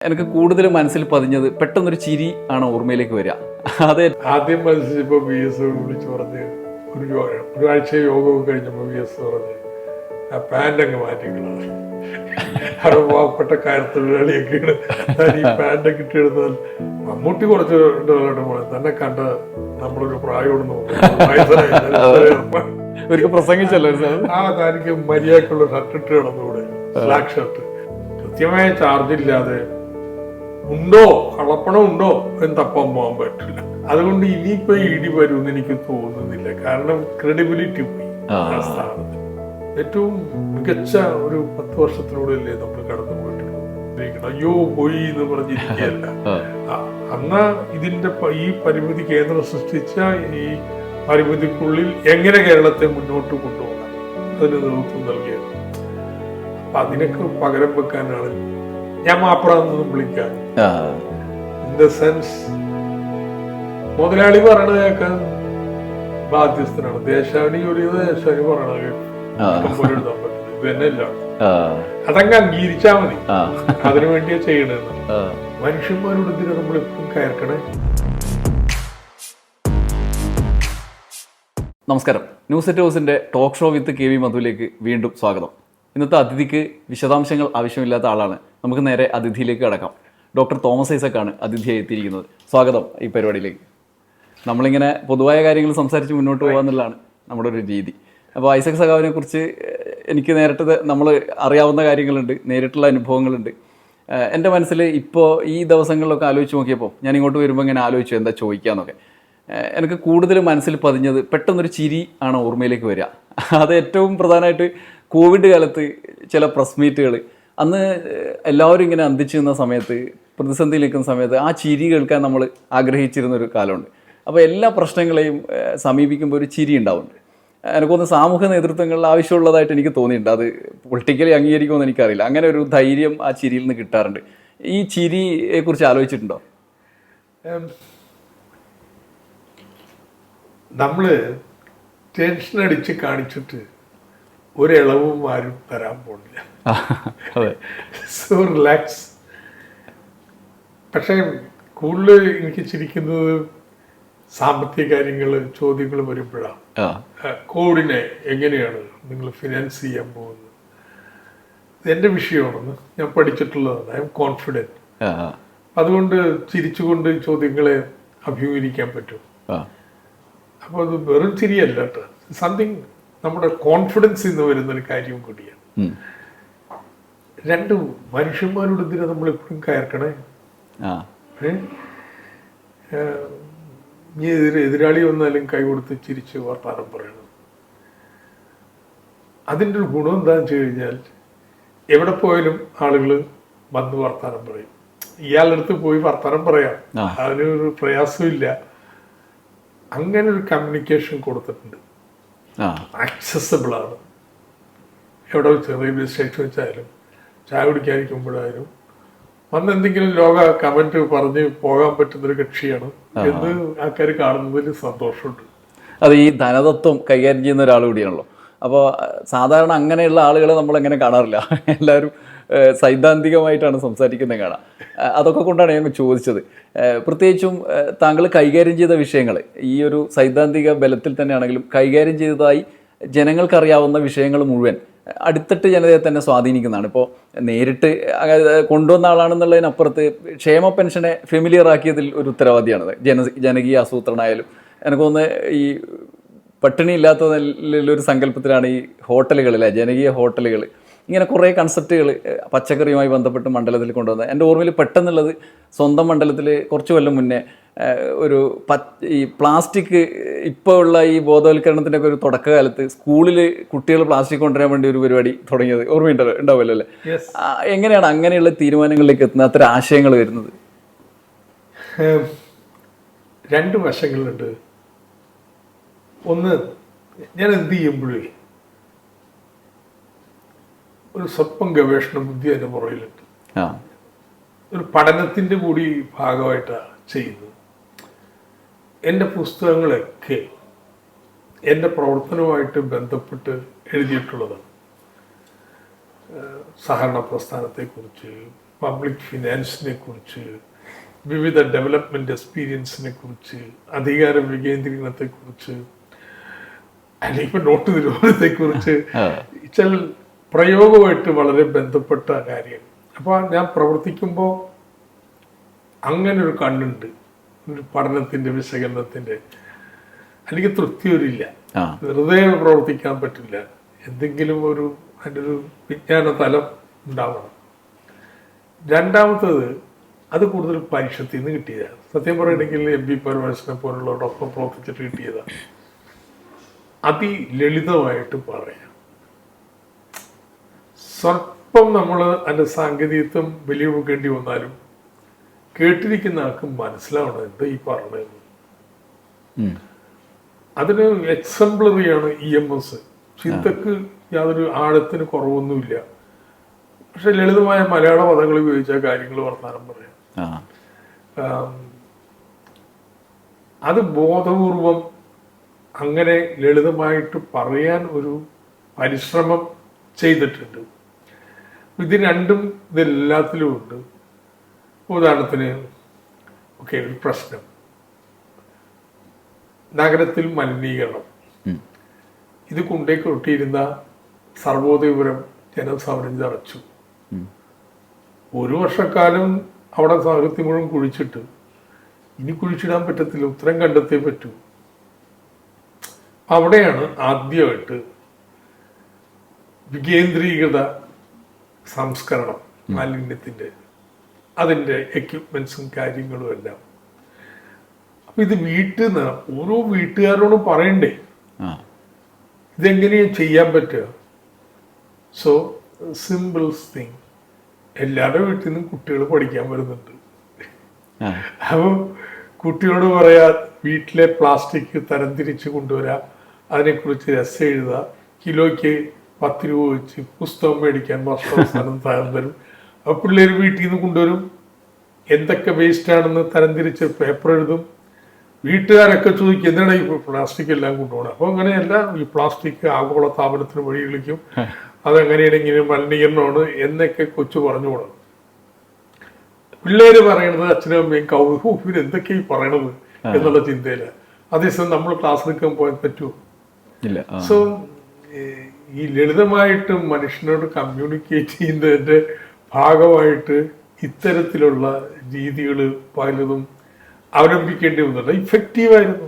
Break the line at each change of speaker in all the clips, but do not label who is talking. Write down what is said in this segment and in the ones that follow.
എനിക്ക് കൂടുതൽ മനസ്സിൽ പതിഞ്ഞത് പെട്ടെന്നൊരു ചിരി ആണ് ഓർമ്മയിലേക്ക് വരിക. അതെ,
ആദ്യം മത്സരിച്ചപ്പോൾ വി എസ് വിളിച്ച് പറഞ്ഞ് ഒരാഴ്ച യോഗമൊക്കെ കഴിഞ്ഞപ്പോൾ വി എസ് പറഞ്ഞ് ആ പാൻ്റ് അങ്ങ് മാറ്റിക്കളാണ്. അവിടെ പാവപ്പെട്ട കാര്യത്തൊഴിലാളിയൊക്കെയാണ് ഈ പാൻ്റൊക്കെ ഇട്ടിടുന്നാൽ മമ്മൂട്ടി കുറച്ച് തന്നെ കണ്ട നമ്മളൊരു പ്രായം
പ്രസംഗിച്ചല്ലോ
തനിക്ക് മര്യാദക്കുള്ള ഷർട്ട് ഇട്ട് കിടന്നുകൂടെ, ബ്ലാക്ക് ഷർട്ട്, കൃത്യമായ ചാർജ് ഇല്ലാതെ ഉണ്ടോ കള്ളപ്പണം ഉണ്ടോ എന്ന് തപ്പാൻ പോകാൻ പറ്റില്ല. അതുകൊണ്ട് ഇനിയിപ്പോ ഇടി വരുമെന്ന് എനിക്ക് തോന്നുന്നില്ല. കാരണം ക്രെഡിബിലിറ്റി പോയി ആ സ്ഥാനത്ത്. ഏറ്റവും മികച്ച ഒരു 10 വർഷത്തിലൂടെയല്ലേ നമ്മൾ കടന്നു പോയിട്ടുള്ളത്. അയ്യോ പോയി എന്ന് പറഞ്ഞിരിക്കുകയല്ല. അന്ന് ഇതിന്റെ ഈ പരിമിതി കേന്ദ്രം സൃഷ്ടിച്ച ഈ പരിമിതിക്കുള്ളിൽ എങ്ങനെ കേരളത്തെ മുന്നോട്ട് കൊണ്ടുപോകാം അതിന് നേതൃത്വം നൽകിയത്. അപ്പൊ അതിനൊക്കെ പകരം വെക്കാനാണ് ഞാൻ മാപ്രാന്നൊന്നും വിളിക്കാൻ. ഇൻ ദ സെൻസ് മുതലാളി പറയണത് കേൾക്കാൻ ബാധ്യസ്ഥനാണ്. ദേശാവലി ജോലിയത് ദേശാവലി പറയണത് എഴുതാൻ പറ്റുന്നത് ഇത് തന്നെയല്ല. അതങ്ങ് അംഗീകരിച്ചാൽ മതി. അതിനു വേണ്ടിയാ ചെയ്യണെന്ന്. മനുഷ്യന്മാരോട് എന്തിനാ നമ്മൾ എപ്പോഴും കയർക്കണേ?
നമസ്കാരം. ന്യൂസ് അറ്റ് ഹൗസിന്റെ ടോക്ക് ഷോ വിത്ത് KV മധുവിലേക്ക് വീണ്ടും സ്വാഗതം. ഇന്നത്തെ അതിഥിക്ക് വിശദാംശങ്ങൾ ആവശ്യമില്ലാത്ത ആളാണ്. നമുക്ക് നേരെ അതിഥിയിലേക്ക് കടക്കാം. ഡോക്ടർ തോമസ് ഐസക്കാണ് അതിഥിയായി എത്തിയിരിക്കുന്നത്. സ്വാഗതം ഈ പരിപാടിയിലേക്ക്. നമ്മളിങ്ങനെ പൊതുവായ കാര്യങ്ങൾ സംസാരിച്ച് മുന്നോട്ട് പോകാന്നുള്ളതാണ് നമ്മുടെ ഒരു രീതി. അപ്പോൾ ഐസക് സഖാവിനെ കുറിച്ച് എനിക്ക് നേരിട്ട് നമ്മൾ അറിയാവുന്ന കാര്യങ്ങളുണ്ട്, നേരിട്ടുള്ള അനുഭവങ്ങളുണ്ട്. എൻ്റെ മനസ്സിൽ ഇപ്പോൾ ഈ ദിവസങ്ങളിലൊക്കെ ആലോചിച്ച് നോക്കിയപ്പോൾ ഞാൻ ഇങ്ങോട്ട് വരുമ്പോൾ ഇങ്ങനെ ആലോചിച്ചു എന്താ ചോദിക്കാമെന്നൊക്കെ. എനിക്ക് കൂടുതൽ മനസ്സിൽ പതിഞ്ഞത് പെട്ടെന്നൊരു ചിരി ആണ് ഓർമ്മയിലേക്ക് വരിക. അത് ഏറ്റവും പ്രധാനമായിട്ട് കോവിഡ് കാലത്ത് ചില പ്രസ് മീറ്റുകൾ, അന്ന് എല്ലാവരും ഇങ്ങനെ അന്തിച്ചു നിന്ന സമയത്ത്, പ്രതിസന്ധിയിൽ നിൽക്കുന്ന സമയത്ത് ആ ചിരി കേൾക്കാൻ നമ്മൾ ആഗ്രഹിച്ചിരുന്നൊരു കാലമുണ്ട്. അപ്പോൾ എല്ലാ പ്രശ്നങ്ങളെയും സമീപിക്കുമ്പോൾ ഒരു ചിരി ഉണ്ടാവുന്നുണ്ട്. എനിക്കൊന്ന് സാമൂഹ്യ നേതൃത്വങ്ങളിൽ ആവശ്യമുള്ളതായിട്ട് എനിക്ക് തോന്നിയിട്ടുണ്ട്. അത് പൊളിറ്റിക്കലി അംഗീകരിക്കുമെന്ന് എനിക്കറിയില്ല. അങ്ങനെ ഒരു ധൈര്യം ആ ചിരിയിൽ നിന്ന് കിട്ടാറുണ്ട്. ഈ ചിരിയെ കുറിച്ച് ആലോചിച്ചിട്ടുണ്ടോ?
നമ്മള് ടെൻഷൻ അടിച്ച് കാണിച്ചിട്ട് ഒരിളവും ആരും തരാൻ പോണില്ല. So relax. പക്ഷെ കൂടുതൽ എനിക്ക് ചിരിക്കുന്നത് സാമ്പത്തിക കാര്യങ്ങൾ ചോദ്യങ്ങൾ വരുമ്പോഴാണ്. കോവിഡിനെ എങ്ങനെയാണ് നിങ്ങൾ ഫിനാൻസ് ചെയ്യാൻ പോകുന്നത്? എൻ്റെ വിഷയമാണെന്ന് ഞാൻ പഠിച്ചിട്ടുള്ളതാണ്. I M confident. അതുകൊണ്ട് ചിരിച്ചുകൊണ്ട് ചോദ്യങ്ങളെ അഭിമുഖീകരിക്കാൻ പറ്റും. അപ്പോൾ അത് വെറും ചിരിയല്ല കേട്ടോ, സംതിങ് നമ്മുടെ കോൺഫിഡൻസ് ഇന്ന് വരുന്നൊരു കാര്യം കൂടിയാണ്. രണ്ട് മനുഷ്യന്മാരോട് എന്തിനാ നമ്മൾ എപ്പോഴും കയർക്കണേ? ഇനി എതിരാളി വന്നാലും കൈ കൊടുത്ത് ചിരിച്ച് വർത്താനം പറയണം. അതിൻ്റെ ഒരു ഗുണം എന്താണെന്ന് വെച്ച് കഴിഞ്ഞാൽ എവിടെ പോയാലും ആളുകൾ വന്ന് വർത്താനം പറയും. ഇയാളുടെ അടുത്ത് പോയി വർത്താനം പറയാം, അതിനൊരു പ്രയാസമില്ല. അങ്ങനെ ഒരു കമ്മ്യൂണിക്കേഷൻ കൊടുത്തിട്ടുണ്ട്. ആക്സസിബിൾ ആണ്. എവിടെ വെച്ച് റെയിൽവേ സ്റ്റേഷൻ വെച്ചായാലും ചായ കുടിക്കാതിരിക്കുമ്പോഴായാലും വന്ന് എന്തെങ്കിലും ലോക കമന്റ് പറഞ്ഞ് പോകാൻ പറ്റുന്നൊരു കക്ഷിയാണ് എന്ന് ആൾക്കാർ കാണുന്നതിൽ സന്തോഷമുണ്ട്.
അത് ഈ ധനതത്വം കൈകാര്യം ചെയ്യുന്ന ഒരാൾ കൂടിയാണല്ലോ. അപ്പോൾ സാധാരണ അങ്ങനെയുള്ള ആളുകളെ നമ്മൾ എങ്ങനെ കാണാറില്ല. എല്ലാവരും സൈദ്ധാന്തികമായിട്ടാണ് സംസാരിക്കുന്നത് കാണാം. അതൊക്കെ കൊണ്ടാണ് ഞാൻ ചോദിച്ചത്. പ്രത്യേകിച്ചും താങ്കൾ കൈകാര്യം ചെയ്ത വിഷയങ്ങൾ ഈ ഒരു സൈദ്ധാന്തിക ബലത്തിൽ തന്നെയാണെങ്കിലും കൈകാര്യം ചെയ്തതായി ജനങ്ങൾക്കറിയാവുന്ന വിഷയങ്ങൾ മുഴുവൻ അടിത്തട്ട് ജനതയെ തന്നെ സ്വാധീനിക്കുന്നതാണ്. ഇപ്പോൾ നേരിട്ട് കൊണ്ടുവന്ന ആളാണെന്നുള്ളതിനപ്പുറത്ത് ക്ഷേമ പെൻഷനെ ഫെമിലിയർ ആക്കിയതിൽ ഒരു ഉത്തരവാദിയാണത്. ജനകീയ ആസൂത്രണമായാലും എനിക്ക് തോന്നുന്നത് ഈ പട്ടിണി ഇല്ലാത്ത ഒരു സങ്കല്പത്തിലാണ് ഈ ഹോട്ടലുകളിലെ ജനകീയ ഹോട്ടലുകൾ ഇങ്ങനെ കുറേ കൺസെപ്റ്റുകൾ പച്ചക്കറിയുമായി ബന്ധപ്പെട്ട് മണ്ഡലത്തിൽ കൊണ്ടുവന്നത്. എൻ്റെ ഓർമ്മയിൽ പെട്ടെന്നുള്ളത് സ്വന്തം മണ്ഡലത്തിൽ കുറച്ച് കൊല്ലം മുന്നേ ഒരു ഈ പ്ലാസ്റ്റിക് ഇപ്പോൾ ഉള്ള ഈ ബോധവൽക്കരണത്തിൻ്റെ ഒക്കെ ഒരു തുടക്കകാലത്ത് സ്കൂളിൽ കുട്ടികൾ പ്ലാസ്റ്റിക് കൊണ്ടുവരാൻ വേണ്ടി ഒരു പരിപാടി തുടങ്ങിയത് ഉണ്ടാവുമല്ലോ അല്ലേ? എങ്ങനെയാണ് അങ്ങനെയുള്ള തീരുമാനങ്ങളിലേക്ക് എത്തുന്നത്, അത്തരം ആശയങ്ങൾ വരുന്നത്?
രണ്ട് വശങ്ങളുണ്ട്. ഒന്ന്, ഞാൻ എന്ത് ചെയ്യുമ്പോഴേ ഒരു സ്വല്പം ഗവേഷണ ബുദ്ധി അതിൻ്റെ പുറകിലുണ്ട്. ഒരു പഠനത്തിൻ്റെ കൂടി ഭാഗമായിട്ടാണ് ചെയ്യുന്നത്. എൻ്റെ പുസ്തകങ്ങളൊക്കെ എൻ്റെ പ്രവർത്തനവുമായിട്ട് ബന്ധപ്പെട്ട് എഴുതിയിട്ടുള്ളതാണ്. സഹകരണ പ്രസ്ഥാനത്തെക്കുറിച്ച്, പബ്ലിക് ഫിനാൻസിനെ കുറിച്ച്, വിവിധ ഡെവലപ്മെന്റ് എക്സ്പീരിയൻസിനെ കുറിച്ച്, അധികാര വികേന്ദ്രീകരണത്തെ കുറിച്ച്, അല്ലെങ്കിൽ നോട്ട് നിരോധനത്തെ കുറിച്ച് ചില പ്രയോഗമായിട്ട് വളരെ ബന്ധപ്പെട്ട കാര്യം. അപ്പൊ ഞാൻ പ്രവർത്തിക്കുമ്പോൾ അങ്ങനെ ഒരു കണ്ണുണ്ട്, ഒരു പഠനത്തിന്റെ വിശകലനത്തിന്റെ. അല്ലെങ്കിൽ തൃപ്തി വരില്ല, വെറുതെ പ്രവർത്തിക്കാൻ പറ്റില്ല, എന്തെങ്കിലും അതിൻ്റെ ഒരു വിജ്ഞാന തലം ഉണ്ടാവണം. രണ്ടാമത്തത് അത് കൂടുതൽ പരിഷത്തിൽ നിന്ന് കിട്ടിയതാണ്. സത്യം പറയുകയാണെങ്കിൽ MB പരമേശ്വരനെ പോലുള്ളവരോടൊപ്പം പ്രവർത്തിച്ചിട്ട് കിട്ടിയതാണ്. അതിലളിതമായിട്ട് പറയാം, സ്വല്പം നമ്മൾ അതിൻ്റെ സാങ്കേതികത്വം വെളിപ്പെടുക്കേണ്ടി വന്നാലും കേട്ടിരിക്കുന്ന ആൾക്ക് മനസ്സിലാവണം എന്താ ഈ പറഞ്ഞത്. അതിന് എക്സംപ്ലറിയാണ് EMS. ചിന്തക്ക് യാതൊരു ആഴത്തിന് കുറവൊന്നുമില്ല. പക്ഷെ ലളിതമായ മലയാള പദങ്ങൾ ഉപയോഗിച്ച കാര്യങ്ങൾ വർത്താനം പറയാം. അത് ബോധപൂർവം അങ്ങനെ ലളിതമായിട്ട് പറയാൻ ഒരു പരിശ്രമം ചെയ്തിട്ടുണ്ട്. ഇത് രണ്ടും ഇതെല്ലാത്തിലും ഉണ്ട്. ഉദാഹരണത്തിന് ഒരു പ്രശ്നം, നഗരത്തിൽ മലിനീകരണം. ഇത് കൊണ്ടേക്ക് ഒട്ടിയിരുന്ന സർവോദയപുരം ജനസാമരം അടച്ചു. ഒരു വർഷക്കാലം അവിടെ സാഹിത്യം മുഴുവൻ കുഴിച്ചിട്ട് ഇനി കുഴിച്ചിടാൻ പറ്റത്തില്ല, ഉത്തരം കണ്ടെത്തിയേ പറ്റൂ. അവിടെയാണ് ആദ്യമായിട്ട് വികേന്ദ്രീകൃത സംസ്കരണം മാലിന്യത്തിന്റെ, അതിൻ്റെ എക്യുപ്മെന്റ്സും കാര്യങ്ങളും എല്ലാം. അപ്പൊ ഇത് വീട്ടിൽ നിന്ന് ഓരോ വീട്ടുകാരോടും പറയണ്ടേ ഇതെങ്ങനെയാ ചെയ്യാൻ പറ്റുക. So symbols thing. എല്ലാവരുടെ വീട്ടിൽ നിന്നും കുട്ടികൾ പഠിക്കാൻ വരുന്നുണ്ട്. അപ്പോൾ കുട്ടിയോട് പറയാ, വീട്ടിലെ പ്ലാസ്റ്റിക് തരംതിരിച്ച് കൊണ്ടുവരാം, അതിനെക്കുറിച്ച് എസ്സേ എഴുതുക, കിലോയ്ക്ക് 10 രൂപ വെച്ച് പുസ്തകം മേടിക്കാൻ വർഷാവസാനം തരം തരും. അപ്പോൾ പിള്ളേർ വീട്ടിൽ നിന്ന് കൊണ്ടുവരും, എന്തൊക്കെ വേസ്റ്റ് ആണെന്ന് തരംതിരിച്ച് പേപ്പർ എഴുതും. വീട്ടുകാരൊക്കെ ചോദിക്കും എന്താണ് ഈ പ്ലാസ്റ്റിക് എല്ലാം കൊണ്ടുപോകണം. അപ്പോൾ അങ്ങനെയല്ല, ഈ പ്ലാസ്റ്റിക് ആഗോള താപനത്തിന് വഴി കളിക്കും, അതെങ്ങനെയാണെങ്കിലും മലിനീകരണമാണ് എന്നൊക്കെ കൊച്ചു പറഞ്ഞു കൊടുക്കും. പിള്ളേര് പറയണത് അച്ഛനും അമ്മയും കൗതുകം എന്തൊക്കെയാ ഈ പറയണത് എന്നുള്ള ചിന്തയില്ല. അതേസമയം നമ്മൾ ക്ലാസ് എടുക്കാൻ പോയാൽ പറ്റുമോ? സോ ഈ ലളിതമായിട്ട് മനുഷ്യനോട് കമ്മ്യൂണിക്കേറ്റ് ചെയ്യുന്നതിന്റെ ഭാഗമായിട്ട് ഇത്തരത്തിലുള്ള രീതികൾ പലതും അവലംബിക്കേണ്ടി വന്നില്ല. ഇഫക്റ്റീവായിരുന്നു.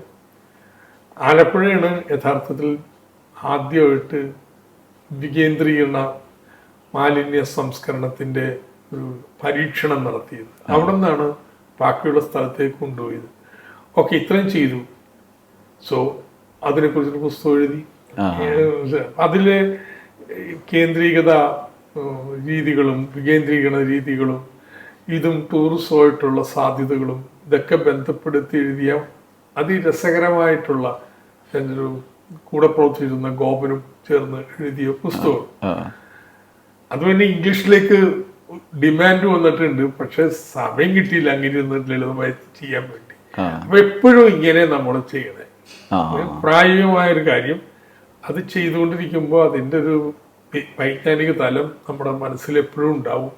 ആലപ്പുഴയാണ് യഥാർത്ഥത്തിൽ ആദ്യമായിട്ട് വികേന്ദ്രീകരണ മാലിന്യ സംസ്കരണത്തിന്റെ ഒരു പരീക്ഷണം നടത്തിയത്. അവിടെ നിന്നാണ് ബാക്കിയുള്ള സ്ഥലത്തേക്ക് കൊണ്ടുപോയത്. ഇത്രയും ചെയ്തു. സോ അതിനെക്കുറിച്ചൊരു പുസ്തകം എഴുതി. അതിലെ കേന്ദ്രീകൃത രീതികളും വികേന്ദ്രീകരണ രീതികളും ഇതും ടൂറിസമായിട്ടുള്ള സാധ്യതകളും ഇതൊക്കെ ബന്ധപ്പെടുത്തി എഴുതിയ അതിരസകരമായിട്ടുള്ള എൻ്റെ ഒരു കൂടെ പ്രവർത്തിച്ചിരുന്ന ഗോപനും ചേർന്ന് എഴുതിയ പുസ്തകം. അത് പിന്നെ ഇംഗ്ലീഷിലേക്ക് ഡിമാൻഡ് വന്നിട്ടുണ്ട്, പക്ഷെ സമയം കിട്ടിയില്ല അങ്ങനെ ലളിതമായി ചെയ്യാൻ വേണ്ടി. അപ്പൊ എപ്പോഴും ഇങ്ങനെ നമ്മൾ ചെയ്യണേ, പ്രായോഗികമായൊരു കാര്യം അത് ചെയ്തുകൊണ്ടിരിക്കുമ്പോൾ അതിൻ്റെ ഒരു വൈജ്ഞാനിക തലം നമ്മുടെ മനസ്സിൽ എപ്പോഴും ഉണ്ടാവും.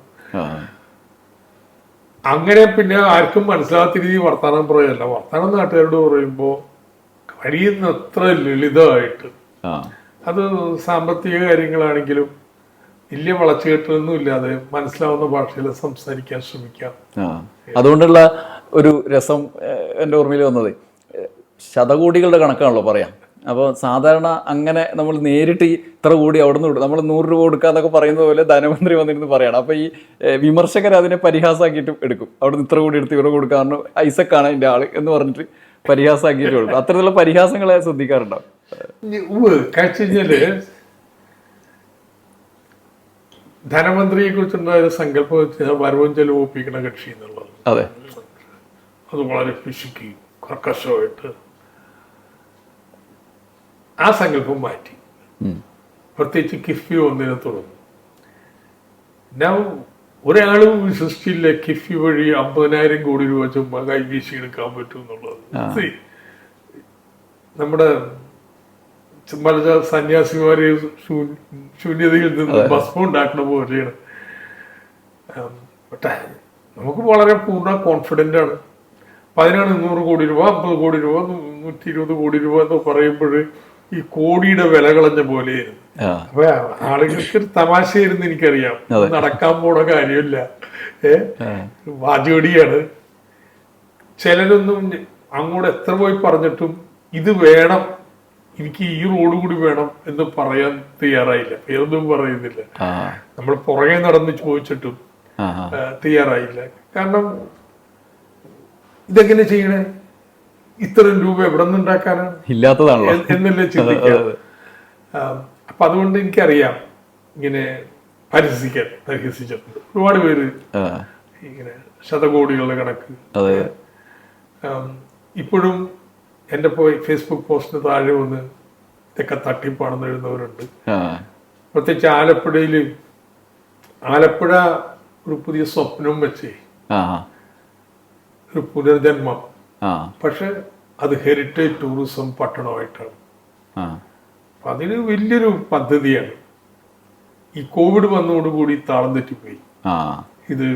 അങ്ങനെ പിന്നെ ആർക്കും മനസ്സിലാത്ത രീതി വർത്താനം പറയല്ല. വർത്താനം നാട്ടുകാരോട് പറയുമ്പോൾ കഴിയുന്നത്ര ലളിതമായിട്ട്, അത് സാമ്പത്തിക കാര്യങ്ങളാണെങ്കിലും വലിയ വളച്ചുകെട്ടൊന്നും ഇല്ലാതെ മനസ്സിലാവുന്ന ഭാഷയിൽ സംസാരിക്കാൻ ശ്രമിക്കാം.
അതുകൊണ്ടുള്ള ഒരു രസം എൻ്റെ ഓർമ്മയിൽ വന്നത്, ശതകോടികളുടെ കണക്കാണല്ലോ പറയാം. അപ്പോൾ സാധാരണ അങ്ങനെ നമ്മൾ നേരിട്ട് ഇത്ര കൂടി അവിടെ നിന്ന് നമ്മൾ 100 രൂപ കൊടുക്കാന്നൊക്കെ പറയുന്ന പോലെ ധനമന്ത്രി വന്നിരുന്ന് പറയണം. അപ്പോൾ ഈ വിമർശകർ അതിനെ പരിഹാസമാക്കിയിട്ട് എടുക്കും. അവിടെ നിന്ന് ഇത്ര കൂടി എടുത്ത് ഇവരെ കൊടുക്കാറുണ്ട്, ഐസക്കാണ് അതിൻ്റെ ആള് എന്ന് പറഞ്ഞിട്ട് പരിഹാസമാക്കിയിട്ട് കൊടുക്കും. അത്തരത്തിലുള്ള പരിഹാസങ്ങളെ ശ്രദ്ധിക്കാറുണ്ടാവും.
ധനമന്ത്രിയെ കുറിച്ചുണ്ടായ സങ്കല്പം വെച്ചാൽ വരവും ചെലവ് ഒപ്പിക്കണ കക്ഷി എന്നുള്ളത്.
അതെ,
അത് വളരെ പിശുക്കി കർക്കശമായിട്ട് ആ സങ്കല്പം മാറ്റി. പ്രത്യേകിച്ച് കിഫ്ബി ഒന്നിനെ തുടർന്നു. ഞാൻ ഒരാളും വിശ്വസിച്ചില്ല കിഫ്ബി വഴി 50,000 കോടി രൂപ ചുമ്മാ കൈവീശി എടുക്കാൻ പറ്റും എന്നുള്ളത്. നമ്മുടെ പല സന്യാസിമാരെ ശൂന്യതയിൽ നിന്ന് ഭസ്മം ഉണ്ടാക്കുന്ന പോലെയാണ്. പക്ഷേ നമുക്ക് വളരെ പൂർണ്ണ കോൺഫിഡൻ്റ് ആണ്. അപ്പം അതിനാണ് 100 കോടി രൂപ, 50 കോടി രൂപ, 120 കോടി രൂപ എന്ന് പറയുമ്പോൾ ഈ കോടിയുടെ വില കളഞ്ഞ പോലെയായിരുന്നു. അപ്പൊ ആളുകൾക്ക് ഒരു തമാശയായിരുന്നു, എനിക്കറിയാം. നടക്കാൻ പോണ കാര്യമില്ല, വാചോടിയാണ്. ചിലരൊന്നും അങ്ങോട്ട് എത്ര പോയി പറഞ്ഞിട്ടും ഇത് വേണം, എനിക്ക് ഈ റോഡ് കൂടി വേണം എന്ന് പറയാൻ തയ്യാറായില്ല. പേരൊന്നും പറയുന്നില്ല. നമ്മൾ പുറകെ നടന്ന് ചോദിച്ചിട്ടും തയ്യാറായില്ല. കാരണം ഇതെങ്ങനെ ചെയ്യണേ, ഇത്രയും രൂപ എവിടെ നിന്ന് ഉണ്ടാക്കാനാണ്,
ഇല്ലാത്തതാണല്ലോ
എന്നല്ലേ ചിന്തിക്കാം. അപ്പൊ അതുകൊണ്ട് എനിക്കറിയാം ഇങ്ങനെ പരിഹസിച്ചിട്ടുണ്ട് ഒരുപാട് പേര്, ഇങ്ങനെ ശതകോടികളുടെ കണക്ക്. ഇപ്പോഴും എൻ്റെ ഫേസ്ബുക്ക് പോസ്റ്റിന് താഴെ വന്ന് ഇതൊക്കെ തട്ടിപ്പാണെന്ന് എഴുതുന്നവരുണ്ട്. പ്രത്യേകിച്ച് ആലപ്പുഴ ഒരു പുതിയ സ്വപ്നം വെച്ച് ഒരു പുനർജന്മം, പക്ഷെ അത് ഹെറിറ്റേജ് ടൂറിസം പട്ടണമായിട്ടാണ്. അപ്പൊ അതിന് വലിയൊരു പദ്ധതിയാണ്. ഈ കോവിഡ് വന്നതോടുകൂടി താളം തെറ്റിപ്പോയി. ഇത്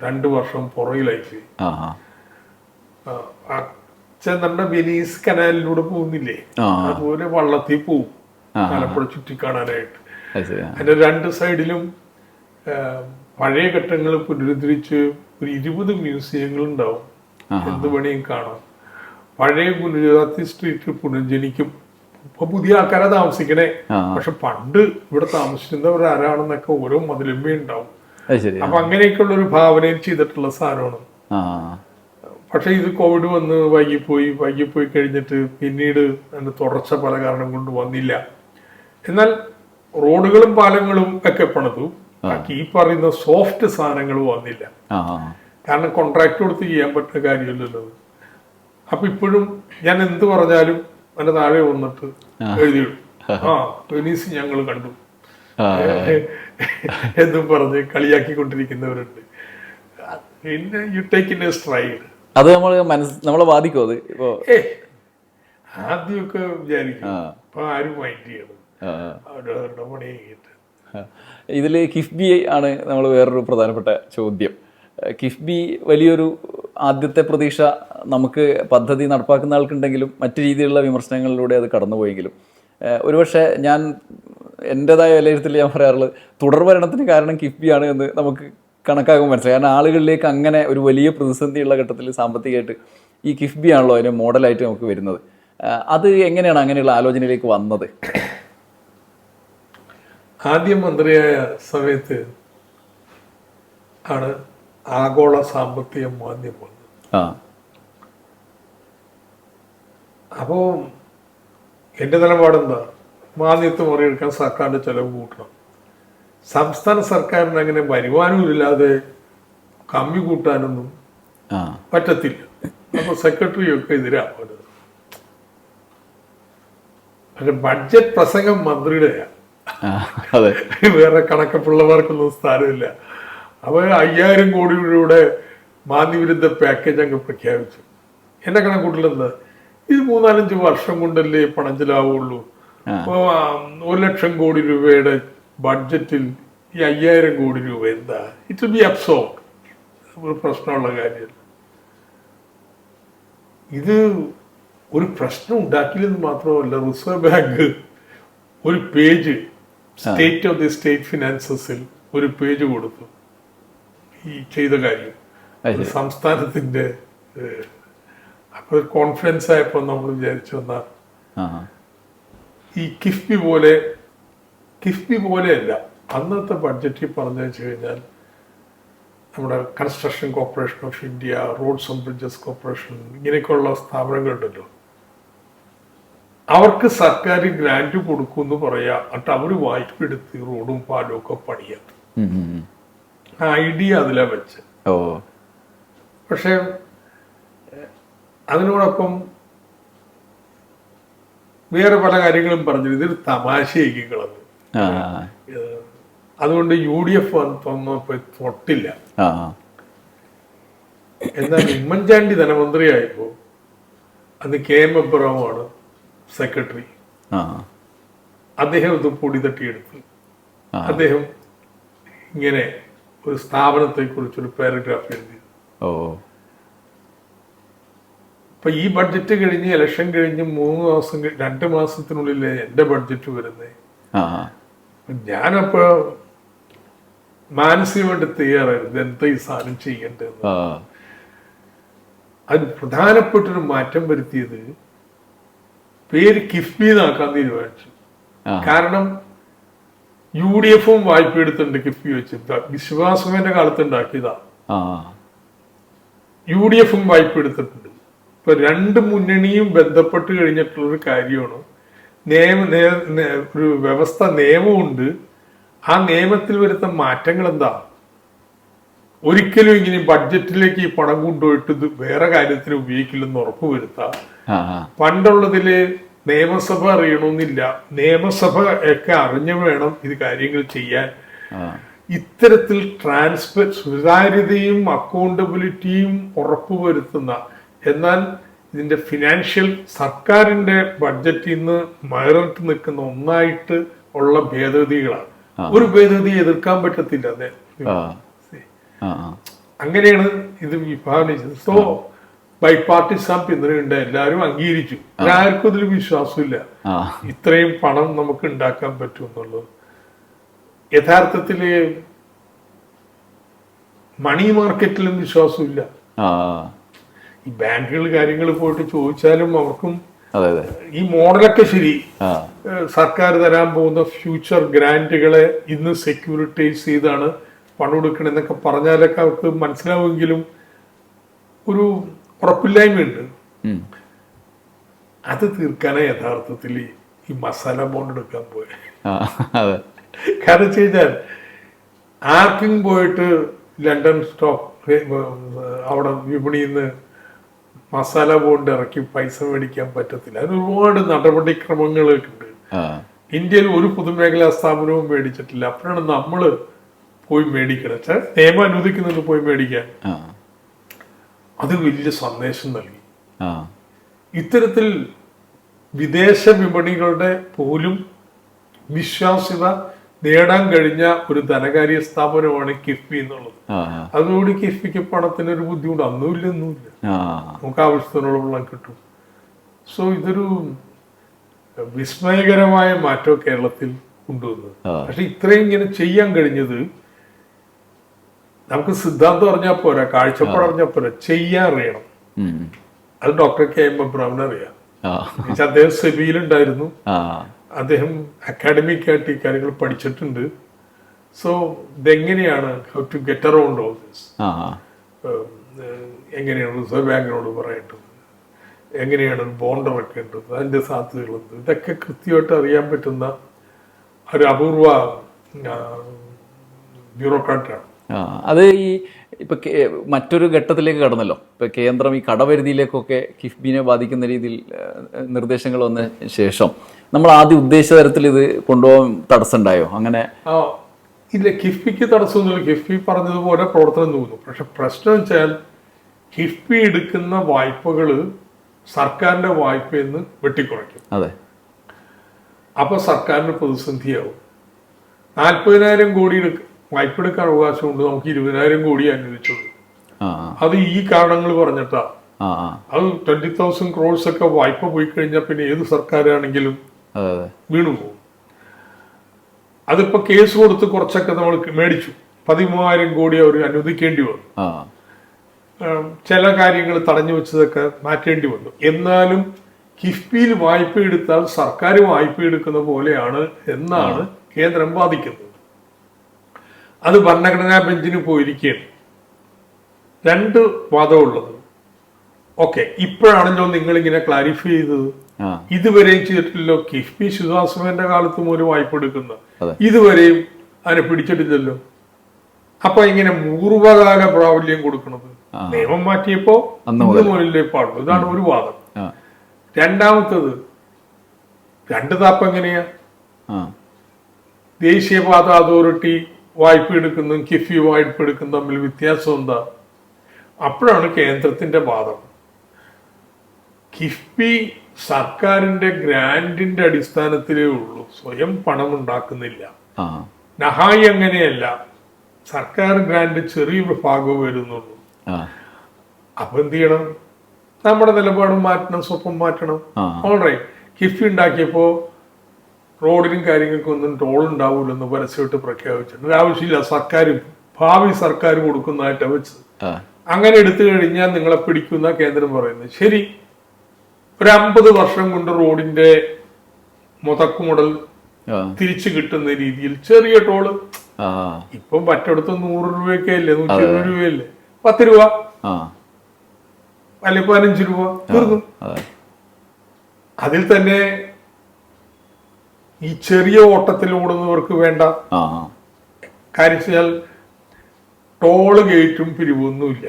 2 വർഷം പുറകിലായിപ്പോയി. നമ്മുടെ വെനീസ് കനാലിലൂടെ പോകുന്നില്ലേ, അതുപോലെ വള്ളത്തിൽ പോവും ആലപ്പുഴ ചുറ്റിക്കാണാനായിട്ട്. അതിന്റെ 2 സൈഡിലും പഴയ ഘട്ടങ്ങൾ പുനരുദ്ധരിച്ച് ഒരു 20 മ്യൂസിയങ്ങൾ ഉണ്ടാവും. എന്ത് പണിയും കാണാം. പഴയ ഗുജറാത്തി സ്ട്രീറ്റ് പുനർജനിക്കും. ഇപ്പൊ പുതിയ ആൾക്കാരെ താമസിക്കണേ, പക്ഷെ പണ്ട് ഇവിടെ താമസിക്കുന്നവർ ആരാണെന്നൊക്കെ ഓരോ മതിലുമ്പേ ഉണ്ടാവും. അപ്പൊ അങ്ങനെയൊക്കെയുള്ള ഒരു ഭാവനയിൽ ചെയ്തിട്ടുള്ള സാധനമാണ്. പക്ഷെ ഇത് കോവിഡ് വന്ന് വൈകിപ്പോയി കഴിഞ്ഞിട്ട് പിന്നീട് അതിന്റെ തുടർച്ച പല കാരണം കൊണ്ട് വന്നില്ല. എന്നാൽ റോഡുകളും പാലങ്ങളും ഒക്കെ പണിതു. ബാക്കി ഈ പറയുന്ന സോഫ്റ്റ് സാധനങ്ങൾ വന്നില്ല. കാരണം കോൺട്രാക്ട് കൊടുത്ത് ചെയ്യാൻ പറ്റുന്ന കാര്യമില്ലല്ലോ. അപ്പൊ ഇപ്പോഴും ഞാൻ എന്ത് പറഞ്ഞാലും അതിന്റെ താഴെ വന്നിട്ട് എഴുതിയിടും, വെനീസ് ഞങ്ങൾ കണ്ടു എന്നും പറഞ്ഞ് കളിയാക്കിക്കൊണ്ടിരിക്കുന്നവരുണ്ട്. പിന്നെ you take in A stride.
അത് നമ്മളെ ബാധിക്കും. അത് ഇപ്പോ
ആദ്യമൊക്കെ വിചാരിക്കും, അപ്പൊ ആരും മൈൻഡ് ചെയ്യണം, അവരുടെ പണി കഴിഞ്ഞിട്ട്.
ഇതിൽ കിഫ്ബി ആണ് നമ്മൾ വേറൊരു പ്രധാനപ്പെട്ട ചോദ്യം. കിഫ്ബി വലിയൊരു ആദ്യത്തെ പ്രതീക്ഷ നമുക്ക് പദ്ധതി നടപ്പാക്കുന്ന ആൾക്കുണ്ടെങ്കിലും മറ്റു രീതിയിലുള്ള വിമർശനങ്ങളിലൂടെ അത് കടന്നുപോയെങ്കിലും ഒരുപക്ഷെ ഞാൻ എൻ്റെതായ വിലയിരുത്തൽ ഞാൻ പറയാറുള്ളത് തുടർഭരണത്തിന് കാരണം കിഫ്ബിയാണ് എന്ന് നമുക്ക് കണക്കാകുമ്പോൾ മനസ്സിലായി. കാരണം ആളുകളിലേക്ക് അങ്ങനെ ഒരു വലിയ പ്രതിസന്ധിയുള്ള ഘട്ടത്തിൽ സാമ്പത്തികമായിട്ട് ഈ കിഫ്ബി ആണല്ലോ അതിന് മോഡലായിട്ട് നമുക്ക് വരുന്നത്. അത് എങ്ങനെയാണ് അങ്ങനെയുള്ള ആലോചനയിലേക്ക് വന്നത്?
ആദ്യം മന്ത്രിയായ സമയത്ത് ആണ് ആഗോള സാമ്പത്തിക മാന്ദ്യം വന്നത്. അപ്പോ എന്റെ നിലപാടെന്താ, മാന്ദ്യത്തെ മറികടക്കാൻ സർക്കാരിന്റെ ചെലവ് കൂട്ടണം. സംസ്ഥാന സർക്കാരിന് അങ്ങനെ വരുമാനമില്ലാതെ കമ്മി കൂട്ടാനൊന്നും പറ്റത്തില്ല. അപ്പൊ സെക്രട്ടറിയൊക്കെ എതിരാണ്. പക്ഷെ ബഡ്ജറ്റ് പ്രസംഗം മന്ത്രിയുടെയാണ്, വേറെ കണക്കപ്പുള്ളവർക്കൊന്നും സ്ഥാനമില്ല. അവർ 5000 കോടി രൂപയുടെ മാന്ദ്യവിരുദ്ധ പാക്കേജ് അങ്ങ് പ്രഖ്യാപിച്ചു. എന്റെ കണക്കൂട്ടിലെന്താ, ഇത് 3-4 വർഷം കൊണ്ടല്ലേ പണം ചെലവുള്ളൂ. അപ്പോ 1,00,000 കോടി രൂപയുടെ ബഡ്ജറ്റിൽ ഈ 5000 കോടി രൂപ എന്താ? It be absurd. ഒരു പ്രശ്നമുള്ള കാര്യമല്ല. ഇത് ഒരു പ്രശ്നം ഉണ്ടാക്കില്ലെന്ന് മാത്രമല്ല, റിസർവ് ബാങ്ക് ഒരു page state of the state ഫിനാൻസസിൽ ഒരു പേജ് കൊടുത്തു ഈ ചെയ്ത കാര്യം. സംസ്ഥാനത്തിന്റെ അപ്പൊ കോൺഫിഡൻസ് ആയപ്പോ നമ്മൾ വിചാരിച്ചു വന്ന ഈ കിഫ്ബി പോലെയല്ല അന്നത്തെ ബഡ്ജറ്റിൽ പറഞ്ഞു വെച്ച് കഴിഞ്ഞാൽ നമ്മുടെ construction corporation of India, roads and bridges corporation, ഇങ്ങനെയൊക്കെയുള്ള സ്ഥാപനങ്ങളുണ്ടല്ലോ, അവർക്ക് സർക്കാർ ഗ്രാന്റ് കൊടുക്കുമെന്ന് പറയാ, എന്നിട്ട് അവര് വായ്പ എടുത്ത് റോഡും പാലും ഒക്കെ പണിയാം. ഐഡിയ അതിലാ വെച്ച്. പക്ഷെ അതിനോടൊപ്പം വേറെ പല കാര്യങ്ങളും പറഞ്ഞു. ഇതൊരു തമാശയാക്കി കളഞ്ഞു. അതുകൊണ്ട് UDF വന്നപ്പോ തൊട്ടില്ല. എന്നാൽ ഉമ്മൻചാണ്ടി ധനമന്ത്രിയായപ്പോ അന്ന് KM എബ്രഹാമാണ് സെക്രട്ടറി. അദ്ദേഹം ഇത് പൊടി തട്ടിയെടുത്തു. അദ്ദേഹം ഇങ്ങനെ ഒരു സ്ഥാപനത്തെ കുറിച്ചൊരു പാരഗ്രാഫ് എഴുതി.
ഓ.
ഇപ്പൊ ഈ ബഡ്ജറ്റ് കഴിഞ്ഞ് ഇലക്ഷൻ കഴിഞ്ഞ് 2 മാസത്തിനുള്ളിൽ എന്റെ ബഡ്ജറ്റ് വരുന്നേ. ഞാനപ്പോ മാനസികമായിട്ട് തയ്യാറായിരുന്നു എന്താ ഈ സാധനം ചെയ്യേണ്ടത്. അത് പ്രധാനപ്പെട്ടൊരു മാറ്റം വരുത്തിയത് പേര് കിഫ്ബി എന്നാക്കാൻ തീരുമാനിച്ചു. കാരണം UDF വായ്പ എടുത്തിട്ടുണ്ട് കിഫ്ബി വെച്ച്. വിശ്വാസമേന്റെ കാലത്ത് ഉണ്ടാക്കിയതാ. UDF വായ്പ എടുത്തിട്ടുണ്ട്. ഇപ്പൊ 2 മുന്നണിയും ബന്ധപ്പെട്ട് കഴിഞ്ഞിട്ടുള്ളൊരു കാര്യമാണ്. ഒരു വ്യവസ്ഥ, നിയമമുണ്ട്. ആ നിയമത്തിൽ വരുന്ന മാറ്റങ്ങൾ എന്താ? ഒരിക്കലും ഇങ്ങനെ ബഡ്ജറ്റിലേക്ക് ഈ പണം കൊണ്ടുപോയിട്ട് ഇത് വേറെ കാര്യത്തിന് ഉപയോഗിക്കില്ലെന്ന് ഉറപ്പുവരുത്താം. പണ്ടുള്ളതില് നിയമസഭ അറിയണമെന്നില്ല, നിയമസഭ ഒക്കെ അറിഞ്ഞു വേണം ഇത് കാര്യങ്ങൾ ചെയ്യാൻ. ഇത്തരത്തിൽ സുതാര്യതയും അക്കൗണ്ടബിലിറ്റിയും ഉറപ്പുവരുത്തുന്ന, എന്നാൽ ഇതിന്റെ ഫിനാൻഷ്യൽ സർക്കാരിന്റെ ബഡ്ജറ്റിൽ നിന്ന് മയറിട്ട് നിൽക്കുന്ന ഒന്നായിട്ട് ഉള്ള ഭേദഗതികളാണ്. ഒരു ഭേദഗതി എതിർക്കാൻ പറ്റത്തില്ല. അങ്ങനെയാണ് ഇത് വിഭാവന ചെയ്തത്. സോ ബൈ പാർട്ടിസാൻ പിന്തുണയുണ്ട്, എല്ലാവരും അംഗീകരിച്ചു. ആർക്കും ഇതിൽ വിശ്വാസമില്ല ഇത്രയും പണം നമുക്ക് ഉണ്ടാക്കാൻ പറ്റും എന്നുള്ളത്. യഥാർത്ഥത്തില് മണി മാർക്കറ്റിലും വിശ്വാസമില്ല. ഈ ബാങ്കുകൾ കാര്യങ്ങൾ പോയിട്ട് ചോദിച്ചാലും അവർക്കും ഈ മോഡലൊക്കെ ശരി, സർക്കാർ തരാൻ പോകുന്ന ഫ്യൂച്ചർ ഗ്രാന്റുകളെ ഇന്ന് സെക്യൂരിറ്റൈസ് ചെയ്താണ് പണം കൊടുക്കണെന്നൊക്കെ പറഞ്ഞാലൊക്കെ അവർക്ക് മനസ്സിലാവുമെങ്കിലും ഒരു ഉറപ്പില്ലായ്മയുണ്ട്. അത് തീർക്കാനേ യഥാർത്ഥത്തിൽ ഈ മസാല ബോണ്ട് എടുക്കാൻ പോയത്. കാരണം വെച്ച് കഴിഞ്ഞാൽ ആർക്കും പോയിട്ട് ലണ്ടൻ സ്റ്റോക്ക് അവിടെ വിപണിയിൽ നിന്ന് മസാല ബോണ്ട് ഇറക്കി പൈസ മേടിക്കാൻ പറ്റത്തില്ല. അതിന് ഒരുപാട് നടപടിക്രമങ്ങളൊക്കെ ഉണ്ട്. ഇന്ത്യയിൽ ഒരു പൊതുമേഖലാ സ്ഥാപനവും മേടിച്ചിട്ടില്ല. അപ്പോഴാണ് നമ്മള് പോയി മേടിക്കണം. നിയമം അനുവദിക്കുന്നത് പോയി മേടിക്കാൻ. അത് വലിയ സന്ദേശം നൽകി. ഇത്തരത്തിൽ വിദേശ വിപണികളുടെ പോലും വിശ്വാസ്യത നേടാൻ കഴിഞ്ഞ ഒരു ധനകാര്യ സ്ഥാപനമാണ് കിഫ്ബി എന്നുള്ളത്. അതുകൊണ്ട് കിഫ്ബിക്ക് പണത്തിന് ഒരു ബുദ്ധിമുട്ട് ഒന്നുമില്ല. നമുക്ക് ആവശ്യത്തിനുള്ള വെള്ളം കിട്ടും. സോ ഇതൊരു വിസ്മയകരമായ മാറ്റം കേരളത്തിൽ കൊണ്ടുവന്നത്. പക്ഷെ ഇത്രയും ഇങ്ങനെ ചെയ്യാൻ കഴിഞ്ഞത് നമുക്ക് സിദ്ധാന്തം അറിഞ്ഞാൽ പോരാ, കാഴ്ചപ്പാട് അറിഞ്ഞാൽ പോരാ, ചെയ്യാൻ അറിയണം. അത് ഡോക്ടർ KM അബ്രഹാമിന് അറിയാം. അദ്ദേഹം സെബിയിലുണ്ടായിരുന്നു. അദ്ദേഹം അക്കാഡമിക് ആയിട്ട് ഈ കാര്യങ്ങൾ പഠിച്ചിട്ടുണ്ട്. സോ ഇതെങ്ങനെയാണ് how to get around all this, എങ്ങനെയാണ് റിസർവ് ബാങ്കിനോട് പറയേണ്ടത്, എങ്ങനെയാണ് ബോണ്ട് ഇറക്കേണ്ടത്, അതിന്റെ സാധ്യതകളുണ്ട്, ഇതൊക്കെ കൃത്യമായിട്ട് അറിയാൻ പറ്റുന്ന ഒരു അപൂർവ ബ്യൂറോക്രാറ്റാണ്.
അത് ഈ ഇപ്പൊ മറ്റൊരു ഘട്ടത്തിലേക്ക് കടന്നല്ലോ. ഇപ്പൊ കേന്ദ്രം ഈ കടപരിധിയിലേക്കൊക്കെ കിഫ്ബിനെ ബാധിക്കുന്ന രീതിയിൽ നിർദ്ദേശങ്ങൾ വന്ന ശേഷം നമ്മൾ ആദ്യം ഉദ്ദേശിച്ച തരത്തിൽ ഇത് കൊണ്ടുപോകാൻ തടസ്സമുണ്ടായോ? അങ്ങനെ
ഇല്ല, കിഫ്ബിക്ക് തടസ്സമൊന്നുമില്ല. കിഫ്ബി പറഞ്ഞതുപോലെ പ്രവർത്തനം തോന്നുന്നു. പക്ഷെ പ്രശ്നം വെച്ചാൽ കിഫ്ബി എടുക്കുന്ന വായ്പകള് സർക്കാരിന്റെ വായ്പയിൽ നിന്ന് വെട്ടിക്കുറയ്ക്കും.
അതെ.
അപ്പൊ സർക്കാരിന് പ്രതിസന്ധിയാവും. 40,000 കോടി വായ്പ എടുക്കാൻ അവകാശമുണ്ട്, നമുക്ക് 20,000 കോടി അനുവദിച്ചുള്ളൂ. അത് ഈ കാരണങ്ങൾ പറഞ്ഞിട്ടാ. അത് 20,000 crores ഒക്കെ വായ്പ പോയി കഴിഞ്ഞാൽ പിന്നെ ഏത് സർക്കാരാണെങ്കിലും വീണുപോകും. അതിപ്പോ കേസ് കൊടുത്ത് കുറച്ചൊക്കെ നമ്മൾ മേടിച്ചു. 13,000 കോടി അവർ അനുവദിക്കേണ്ടി വന്നു. ചില കാര്യങ്ങൾ തടഞ്ഞു വെച്ചതൊക്കെ മാറ്റേണ്ടി വന്നു. എന്നാലും കിഫ്ബിയിൽ വായ്പ എടുത്താൽ സർക്കാർ വായ്പ എടുക്കുന്ന പോലെയാണ് എന്നാണ് കേന്ദ്രം വാദിക്കുന്നത്. അത് ഭരണഘടനാ ബെഞ്ചിന് പോയിരിക്കുകയാണ്. 2 വാദമുള്ളത്. ഓക്കെ, ഇപ്പോഴാണല്ലോ നിങ്ങൾ ഇങ്ങനെ ക്ലാരിഫൈ ചെയ്തത്. ഇതുവരെയും ചെയ്തിട്ടില്ലല്ലോ. കിഫ്ബി ശിവദാസന്റെ കാലത്തും ഒരു വായ്പ എടുക്കുന്ന ഇതുവരെയും അതിനെ പിടിച്ചിട്ടില്ലല്ലോ. അപ്പൊ ഇങ്ങനെ പൂർവകാല പ്രാബല്യം കൊടുക്കുന്നത് നിയമം മാറ്റിയപ്പോ അന്ന് മുതലേ പാടുള്ളൂ. ഇതാണ് ഒരു വാദം. രണ്ടാമത്തത്, 2 താപ്പ് എങ്ങനെയാ? ദേശീയപാത അതോറിറ്റി വായ്പ എടുക്കുന്നതും കിഫ്ബി വായ്പ എടുക്കുന്നതും തമ്മിൽ വ്യത്യാസം എന്താ? അപ്പോഴാണ് കേന്ദ്രത്തിന്റെ വാദം. കിഫ്ബി സർക്കാരിന്റെ ഗ്രാന്റിന്റെ അടിസ്ഥാനത്തിലേ ഉള്ളൂ, സ്വയം പണം ഉണ്ടാക്കുന്നില്ല. നഹായി അങ്ങനെയല്ല. സർക്കാർ ഗ്രാന്റ് ചെറിയൊരു ഭാഗവും വരുന്നുള്ളൂ.
ആ
അപ്പൊ എന്ത് ചെയ്യണം? നമ്മുടെ നിലപാടും മാറ്റണം, സ്വപ്പം മാറ്റണം. ഓൾറൈറ്റ്, കിഫ്ബി ഉണ്ടാക്കിയപ്പോ റോഡിനും കാര്യങ്ങൾക്കും ഒന്നും ടോൾ ഉണ്ടാവൂലെന്ന് പരസ്യമായിട്ട് പ്രഖ്യാപിച്ചിട്ടുണ്ട്. ആവശ്യമില്ല, ഭാവി സർക്കാർ കൊടുക്കുന്നതായിട്ടാണ് വെച്ചത്. അങ്ങനെ എടുത്തു കഴിഞ്ഞാൽ നിങ്ങളെ പിടിക്കുന്ന കേന്ദ്രം പറയുന്നത്. ശരി, ഒരു 50 വർഷം കൊണ്ട് റോഡിന്റെ മുതക്കുമുടൽ തിരിച്ചു കിട്ടുന്ന രീതിയിൽ ചെറിയ ടോള്. ഇപ്പൊ മറ്റടുത്ത് 100 രൂപയൊക്കെ അല്ലേ, 120 രൂപയല്ലേ, 10 രൂപ അല്ലെങ്കിൽ 15 രൂപ തീർന്നു. അതിൽ തന്നെ ഈ ചെറിയ ഓട്ടത്തിൽ ഓടുന്നവർക്ക് വേണ്ട കാര്യം വെച്ചാൽ ടോള് ഗേറ്റും പിരിവൊന്നുമില്ല.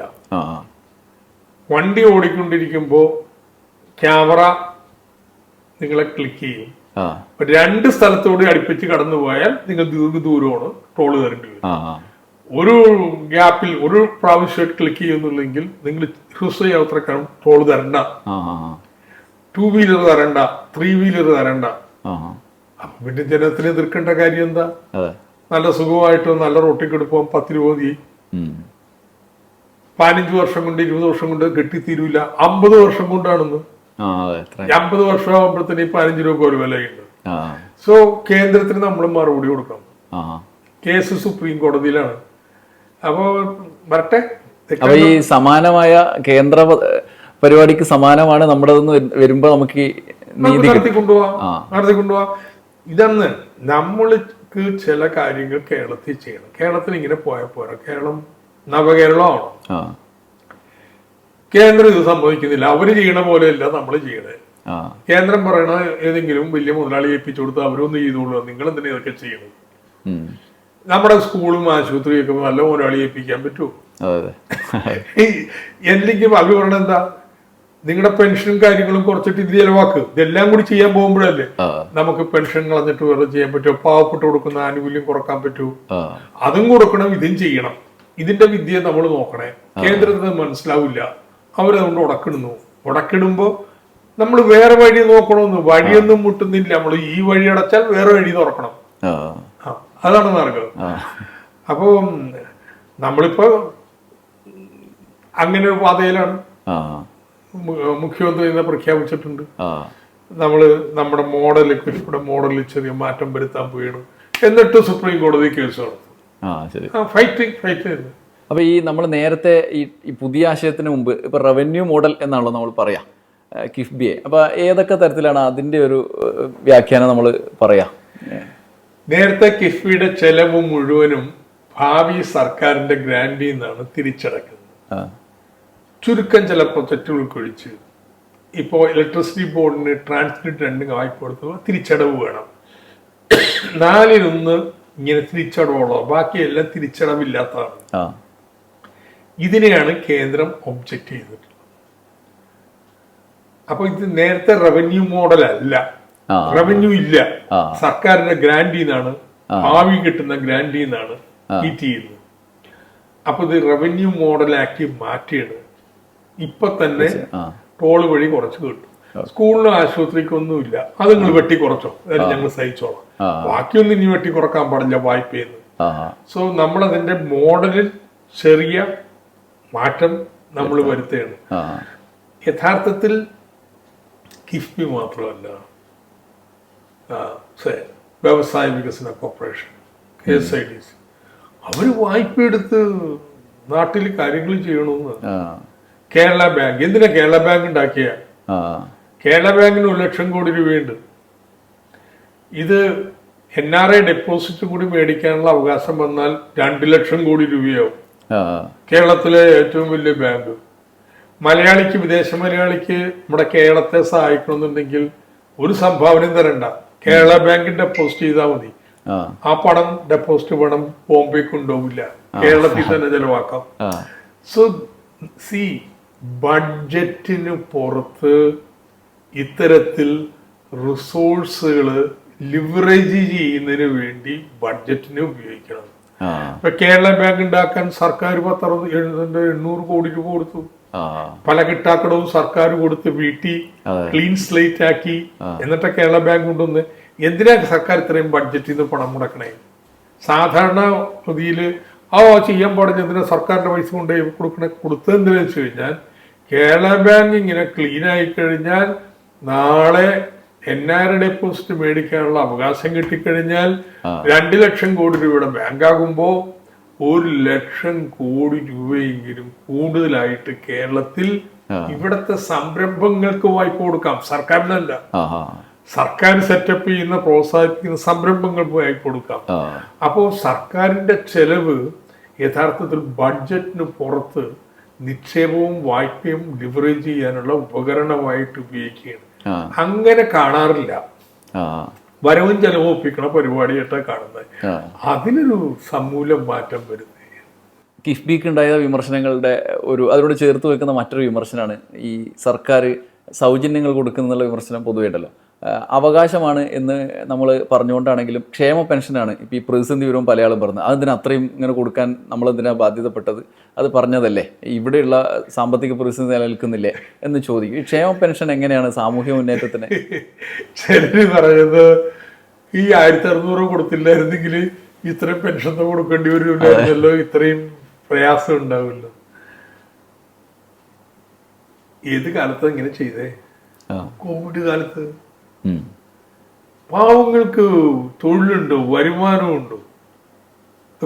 വണ്ടി ഓടിക്കൊണ്ടിരിക്കുമ്പോ ക്യാമറ നിങ്ങളെ ക്ലിക്ക് ചെയ്യും. 2 സ്ഥലത്തോടെ അടുപ്പിച്ച് കടന്നു പോയാൽ നിങ്ങൾ ദീർഘദൂരമാണ് ടോള് തരേണ്ടി വരും. ഒരു ഗ്യാപ്പിൽ ഒരു പ്രാവശ്യം ക്ലിക്ക് ചെയ്യുന്നുണ്ടെങ്കിൽ നിങ്ങൾ ഹ്രസ്വയാത്രക്കാരും ടോള് തരണ്ട. 2 വീലർ തരണ്ട, 3 വീലർ തരണ്ട. പിന്നെ ജനത്തിന് എതിർക്കേണ്ട കാര്യം എന്താ? നല്ല സുഖമായിട്ട് നല്ല റോട്ടിൽ കൊടുക്കാൻ 10 രൂപ മതി. 15 വർഷം കൊണ്ട് 20 വർഷം കൊണ്ട് കെട്ടിത്തീരൂല. 50 വർഷം കൊണ്ടാണെന്ന്. 50 വർഷം ആകുമ്പോഴത്തേന് 15 രൂപ ഒരു വിലയുണ്ട്. സോ കേന്ദ്രത്തിന് നമ്മൾ മറുപടി കൊടുക്കണം. കേസ് സുപ്രീം കോടതിയിലാണ്. അപ്പൊ വരട്ടെ.
അപ്പൊ ഈ സമാനമായ കേന്ദ്ര പരിപാടിക്ക് സമാനമാണ് നമ്മുടെ വരുമ്പോ നമുക്ക്
നടത്തിക്കൊണ്ടുപോവാം. ഇതന്ന് നമ്മൾക്ക് ചില കാര്യങ്ങൾ കേരളത്തിൽ ചെയ്യണം. കേരളത്തിൽ ഇങ്ങനെ പോയാൽ പോരാ. കേരളം നവകേരളമാണ്. കേന്ദ്രം ഇത് സമ്മതിക്കുന്നില്ല. അവര് ചെയ്യണ പോലെയല്ല നമ്മൾ ചെയ്യണേ. കേന്ദ്രം പറയണ ഏതെങ്കിലും വലിയ മുതലാളി ഏൽപ്പിച്ചു കൊടുത്ത് അവരൊന്നും ചെയ്തോളൂ, നിങ്ങൾ എന്തിനാ ഇതൊക്കെ ചെയ്യണം? നമ്മുടെ സ്കൂളും ആശുപത്രിയും ഒക്കെ നല്ല മുതലാളി ഏൽപ്പിക്കാൻ പറ്റുമോ? എന്തെങ്കിലും അവർ പറയണ എന്താ? നിങ്ങളുടെ പെൻഷനും കാര്യങ്ങളും കുറച്ചിട്ട് ഇത് ചെലവാക്ക്. ഇതെല്ലാം കൂടി ചെയ്യാൻ പോകുമ്പോഴല്ലേ നമുക്ക് പെൻഷൻ കളഞ്ഞിട്ട് വേറെ ചെയ്യാൻ പറ്റുമോ? പാവപ്പെട്ട് കൊടുക്കുന്ന ആനുകൂല്യം കുറക്കാൻ പറ്റുമോ? അതും കൊടുക്കണം, ഇതും ചെയ്യണം. ഇതിന്റെ വിദ്യ നമ്മൾ നോക്കണേ. കേന്ദ്രത്തിന് മനസ്സിലാവില്ല. അവരതുകൊണ്ട് ഉടക്കിടുമ്പോ നമ്മൾ വേറെ വഴി നോക്കണമെന്ന്. വഴിയൊന്നും മുട്ടുന്നില്ല. നമ്മൾ ഈ വഴി അടച്ചാൽ വേറെ വഴി തുറക്കണം. അതാണ് മാർഗം. അപ്പോ നമ്മളിപ്പോ അങ്ങനെ ഒരു പാതയിലാണ്. മുഖ്യമന്ത്രി തന്നെ പ്രഖ്യാപിച്ചിട്ടുണ്ട്. നമ്മുടെ മോഡലിൽ ചെറിയ മാറ്റം വരുത്താൻ പോയാണ്. എന്നിട്ട് സുപ്രീം കോടതി കേസ് നടത്തും. ഫൈറ്റ്.
അപ്പൊ ഈ നമ്മൾ നേരത്തെ ഈ പുതിയ ആശയത്തിന് മുമ്പ് ഇപ്പൊ റവന്യൂ മോഡൽ എന്നാണല്ലോ നമ്മൾ പറയാം കിഫ്ബിയെ. അപ്പൊ ഏതൊക്കെ തരത്തിലാണ് അതിന്റെ ഒരു വ്യാഖ്യാനം നമ്മൾ പറയാ?
നേരത്തെ കിഫ്ബിയുടെ ചെലവ് മുഴുവനും ഭാവി സർക്കാരിന്റെ ഗ്രാന്റിൽ നിന്നാണ് തിരിച്ചടക്കുന്നത്. ചുരുക്കം ചില പ്രൊജക്റ്റുകൾക്ക് ഒഴിച്ച് ഇപ്പോൾ ഇലക്ട്രിസിറ്റി ബോർഡിന് ട്രാൻസ്മിറ്റ് 2 വായ്പ കൊടുത്തപ്പോൾ തിരിച്ചടവ് വേണം. 4-1 ഇങ്ങനെ തിരിച്ചടവുള്ളൂ. ബാക്കിയെല്ലാം തിരിച്ചടവില്ലാത്തതാണ്. ഇതിനെയാണ് കേന്ദ്രം ഒബ്ജക്റ്റ് ചെയ്തിട്ടുള്ളത്. അപ്പൊ ഇത് നേരത്തെ റവന്യൂ മോഡൽ അല്ല. റവന്യൂ ഇല്ല. സർക്കാരിന്റെ ഗ്രാന്റിൽ നിന്നാണ്, ഭാവി കിട്ടുന്ന ഗ്രാന്റിൽ നിന്നാണ് ഹീറ്റ് ചെയ്യുന്നത്. അപ്പൊ ഇത് റവന്യൂ മോഡലാക്കി മാറ്റിയാണ്. ഇപ്പൊ തന്നെ ടോള് വഴി കുറച്ച് കിട്ടും. സ്കൂളിനും ആശുപത്രിക്കൊന്നുമില്ല. അത് നിങ്ങൾ വെട്ടി കുറച്ചോ, ഞങ്ങൾ സഹിച്ചോളാം. ബാക്കിയൊന്നും ഇനി വെട്ടി കുറക്കാൻ പാടില്ല വായ്പയെന്ന്. സോ നമ്മൾ അതിന്റെ മോഡലിൽ ചെറിയ മാറ്റം നമ്മൾ വരുത്തുകയാണ്. യഥാർത്ഥത്തിൽ കിഫ്ബി മാത്രമല്ല, വ്യവസായ വികസന കോർപ്പറേഷൻ, KSIDC, അവര് വായ്പ എടുത്ത് നാട്ടിൽ കാര്യങ്ങൾ ചെയ്യണമെന്ന്. കേരള ബാങ്ക്, എന്തിനാ കേരള ബാങ്ക് ഉണ്ടാക്കിയ? കേരള ബാങ്കിന് 1 ലക്ഷം കോടി രൂപയുണ്ട്. ഇത് NRI ഡെപ്പോസിറ്റ് കൂടി മേടിക്കാനുള്ള അവകാശം വന്നാൽ 2 ലക്ഷം കോടി രൂപയാവും. കേരളത്തിലെ ഏറ്റവും വലിയ ബാങ്ക്. മലയാളിക്ക്, വിദേശ മലയാളിക്ക് നമ്മുടെ കേരളത്തെ സഹായിക്കണമെന്നുണ്ടെങ്കിൽ ഒരു സംഭാവനയും തരണ്ട. കേരള ബാങ്കിൽ ഡെപ്പോസിറ്റ് ചെയ്താൽ മതി. ആ പണം, ഡെപ്പോസിറ്റ് പണം ബോംബെ കൊണ്ടുപോകില്ല, കേരളത്തിൽ തന്നെ ചെലവാക്കാം. സോ സി, ബഡ്ജറ്റിന് പുറത്ത് ഇത്തരത്തിൽ റിസോഴ്സുകൾ ലിവറേജ് ചെയ്യുന്നതിന് വേണ്ടി ബഡ്ജറ്റിനെ ഉപയോഗിക്കണം. ഇപ്പൊ കേരള ബാങ്ക് ഉണ്ടാക്കാൻ സർക്കാർ 800 കോടി രൂപ കൊടുത്തു. പല കിട്ടാക്കടവും സർക്കാർ കൊടുത്ത് വീട്ടി ക്ലീൻ സ്ലേറ്റ് ആക്കി. എന്നിട്ട് കേരള ബാങ്ക് കൊണ്ടുവന്ന് എന്തിനാ സർക്കാർ ഇത്രയും ബഡ്ജറ്റിൽ നിന്ന് പണം മുടക്കണേ? സാധാരണ ഗതിയിൽ ചെയ്യാൻ പാടില്ല, എന്തിനാ സർക്കാരിന്റെ പൈസ കൊണ്ട് കൊടുത്തതെന്തിനാ വെച്ച് കഴിഞ്ഞാൽ കേരള ബാങ്ക് ഇങ്ങനെ ക്ലീൻ ആയി കഴിഞ്ഞാൽ നാളെ NRI ഡെപ്പോസിറ്റ് മേടിക്കാനുള്ള അവകാശം കിട്ടിക്കഴിഞ്ഞാൽ 2 ലക്ഷം കോടി രൂപയുടെ ബാങ്ക് ആകുമ്പോ 1 ലക്ഷം കോടി രൂപയെങ്കിലും കൂടുതലായിട്ട് കേരളത്തിൽ ഇവിടത്തെ സംരംഭങ്ങൾക്ക് വായ്പ കൊടുക്കാം. സർക്കാരിനല്ല, സർക്കാർ സെറ്റപ്പ് ചെയ്യുന്ന പ്രോത്സാഹിപ്പിക്കുന്ന സംരംഭങ്ങൾക്ക് വായ്പ കൊടുക്കാം. അപ്പോൾ സർക്കാരിന്റെ ചെലവ് യഥാർത്ഥത്തിൽ ബഡ്ജറ്റിന് പുറത്ത് നിക്ഷേപവും വായ്പയും ലിവറേജ് ചെയ്യാനുള്ള ഉപകരണമായിട്ട് ഉപയോഗിക്കുകയാണ്. അങ്ങനെ കാണാറില്ല. വരവും ചെലവും ഒപ്പിക്കണ പരിപാടിയായിട്ടാണ് കാണുന്നത്. അതിനൊരു സമൂലം മാറ്റം വരുന്നത്.
കിഫ്ബിക്ക് ഉണ്ടായ വിമർശനങ്ങളുടെ അതിനോട് ചേർത്ത് വെക്കുന്ന മറ്റൊരു വിമർശനമാണ് ഈ സർക്കാർ സൗജന്യങ്ങൾ കൊടുക്കുന്നുള്ള വിമർശനം പൊതുവേ ഉണ്ടല്ലോ. അവകാശമാണ് എന്ന് നമ്മൾ പറഞ്ഞുകൊണ്ടാണെങ്കിലും ക്ഷേമ പെൻഷനാണ് ഇപ്പോൾ ഈ പ്രതിസന്ധി വിവരവും പല ആളും പറഞ്ഞത്. അതെന്തിനാ അത്രയും ഇങ്ങനെ കൊടുക്കാൻ നമ്മളെന്തിനാ ബാധ്യതപ്പെട്ടത്? അത് പറഞ്ഞതല്ലേ ഇവിടെയുള്ള സാമ്പത്തിക പ്രതിസന്ധി നിലനിൽക്കുന്നില്ലേ എന്ന് ചോദിക്കും. ഈ ക്ഷേമ പെൻഷൻ എങ്ങനെയാണ് സാമൂഹ്യ മുന്നേറ്റത്തിന്?
ചിലര് പറയുന്നത് ഈ 1600 കൊടുത്തില്ലായിരുന്നെങ്കിൽ ഇത്രയും പെൻഷൻ കൊടുക്കേണ്ടി വരുമല്ലോ, ഇത്രയും പ്രയാസം ഉണ്ടാവില്ല. ഏത് കാലത്ത് ഇങ്ങനെ ചെയ്തേ? കോവിഡ് കാലത്ത് പാവങ്ങൾക്ക് തൊഴിലുണ്ടോ, വരുമാനമുണ്ടോ?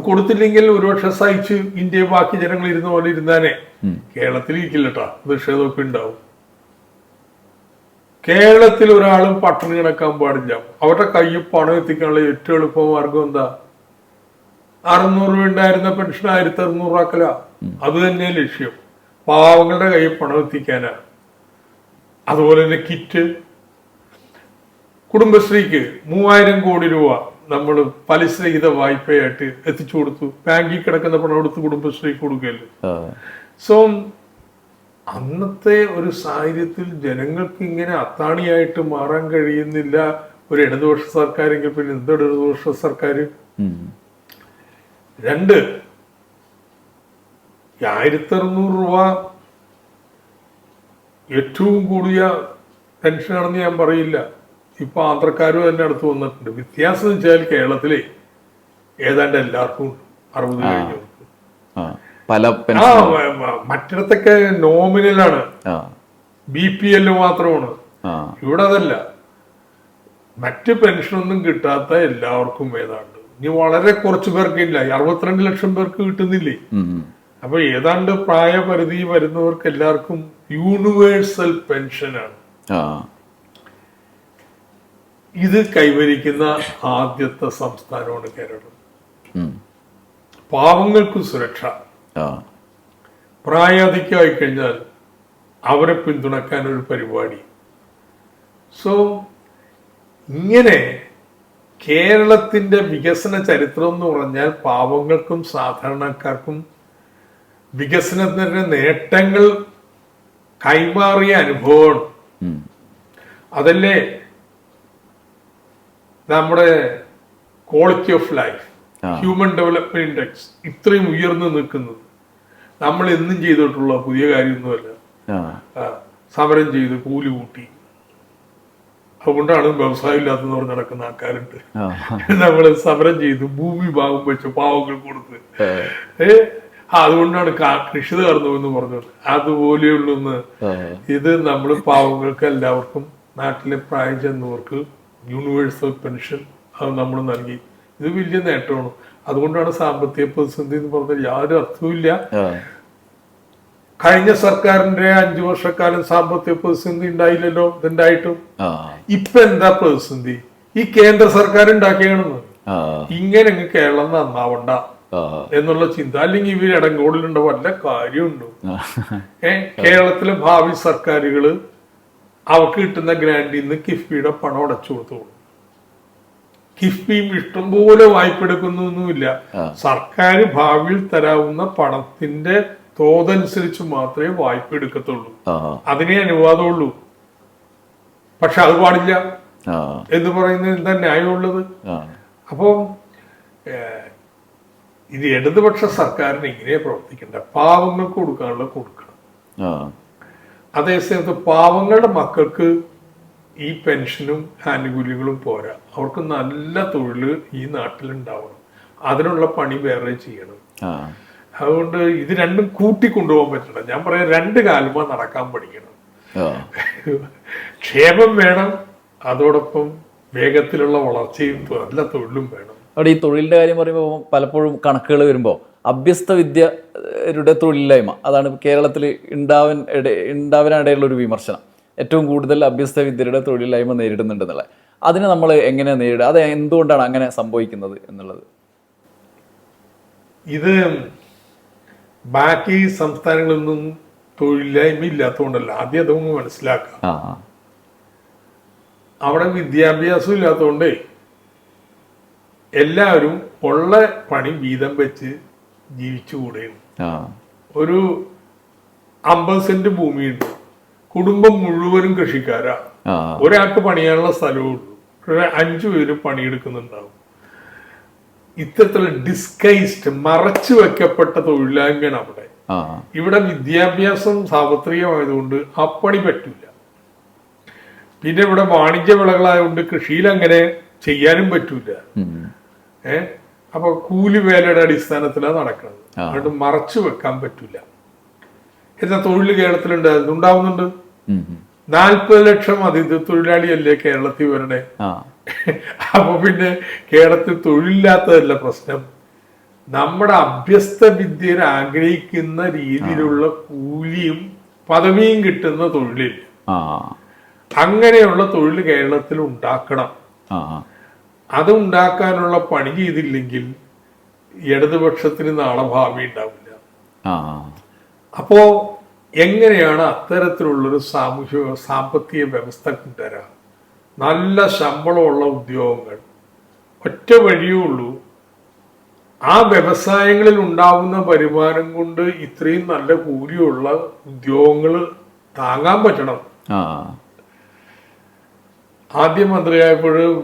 കൊടുത്തില്ലെങ്കിൽ ഒരുപക്ഷെ സഹിച്ച് ഇന്ത്യ ബാക്കി ജനങ്ങൾ ഇരുന്ന പോലെ ഇരുന്നാനേ. കേരളത്തിൽ ഇരിക്കില്ലട്ടാ, നിഷേധമൊക്കെ ഉണ്ടാവും. കേരളത്തിൽ ഒരാളും പട്ടിണി കിടക്കാൻ പാടില്ല. അവരുടെ കയ്യിൽ പണം എത്തിക്കാനുള്ള ഏറ്റവും എളുപ്പ മാർഗം എന്താ? 600 രൂപ ഉണ്ടായിരുന്ന പെൻഷൻ 1600 ആക്കല. അത് തന്നെ ലക്ഷ്യം. പാവങ്ങളുടെ കയ്യിൽ പണം എത്തിക്കാനാണ്. അതുപോലെ തന്നെ കിറ്റ്, കുടുംബശ്രീക്ക് 3000 കോടി രൂപ നമ്മൾ പലിശരഹിത വായ്പയായിട്ട് എത്തിച്ചു കൊടുത്തു. ബാങ്കിൽ കിടക്കുന്ന പണം എടുത്ത് കുടുംബശ്രീക്ക് കൊടുക്കല്ലേ. സോ അന്നത്തെ ഒരു സാഹചര്യത്തിൽ ജനങ്ങൾക്ക് ഇങ്ങനെ അത്താണിയായിട്ട് മാറാൻ കഴിയുന്നില്ല. ഒരു ഇടതുപക്ഷ സർക്കാരെങ്കിൽ പിന്നെ എന്ത് ഇടതുപക്ഷ സർക്കാർ? 2, 1600 രൂപ ഏറ്റവും കൂടിയ പെൻഷനാണെന്ന് ഞാൻ പറയില്ല. ഇപ്പൊ ആന്ധ്രക്കാരും തന്നെ അടുത്ത് വന്നിട്ടുണ്ട്. വ്യത്യാസം എന്ന് വെച്ചാൽ കേരളത്തിലെ ഏതാണ്ട് എല്ലാവർക്കും 60 കഴിഞ്ഞു. മറ്റിടത്തൊക്കെ നോമിനലാണ്, BPL മാത്രമാണ്. ഇവിടെ അതല്ല. മറ്റ് പെൻഷനൊന്നും കിട്ടാത്ത എല്ലാവർക്കും ഏതാണ്ട്, ഇനി വളരെ കുറച്ചു പേർക്കില്ല, 62 ലക്ഷം പേർക്ക് കിട്ടുന്നില്ലേ. അപ്പൊ ഏതാണ്ട് പ്രായപരിധി വരുന്നവർക്ക് എല്ലാവർക്കും യൂണിവേഴ്സൽ പെൻഷനാണ്. ഇത് കൈവരിക്കുന്ന ആദ്യത്തെ സംസ്ഥാനമാണ് കേരളം. പാവങ്ങൾക്ക് സുരക്ഷ. പ്രായാധിക്യമായി കഴിഞ്ഞാൽ അവരെ പിന്തുണക്കാൻ ഒരു പരിപാടി. സോ ഇങ്ങനെ കേരളത്തിന്റെ വികസന ചരിത്രം എന്ന് പറഞ്ഞാൽ പാവങ്ങൾക്കും സാധാരണക്കാർക്കും വികസനത്തിന്റെ നേട്ടങ്ങൾ കൈമാറിയ അനുഭവമാണ്. അതല്ലേ നമ്മുടെ quality of life, human development index ഇത്രയും ഉയർന്നു നിൽക്കുന്നത്. നമ്മൾ എന്നും ചെയ്തിട്ടുള്ള പുതിയ കാര്യമൊന്നുമല്ല. സമരം ചെയ്ത് കൂലി കൂട്ടി, അതുകൊണ്ടാണ് വ്യവസായം ഇല്ലാത്തെന്ന് പറഞ്ഞ് നടക്കുന്ന ആൾക്കാരുണ്ട്. നമ്മള് സമരം ചെയ്ത് ഭൂമി ഭാഗം വെച്ച് പാവങ്ങൾ കൊടുത്ത് അതുകൊണ്ടാണ് കൃഷി തകർന്നു എന്ന് പറഞ്ഞത്. അതുപോലെയുള്ളൊന്ന് ഇത് നമ്മൾ പാവങ്ങൾക്ക് എല്ലാവർക്കും നാട്ടിലെ പ്രായം ചെന്നവർക്ക് യൂണിവേഴ്സൽ പെൻഷൻ അത് നമ്മൾ നൽകി. ഇത് വലിയ നേട്ടമാണ്. അതുകൊണ്ടാണ് സാമ്പത്തിക പ്രതിസന്ധി എന്ന് പറഞ്ഞാൽ യാതൊരു അർത്ഥവുമില്ല. കഴിഞ്ഞ സർക്കാരിന്റെ 5 വർഷക്കാലം സാമ്പത്തിക പ്രതിസന്ധി ഉണ്ടായില്ലല്ലോ. ഇതുണ്ടായിട്ടും ഇപ്പൊ എന്താ പ്രതിസന്ധി? ഈ കേന്ദ്ര സർക്കാർ ഉണ്ടാക്കിയാണെന്ന്. ഇങ്ങനെ കേരളം നന്നാവണ്ട എന്നുള്ള ചിന്ത. അല്ലെങ്കിൽ ഇവർ ഇടങ്കോടിലുണ്ട വല്ല കാര്യമുണ്ടോ? കേരളത്തിലെ ഭാവി സർക്കാരുകള് അവർക്ക് കിട്ടുന്ന ഗ്രാന്റിൽ നിന്ന് കിഫ്ബിയുടെ പണം അടച്ചു കൊടുത്തു. കിഫ്ബിയും ഇഷ്ടംപോലെ വായ്പ എടുക്കുന്നൊന്നുമില്ല. സർക്കാർ ഭാവിയിൽ തരാവുന്ന പണത്തിന്റെ തോതനുസരിച്ച് മാത്രമേ വായ്പ എടുക്കത്തുള്ളൂ. അതിനെ അനുവാദമുള്ളൂ. പക്ഷെ അത് പാടില്ല എന്ന് പറയുന്നത് എന്താ ന്യായമുള്ളത്? അപ്പോ ഇത് ഇടതുപക്ഷ സർക്കാരിന് ഇങ്ങനെ പ്രവർത്തിക്കണ്ട. പാവങ്ങൾക്ക് കൊടുക്കാനുള്ള കൊടുക്കണം. അതേസമയത്ത് പാവങ്ങളുടെ മക്കൾക്ക് ഈ പെൻഷനും ആനുകൂല്യങ്ങളും പോരാ. അവർക്ക് നല്ല തൊഴില് ഈ നാട്ടിലുണ്ടാവണം. അതിനുള്ള പണി വേറെ ചെയ്യണം.
ആ
അതുകൊണ്ട് ഇത് രണ്ടും കൂട്ടിക്കൊണ്ടുപോകാൻ പറ്റില്ല. ഞാൻ പറയാം, രണ്ട് കാലുമാ നടക്കാൻ പഠിക്കണം.
ആ
ക്ഷേമം വേണം, അതോടൊപ്പം വേഗത്തിലുള്ള വളർച്ചയും നല്ല തൊഴിലും വേണം.
അവിടെ ഈ തൊഴിലിൻ്റെ കാര്യം പറയുമ്പോൾ പലപ്പോഴും കണക്കുകൾ വരുമ്പോൾ അഭ്യസ്ത വിദ്യരുടെ തൊഴിലില്ലായ്മ, അതാണ് കേരളത്തിൽ ഉണ്ടാവാനിടയുള്ള ഒരു വിമർശനം. ഏറ്റവും കൂടുതൽ അഭ്യസ്ത വിദ്യരുടെ തൊഴിലില്ലായ്മ നേരിടുന്നുണ്ടെന്നുള്ളത്. അതിനെ നമ്മൾ എങ്ങനെ നേരിടുക, അത് എന്തുകൊണ്ടാണ് അങ്ങനെ സംഭവിക്കുന്നത് എന്നുള്ളത്?
ഇത് ബാക്കി സംസ്ഥാനങ്ങളിലൊന്നും തൊഴിലില്ലായ്മ ഇല്ലാത്തതുകൊണ്ടല്ല. ആദ്യം അതൊന്ന് മനസ്സിലാക്കാം. അവിടെ വിദ്യാഭ്യാസം ഇല്ലാത്തതുകൊണ്ടേ എല്ലാവരും ഉള്ള പണി വീതം വെച്ച് ജീവിച്ചുകൂടെയാണ്. ഒരു 50 സെന്റ് ഭൂമിയുണ്ട്, കുടുംബം മുഴുവനും കൃഷിക്കാരാ, ഒരാൾക്ക് പണിയാനുള്ള സ്ഥലവും ഉള്ളൂ, 5 പേര് പണിയെടുക്കുന്നുണ്ടാവും. ഇത്തരത്തിലുള്ള ഡിസ്കൈസ്ഡ്, മറച്ചു വെക്കപ്പെട്ട തൊഴിലായ്മയാണ് അവിടെ. ഇവിടെ വിദ്യാഭ്യാസം സാർവത്രികമായതുകൊണ്ട് ആ പണി പറ്റില്ല. പിന്നെ ഇവിടെ വാണിജ്യ വിളകളായതുകൊണ്ട് കൃഷിയിൽ അങ്ങനെ ചെയ്യാനും പറ്റൂല. അപ്പൊ കൂലി വേലയുടെ അടിസ്ഥാനത്തിലാണ് നടക്കുന്നത്. അതുകൊണ്ട് മറച്ചു വെക്കാൻ പറ്റൂല. എന്നാ തൊഴിൽ കേരളത്തിലുണ്ടാവുന്നുണ്ട്. 40 ലക്ഷം അതിഥി തൊഴിലാളിയല്ലേ കേരളത്തിൽ വരണേ. അപ്പൊ പിന്നെ കേരളത്തിൽ തൊഴിലില്ലാത്തതല്ല പ്രശ്നം, നമ്മുടെ അഭ്യസ്ത വിദ്യയിൽ ആഗ്രഹിക്കുന്ന രീതിയിലുള്ള കൂലിയും പദവിയും കിട്ടുന്ന തൊഴിലില്ല. അങ്ങനെയുള്ള തൊഴിൽ കേരളത്തിൽ ഉണ്ടാക്കണം. അത് ഉണ്ടാക്കാനുള്ള പണി ചെയ്തില്ലെങ്കിൽ ഇടതുപക്ഷത്തിന് നാളെ ഭാവി ഉണ്ടാവില്ല. അപ്പോ എങ്ങനെയാണ് അത്തരത്തിലുള്ളൊരു സാമ്പത്തിക വ്യവസ്ഥ കൊണ്ടുവരാം? നല്ല ശമ്പളമുള്ള ഉദ്യോഗങ്ങൾ. ഒറ്റ വഴിയേ ഉള്ളൂ, ആ വ്യവസായങ്ങളിൽ ഉണ്ടാവുന്ന വരുമാനം കൊണ്ട് ഇത്രയും നല്ല കൂലിയുള്ള ഉദ്യോഗങ്ങൾ താങ്ങാൻ പറ്റണം. ആദ്യം മന്ത്രിയായപ്പോഴും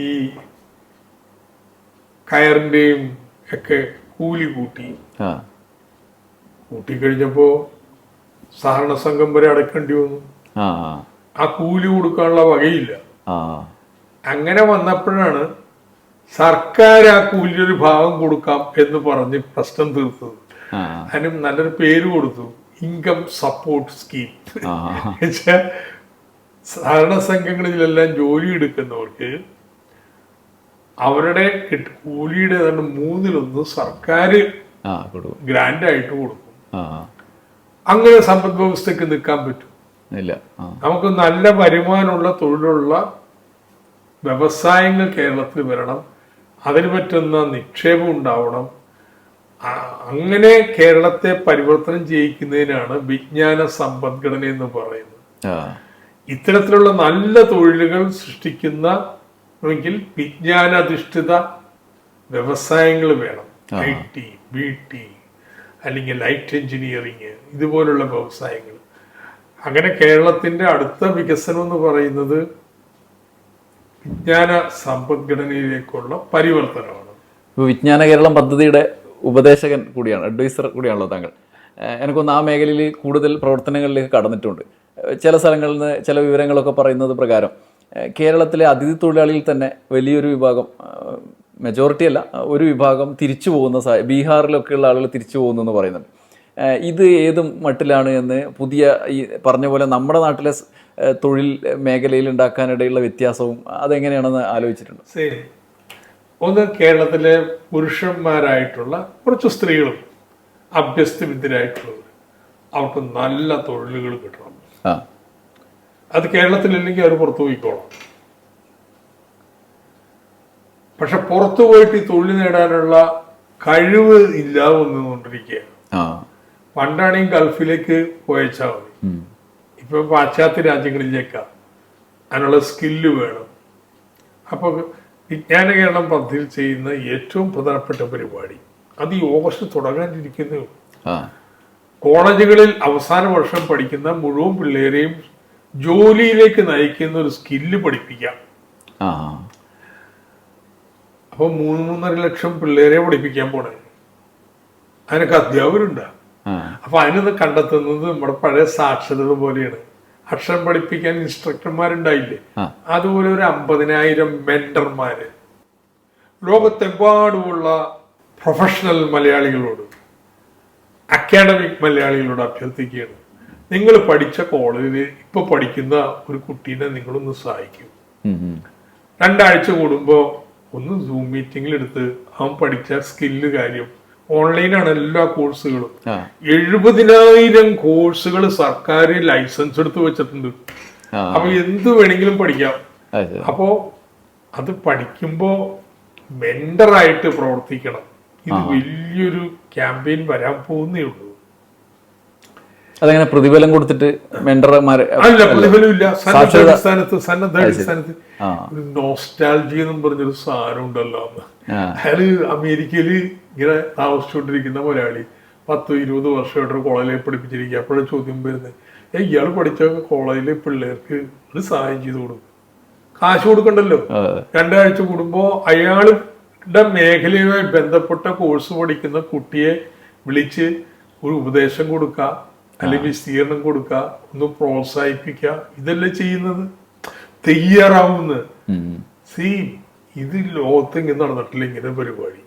ഈ കയറിന്റെയും ഒക്കെ കൂലി കൂട്ടിക്കഴിഞ്ഞപ്പോ സഹകരണ സംഘം വരെ അടക്കേണ്ടി വന്നു. ആ കൂലി കൊടുക്കാനുള്ള വകയില്ല. അങ്ങനെ വന്നപ്പോഴാണ് സർക്കാർ ആ കൂലിയൊരു ഭാഗം കൊടുക്കാം എന്ന് പറഞ്ഞ് പ്രശ്നം തീർത്തത്. അതിനും നല്ലൊരു പേര് കൊടുത്തു, ഇൻകം സപ്പോർട്ട് സ്കീം. സഹകരണ സംഘങ്ങളിലെല്ലാം ജോലി എടുക്കുന്നവർക്ക് അവരുടെ കൂലിയുടെ 1/3 സർക്കാർ ഗ്രാൻഡ് ആയിട്ട് കൊടുക്കും. അങ്ങനെ സമ്പദ് വ്യവസ്ഥക്ക് നിൽക്കാൻ പറ്റും. നമുക്ക് നല്ല വരുമാനമുള്ള തൊഴിലുള്ള വ്യവസായങ്ങൾ കേരളത്തിൽ വരണം, അതിന് പറ്റുന്ന നിക്ഷേപം ഉണ്ടാവണം. അങ്ങനെ കേരളത്തെ പരിവർത്തനം ചെയ്യിക്കുന്നതിനാണ് വിജ്ഞാന സമ്പദ്ഘടന എന്ന് പറയുന്നത്. ഇത്തരത്തിലുള്ള നല്ല തൊഴിലുകൾ സൃഷ്ടിക്കുന്ന വിജ്ഞാനാധിഷ്ഠിത വ്യവസായങ്ങൾ വേണം. IT, BT അല്ലെങ്കിൽ ലൈറ്റ് എഞ്ചിനീയറിങ്, ഇതുപോലുള്ള വ്യവസായങ്ങൾ. അങ്ങനെ കേരളത്തിന്റെ അടുത്ത വികസനം എന്ന് പറയുന്നത് വിജ്ഞാന സമ്പദ്ഘടനയിലേക്കുള്ള പരിവർത്തനമാണ്.
വിജ്ഞാന കേരളം പദ്ധതിയുടെ ഉപദേശകൻ കൂടിയാണ്, അഡ്വൈസർ കൂടിയാണല്ലോ താങ്കൾ. എനിക്കൊന്ന് ആ മേഖലയിൽ കൂടുതൽ പ്രവർത്തനങ്ങളിലേക്ക് കടന്നിട്ടുണ്ട്. ചില സ്ഥലങ്ങളിൽ നിന്ന് ചില വിവരങ്ങളൊക്കെ പറയുന്നത് പ്രകാരം കേരളത്തിലെ അതിഥി തൊഴിലാളിയിൽ തന്നെ വലിയൊരു വിഭാഗം, മെജോറിറ്റി അല്ല, ഒരു വിഭാഗം തിരിച്ചു പോകുന്ന, ബീഹാറിലൊക്കെയുള്ള ആളുകൾ തിരിച്ചു പോകുന്നു എന്ന് പറയുന്നുണ്ട്. ഇത് ഏതും മട്ടിലാണ് എന്ന് പുതിയ ഈ പറഞ്ഞ പോലെ നമ്മുടെ നാട്ടിലെ തൊഴിൽ മേഖലയിൽ ഉണ്ടാക്കാനിടയുള്ള വ്യത്യാസവും അതെങ്ങനെയാണെന്ന് ആലോചിച്ചിട്ടുണ്ട്?
ഒന്ന്, കേരളത്തിലെ പുരുഷന്മാരായിട്ടുള്ള കുറച്ച് സ്ത്രീകളും അഭ്യസ്തവിദ്യരായിട്ടുള്ളവർ, അവർക്ക് നല്ല തൊഴിലുകൾ കിട്ടണം. അത് കേരളത്തിലില്ലെങ്കിൽ അവർ പുറത്തു പോയിക്കോളാം. പക്ഷെ പുറത്തു പോയിട്ട് ഈ തൊഴിൽ നേടാനുള്ള കഴിവ് ഇല്ലാതെ വന്നുകൊണ്ടിരിക്കുകയാണ്. പണ്ടാണെങ്കിൽ ഗൾഫിലേക്ക് പോയച്ചാൽ മതി, ഇപ്പൊ പാശ്ചാത്യ രാജ്യങ്ങളിലേക്കാ. അതിനുള്ള സ്കില്ല് വേണം. അപ്പൊ വിജ്ഞാന കേരളം പദ്ധതിയിൽ ചെയ്യുന്ന ഏറ്റവും പ്രധാനപ്പെട്ട പരിപാടി അത് ഈ ഓഗസ്റ്റ് തുടങ്ങാനിരിക്കുന്നു. കോളേജുകളിൽ അവസാന വർഷം പഠിക്കുന്ന മുഴുവൻ പിള്ളേരെയും ജോലിയിലേക്ക് നയിക്കുന്ന ഒരു സ്കില്ല് പഠിപ്പിക്കാം. അപ്പൊ 3-3.5 ലക്ഷം പിള്ളേരെ പഠിപ്പിക്കാൻ പോണേ. അതിനൊക്കെ അധ്യാപകരുണ്ട്. അപ്പൊ അതിനൊന്ന് കണ്ടെത്തുന്നത് നമ്മുടെ പഴയ സാക്ഷരത പോലെയാണ്. അക്ഷരം പഠിപ്പിക്കാൻ ഇൻസ്ട്രക്ടർമാരുണ്ടായില്ലേ, അതുപോലെ ഒരു 50,000 മെന്റർമാര് ലോകത്തെമ്പാടുമുള്ള പ്രൊഫഷണൽ മലയാളികളോട്, അക്കാഡമിക് മലയാളികളോട് അഭ്യർത്ഥിക്കുകയാണ്. നിങ്ങൾ പഠിച്ച കോളേജിൽ ഇപ്പൊ പഠിക്കുന്ന ഒരു കുട്ടീനെ നിങ്ങളൊന്ന് സഹായിക്കും. 2 ആഴ്ച കൂടുമ്പോൾ ഒന്ന് സൂം മീറ്റിംഗിൽ എടുത്ത് അവൻ പഠിച്ച സ്കില്ല് കാര്യം, ഓൺലൈനാണ് എല്ലാ കോഴ്സുകളും. 70,000 കോഴ്സുകൾ സർക്കാർ ലൈസൻസ് എടുത്ത് വെച്ചിട്ടുണ്ട്. അപ്പൊ എന്ത് വേണമെങ്കിലും പഠിക്കാം. അപ്പോ അത് പഠിക്കുമ്പോ മെന്ററായിട്ട് പ്രവർത്തിക്കണം. ഇത് വലിയൊരു ക്യാമ്പയിൻ വരാൻ പോകുന്നേ ഉള്ളൂ.
അതങ്ങനെ പ്രതിഫലം കൊടുത്തിട്ട് മെന്റർമാരെ
അല്ല, പ്രതിഫലമില്ല. സന്നദ്ധാടിസ്ഥാനത്ത് ഒരു നോസ്റ്റാൾജി എന്നും പറഞ്ഞൊരു സാധനം ഉണ്ടല്ലോ. അയാള് അമേരിക്കയില് ഇങ്ങനെ താമസിച്ചുകൊണ്ടിരിക്കുന്ന മലയാളി 10-20 വർഷമായിട്ട് കോളേജിൽ പഠിപ്പിച്ചിരിക്കുക. അപ്പോഴും ചോദ്യം വരുന്നത്, ഇയാൾ പഠിച്ച കോളേജിലെ പിള്ളേർക്ക് ഒരു സഹായം ചെയ്ത് കൊടുക്കും, കാശ് കൊടുക്കണ്ടല്ലോ. 2 ആഴ്ച കൂടുമ്പോ അയാളുടെ മേഖലയുമായി ബന്ധപ്പെട്ട കോഴ്സ് പഠിക്കുന്ന കുട്ടിയെ വിളിച്ച് ഒരു ഉപദേശം കൊടുക്കുക, അല്ലെങ്കിൽ വിശദീകരണം കൊടുക്കുക, ഒന്ന് പ്രോത്സാഹിപ്പിക്കുക. ഇതല്ലേ ചെയ്യുന്നത്, തയ്യാറാവുന്നത്. ഇത് ലോകത്ത് ഇങ്ങനെ നടന്നിട്ടില്ല ഇങ്ങനെ പരിപാടി.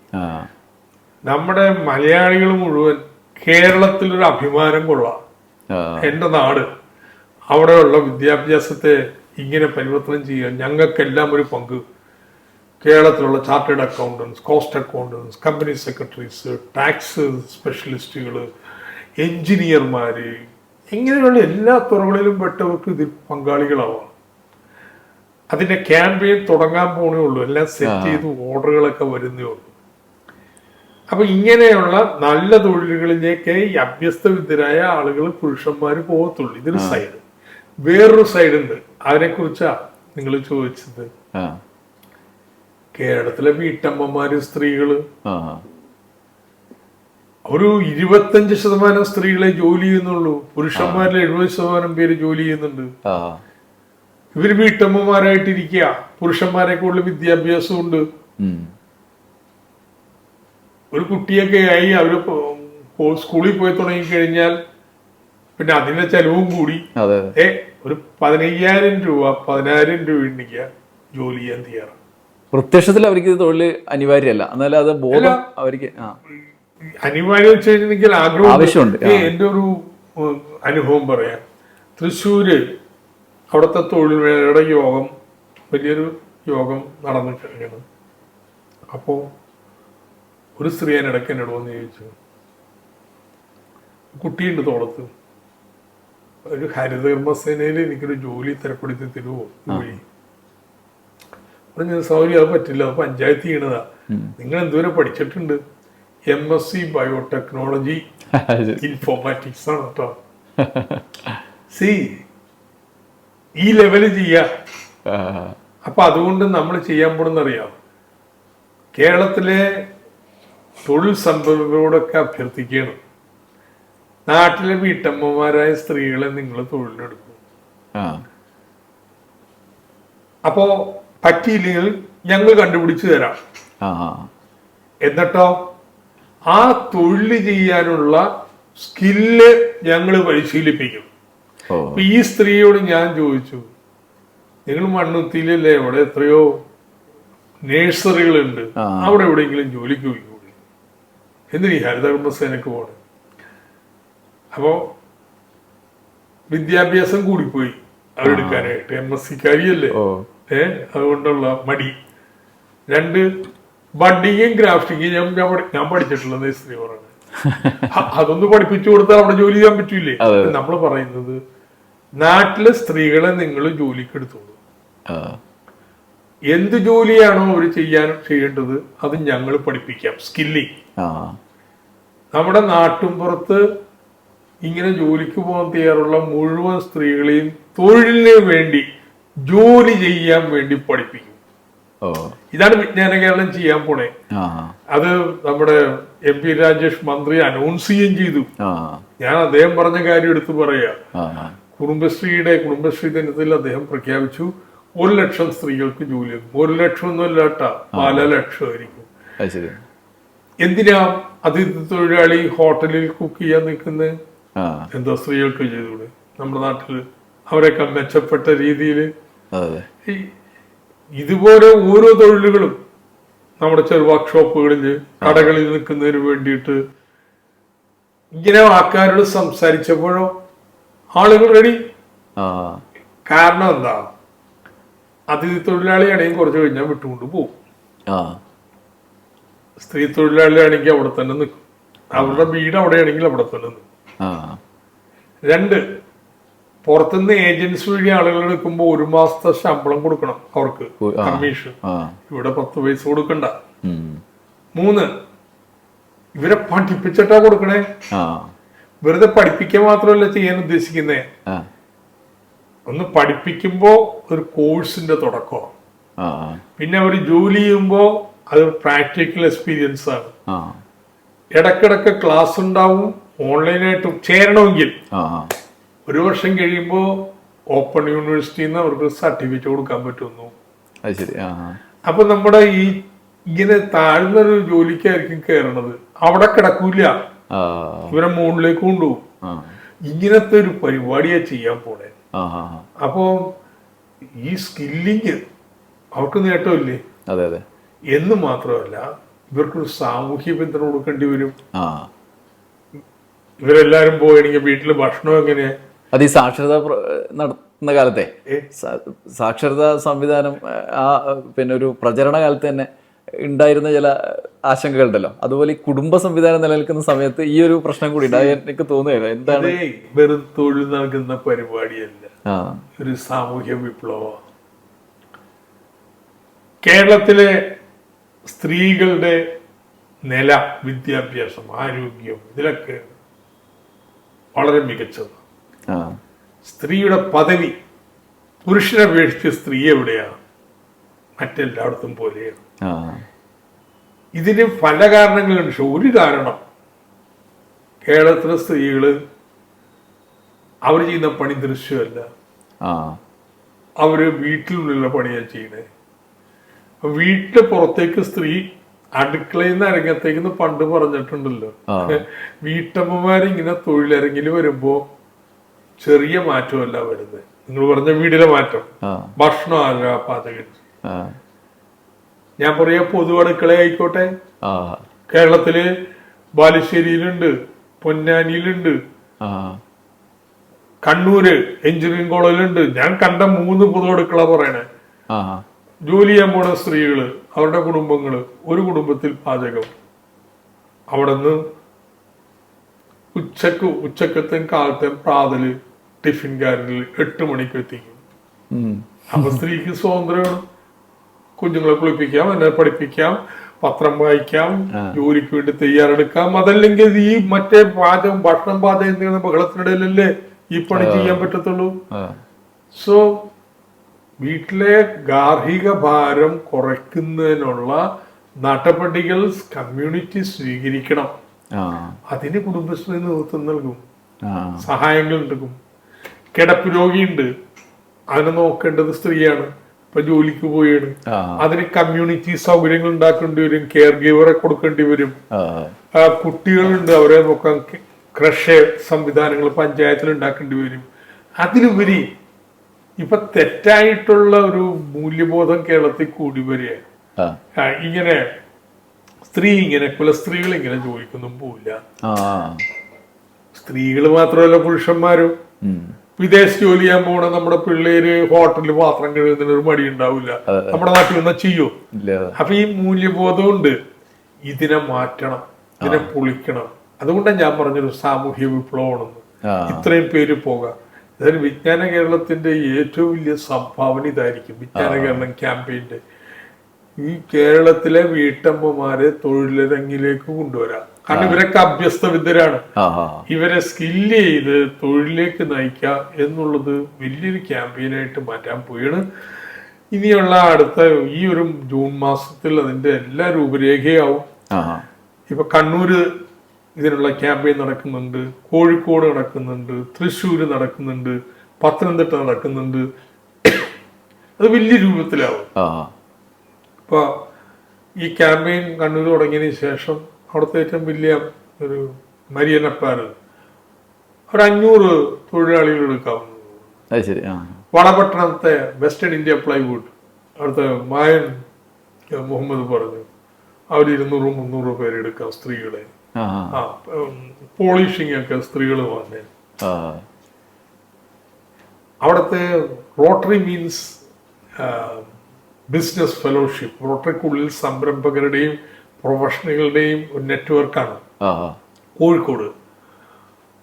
നമ്മുടെ മലയാളികൾ മുഴുവൻ കേരളത്തിലൊരു അഭിമാനം കൊള്ളാം. എന്റെ നാട്, അവിടെയുള്ള വിദ്യാഭ്യാസത്തെ ഇങ്ങനെ പരിവർത്തനം ചെയ്യാൻ ഞങ്ങൾക്കെല്ലാം ഒരു പങ്ക്. കേരളത്തിലുള്ള chartered accountants, cost accountants, company secretaries, tax സ്പെഷ്യലിസ്റ്റുകൾ, എഞ്ചിനീയർമാര്, ഇങ്ങനെയുള്ള എല്ലാ തുറകളിലും പെട്ടവർക്ക് ഇതിൽ പങ്കാളികളാവാം. അതിന്റെ ക്യാമ്പയിൻ തുടങ്ങാൻ പോണേ ഉള്ളൂ. എല്ലാം സെറ്റ് ചെയ്ത് ഓർഡറുകളൊക്കെ വരുന്നേ ഉള്ളൂ. അപ്പൊ ഇങ്ങനെയുള്ള നല്ല തൊഴിലുകളിലേക്ക് ഈ അഭ്യസ്തവിദ്യരായ ആളുകൾ, പുരുഷന്മാര് പോകത്തുള്ളൂ. ഇതൊരു സൈഡ്. വേറൊരു സൈഡ് ഉണ്ട്, അതിനെ കുറിച്ചാ നിങ്ങൾ ചോദിച്ചത്. കേരളത്തിലെ വീട്ടമ്മമാര്, സ്ത്രീകള്, ഒരു 25% സ്ത്രീകളെ ജോലി ചെയ്യുന്നുള്ളൂ. പുരുഷന്മാരിൽ 70% പേര് ജോലി ചെയ്യുന്നുണ്ട്. ഇവര് വീട്ടമ്മമാരായിട്ടിരിക്കുക. പുരുഷന്മാരെ കൂടുതൽ വിദ്യാഭ്യാസം ഉണ്ട്. ഒരു കുട്ടിയൊക്കെ ആയി അവര് സ്കൂളിൽ പോയി തുടങ്ങി കഴിഞ്ഞാൽ പിന്നെ അതിന്റെ ചെലവും കൂടി ഒരു 15,000 രൂപ 10,000 രൂപ ഉണ്ടെങ്കിൽ ജോലി ചെയ്യാൻ തയ്യാറാണ്.
പ്രത്യക്ഷത്തിൽ അവർക്ക് തൊഴിൽ അനിവാര്യമല്ല, എന്നാലും അത് ബോധം അവർക്ക്
അനിവാര്യം വെച്ച് കഴിഞ്ഞിട്ടുണ്ടെങ്കിൽ
ആവശ്യമുണ്ട്.
എന്റെ ഒരു അനുഭവം പറയാം. തൃശ്ശൂര് അവിടുത്തെ തൊഴിൽമേഖലയുടെ യോഗം, വലിയൊരു യോഗം നടന്നിട്ടാണ്. അപ്പോ ഒരു സ്ത്രീ ഇടയ്ക്ക് എന്നോട് വന്ന് ചോദിച്ചു, കുട്ടിയുണ്ട് തോളത്ത്, ഒരു ഹരിതകർമ്മസേനയിൽ എനിക്കൊരു ജോലി തരപ്പെടുത്തി തരുമോ വഴി? പറഞ്ഞു, സൗകര്യം അത് പറ്റില്ല, അത് പഞ്ചായത്ത് ചെയ്യണതാ. നിങ്ങൾ എന്തുവരെ പഠിച്ചിട്ടുണ്ട്? MSc ബയോടെക്നോളജി ഇൻഫോർമാറ്റിക്സ് ആണ് കേട്ടോ. ഈ ലെവല് ചെയ്യാ. അപ്പൊ അതുകൊണ്ട് നമ്മൾ ചെയ്യാൻ പോണെന്നറിയാം, കേരളത്തിലെ തൊഴിൽ സംരംഭകരോടൊക്കെ അഭ്യർത്ഥിക്കണം, നാട്ടിലെ വീട്ടമ്മമാരായ സ്ത്രീകളെ നിങ്ങൾ തൊഴിലെടുക്കും. അപ്പോ പറ്റിയില്ലെങ്കിൽ ഞങ്ങൾ കണ്ടുപിടിച്ചു തരാം. എന്നിട്ടോ ആ തൊഴിൽ ചെയ്യാനുള്ള സ്കില്ല് ഞങ്ങൾ പരിശീലിപ്പിക്കും. അപ്പൊ ഈ സ്ത്രീയോട് ഞാൻ ചോദിച്ചു, നിങ്ങൾ മണ്ണുത്തിയിലല്ലേ, അവിടെ എത്രയോ നേഴ്സറികളുണ്ട്, അവിടെ എവിടെയെങ്കിലും ജോലിക്ക് പോയിക്കൂടി, എന്തിനീ ഹരിതകർമ്മസേനക്ക് പോകണം? അപ്പോ വിദ്യാഭ്യാസം കൂടിപ്പോയി അവരെടുക്കാനായിട്ട്. MSc കാരിയല്ലേ, അതുകൊണ്ടുള്ള മടി. 2 ബഡിങ്ങും ഗ്രാഫ്റ്റിങ്ങും ഞാൻ പഠിച്ചിട്ടുള്ളത് സ്ത്രീ പറയുന്നത്. അതൊന്ന് പഠിപ്പിച്ചു കൊടുത്താൽ അവിടെ ജോലി ചെയ്യാൻ പറ്റൂലേ? നമ്മൾ പറയുന്നത് നാട്ടിലെ സ്ത്രീകളെ നിങ്ങൾ ജോലിക്ക് എടുത്തോളൂ. എന്ത് ജോലിയാണോ അവർ ചെയ്യേണ്ടത് അത് ഞങ്ങൾ പഠിപ്പിക്കാം. സ്കില്ലിങ്. നമ്മുടെ നാട്ടുംപുറത്ത് ഇങ്ങനെ ജോലിക്ക് പോകാൻ തയ്യാറുള്ള മുഴുവൻ സ്ത്രീകളെയും തൊഴിലിന് വേണ്ടി, ജോലി ചെയ്യാൻ വേണ്ടി പഠിപ്പിക്കും. ഇതാണ് വിജ്ഞാന കേരളം ചെയ്യാൻ പോണേ. അത് നമ്മുടെ MP രാജേഷ് മന്ത്രി അനൗൺസ് ചെയ്യുകയും ചെയ്തു. ഞാൻ അദ്ദേഹം പറഞ്ഞ കാര്യം എടുത്തു പറയാ. കുടുംബശ്രീ ദിനത്തിൽ അദ്ദേഹം പ്രഖ്യാപിച്ചു 1 ലക്ഷം സ്ത്രീകൾക്ക് ജോലി. 1 ലക്ഷം ഒന്നുമല്ല കേട്ടാ, 4 ലക്ഷമായിരിക്കും. എന്തിനാ അതിഥി തൊഴിലാളി ഹോട്ടലിൽ കുക്ക് ചെയ്യാൻ നിൽക്കുന്നത്? എന്താ സ്ത്രീകൾക്ക് ചെയ്തുകൂടെ? നമ്മുടെ നാട്ടില് അവരൊക്കെ മെച്ചപ്പെട്ട രീതിയിൽ ഇതുപോലെ ഓരോ തൊഴിലുകളും നമ്മുടെ ചെറു വർക്ക്ഷോപ്പുകളിൽ കടകളിൽ നിൽക്കുന്നതിന് വേണ്ടിയിട്ട് ഇങ്ങനെ ആൾക്കാരോട് സംസാരിച്ചപ്പോഴോ ആളുകൾ റെഡി.
ആ
കാരണം എന്താ, അതിഥി തൊഴിലാളിയാണെങ്കിൽ കുറച്ച് കഴിഞ്ഞാൽ വിട്ടുകൊണ്ട് പോകും.
ആ
സ്ത്രീ തൊഴിലാളിയാണെങ്കിൽ അവിടെ തന്നെ നിൽക്കും. അവരുടെ വീട് അവിടെയാണെങ്കിൽ അവിടെ തന്നെ നിൽക്കും.
ആ
2, പുറത്തുനിന്ന് ഏജൻസി വഴി ആളുകൾ എടുക്കുമ്പോൾ 1 മാസത്തെ ശമ്പളം കൊടുക്കണം അവർക്ക്, കമ്മീഷൻ. ഇവിടെ 10 പൈസ കൊടുക്കണ്ട. 3, ഇവരെ പഠിപ്പിച്ചിട്ടാ കൊടുക്കണേ. വെറുതെ പഠിപ്പിക്കാൻ മാത്രമല്ല ചെയ്യാൻ ഉദ്ദേശിക്കുന്നേ. ഒന്ന് പഠിപ്പിക്കുമ്പോ ഒരു കോഴ്സിന്റെ തുടക്കം, പിന്നെ അവർ ജോലി ചെയ്യുമ്പോ അത് പ്രാക്ടിക്കൽ എക്സ്പീരിയൻസ് ആണ്. ഇടക്കിടക്ക് ക്ലാസ് ഉണ്ടാവും, ഓൺലൈനായിട്ടും ചേരണമെങ്കിൽ. 1 വർഷം കഴിയുമ്പോ ഓപ്പൺ യൂണിവേഴ്സിറ്റിയിൽ നിന്ന് അവർക്ക് സർട്ടിഫിക്കറ്റ് കൊടുക്കാൻ പറ്റുന്നു. അപ്പൊ നമ്മുടെ ഈ ഇങ്ങനെ താഴ്ന്നൊരു ജോലിക്കായിരിക്കും കയറണത്, അവിടെ കിടക്കൂല, ഇവരെ മുകളിലേക്ക് കൊണ്ടുപോകും. ഇങ്ങനത്തെ ഒരു പരിപാടിയാ ചെയ്യാൻ പോണേ. അപ്പോ ഈ സ്കില്ലിങ് അവർക്ക് നേട്ടമില്ലേ എന്ന് മാത്രമല്ല, ഇവർക്കൊരു സാമൂഹ്യ പിന്തുണ കൊടുക്കേണ്ടി വരും. ഇവരെല്ലാരും പോയെങ്കിൽ വീട്ടില് ഭക്ഷണം എങ്ങനെ?
അത് ഈ സാക്ഷരത നടത്തുന്ന കാലത്തെ സാക്ഷരതാ സംവിധാനം പിന്നെ ഒരു പ്രചരണ കാലത്ത് തന്നെ ഉണ്ടായിരുന്ന ചില ആശങ്കകളുണ്ടല്ലോ, അതുപോലെ ഈ കുടുംബ സംവിധാനം നിലനിൽക്കുന്ന സമയത്ത് ഈ ഒരു പ്രശ്നം കൂടി എനിക്ക് തോന്നുകയല്ലോ. എന്താണ്?
വെറും തൊഴിൽ നൽകുന്ന പരിപാടിയല്ല, ഒരു സാമൂഹ്യ വിപ്ലവം. കേരളത്തിലെ സ്ത്രീകളുടെ നില, വിദ്യാഭ്യാസം, ആരോഗ്യം, ഇതിലൊക്കെ വളരെ മികച്ചത്. സ്ത്രീയുടെ പദവി പുരുഷനെ അപേക്ഷിച്ച് സ്ത്രീ എവിടെയാണ്? മറ്റെല്ലായിടത്തും പോലെയാണ്. ഇതിന് പല കാരണങ്ങളുണ്ട്. ഒരു കാരണം, കേരളത്തിലെ സ്ത്രീകള് അവർ ചെയ്യുന്ന പണി ദൃശ്യമല്ല, അവര് വീട്ടിലുള്ള പണിയാണ് ചെയ്യണേ. വീട്ടില് പുറത്തേക്ക് സ്ത്രീ അടുക്കളയിൽ നിന്ന് അരങ്ങത്തേക്ക് പണ്ട് പറഞ്ഞിട്ടുണ്ടല്ലോ, വീട്ടമ്മമാരിങ്ങനെ തൊഴിലിറങ്ങിൽ വരുമ്പോ ചെറിയ മാറ്റമല്ല വരുന്നത്. നിങ്ങൾ പറഞ്ഞ വീടിലെ മാറ്റം, ഭക്ഷണം ആകാ പാചകം. ഞാൻ പറയാ പൊതു അടുക്കള ആയിക്കോട്ടെ. കേരളത്തില് ബാലുശ്ശേരിയിലുണ്ട്, പൊന്നാനിയിലുണ്ട്, കണ്ണൂര് എഞ്ചിനീയറിംഗ് കോളേജിലുണ്ട്. ഞാൻ കണ്ട 3 പൊതു അടുക്കള പറയണേ. ജോലി ചെയ്യാൻ പോണ സ്ത്രീകള്, അവരുടെ കുടുംബങ്ങള്, ഒരു കുടുംബത്തിൽ പാചകം. അവിടെ നിന്ന് ഉച്ചക്കത്തെയും കാലത്തെയും പ്രാതല് ടിഫിൻകാരിൽ 8 മണിക്ക് എത്തിക്കും. അപ്പൊ സ്ത്രീക്ക് സ്വാതന്ത്ര്യമാണ്. കുഞ്ഞുങ്ങളെ കുളിപ്പിക്കാം, എന്നെ പഠിപ്പിക്കാം, പത്രം വായിക്കാം, ജോലിക്ക് വേണ്ടി തയ്യാറെടുക്കാം. അതല്ലെങ്കിൽ ഈ മറ്റേ പാചകം, ഭക്ഷണം പാചകം ചെയ്യുന്ന ബഹളത്തിനിടയിലല്ലേ ഈ പണി ചെയ്യാൻ പറ്റത്തുള്ളൂ. സോ വീട്ടിലെ ഗാർഹിക ഭാരം കുറയ്ക്കുന്നതിനുള്ള നടപടികൾ കമ്മ്യൂണിറ്റി സ്വീകരിക്കണം. അതിന് കുടുംബശ്രീ നേതൃത്വം നൽകും, സഹായങ്ങൾ നൽകും. കിടപ്പ് രോഗിയുണ്ട്, അതിനെ നോക്കേണ്ടത് സ്ത്രീയാണ്. ഇപ്പൊ ജോലിക്ക് പോയാണ്, അതിന് കമ്മ്യൂണിറ്റി സൗകര്യങ്ങൾ ഉണ്ടാക്കേണ്ടി വരും, കെയർ ഗീവറെ കൊടുക്കേണ്ടി വരും. കുട്ടികളുണ്ട്, അവരെ നോക്കാൻ ക്രഷ് സംവിധാനങ്ങൾ പഞ്ചായത്തിൽ ഉണ്ടാക്കേണ്ടി വരും. അതിലുപരി ഇപ്പൊ തെറ്റായിട്ടുള്ള ഒരു മൂല്യബോധം കേരളത്തിൽ കൂടി വരികയാണ്. ഇങ്ങനെ കുലസ്ത്രീകൾ ഇങ്ങനെ ജോലിക്കൊന്നും പോവില്ല. സ്ത്രീകൾ മാത്രമല്ല, പുരുഷന്മാരും വിദേശ ജോലി ചെയ്യാൻ പോണ നമ്മുടെ പിള്ളേര് ഹോട്ടലിൽ പാത്രം കഴുകുന്നതിന് ഒരു മടി ഉണ്ടാവില്ല. നമ്മുടെ നാട്ടിൽ വന്നാൽ ചെയ്യോ? അപ്പൊ ഈ മൂല്യബോധം ഉണ്ട്. ഇതിനെ മാറ്റണം, ഇതിനെ പൊളിക്കണം. അതുകൊണ്ടാണ് ഞാൻ പറഞ്ഞൊരു സാമൂഹ്യ വിപ്ലവമാണെന്ന്. ഇത്രയും പേര് പോകാം. അതായത് വിജ്ഞാന കേരളത്തിന്റെ ഏറ്റവും വലിയ സംഭാവന ഇതായിരിക്കും. വിജ്ഞാന കേരളം ക്യാമ്പയിന്റെ ഈ കേരളത്തിലെ വീട്ടമ്മമാരെ തൊഴിലിറങ്ങിലേക്ക് കൊണ്ടുവരാം. കാരണം ഇവരൊക്കെ അഭ്യസ്ത വിദ്യരാണ്. ഇവരെ സ്കില്ല് ചെയ്ത് തൊഴിലിലേക്ക് നയിക്കുക എന്നുള്ളത് വലിയൊരു ക്യാമ്പയിനായിട്ട് മാറ്റാൻ പോയാണ്. ഇനിയുള്ള അടുത്ത ഈ ഒരു ജൂൺ മാസത്തിൽ അതിന്റെ എല്ലാ രൂപരേഖയാവും. ഇപ്പൊ കണ്ണൂര് ഇതിനുള്ള ക്യാമ്പയിൻ നടക്കുന്നുണ്ട്, കോഴിക്കോട് നടക്കുന്നുണ്ട്, തൃശ്ശൂര് നടക്കുന്നുണ്ട്, പത്തനംതിട്ട നടക്കുന്നുണ്ട്. അത് വലിയ രൂപത്തിലാവും. ഇപ്പൊ ഈ ക്യാമ്പയിൻ കണ്ണൂർ തുടങ്ങിയതിന് ശേഷം അവിടുത്തെ ഏറ്റവും വലിയ ഒരു മരിയനപ്പാറ് ഒരു 500 തൊഴിലാളികൾ എടുക്കാവുന്നു. വളപട്ടണത്തെ വെസ്റ്റേൺ ഇന്ത്യ പ്ലൈവുഡ് അവിടുത്തെ മായൻ മുഹമ്മദ് പറഞ്ഞു അവർ 200-300 പേര് എടുക്കാം സ്ത്രീകളെ. പോളിഷിംഗ് ഒക്കെ സ്ത്രീകൾ വന്നേ. അവിടുത്തെ റോട്ടറി മീൻസ് ബിസിനസ് ഫെലോഷിപ്പ്. റോട്ടറിക്കുള്ളിൽ സംരംഭകരുടെയും പ്രൊഫഷണലുകളുടെയും ഒരു നെറ്റ്വർക്കാണ് കോഴിക്കോട്.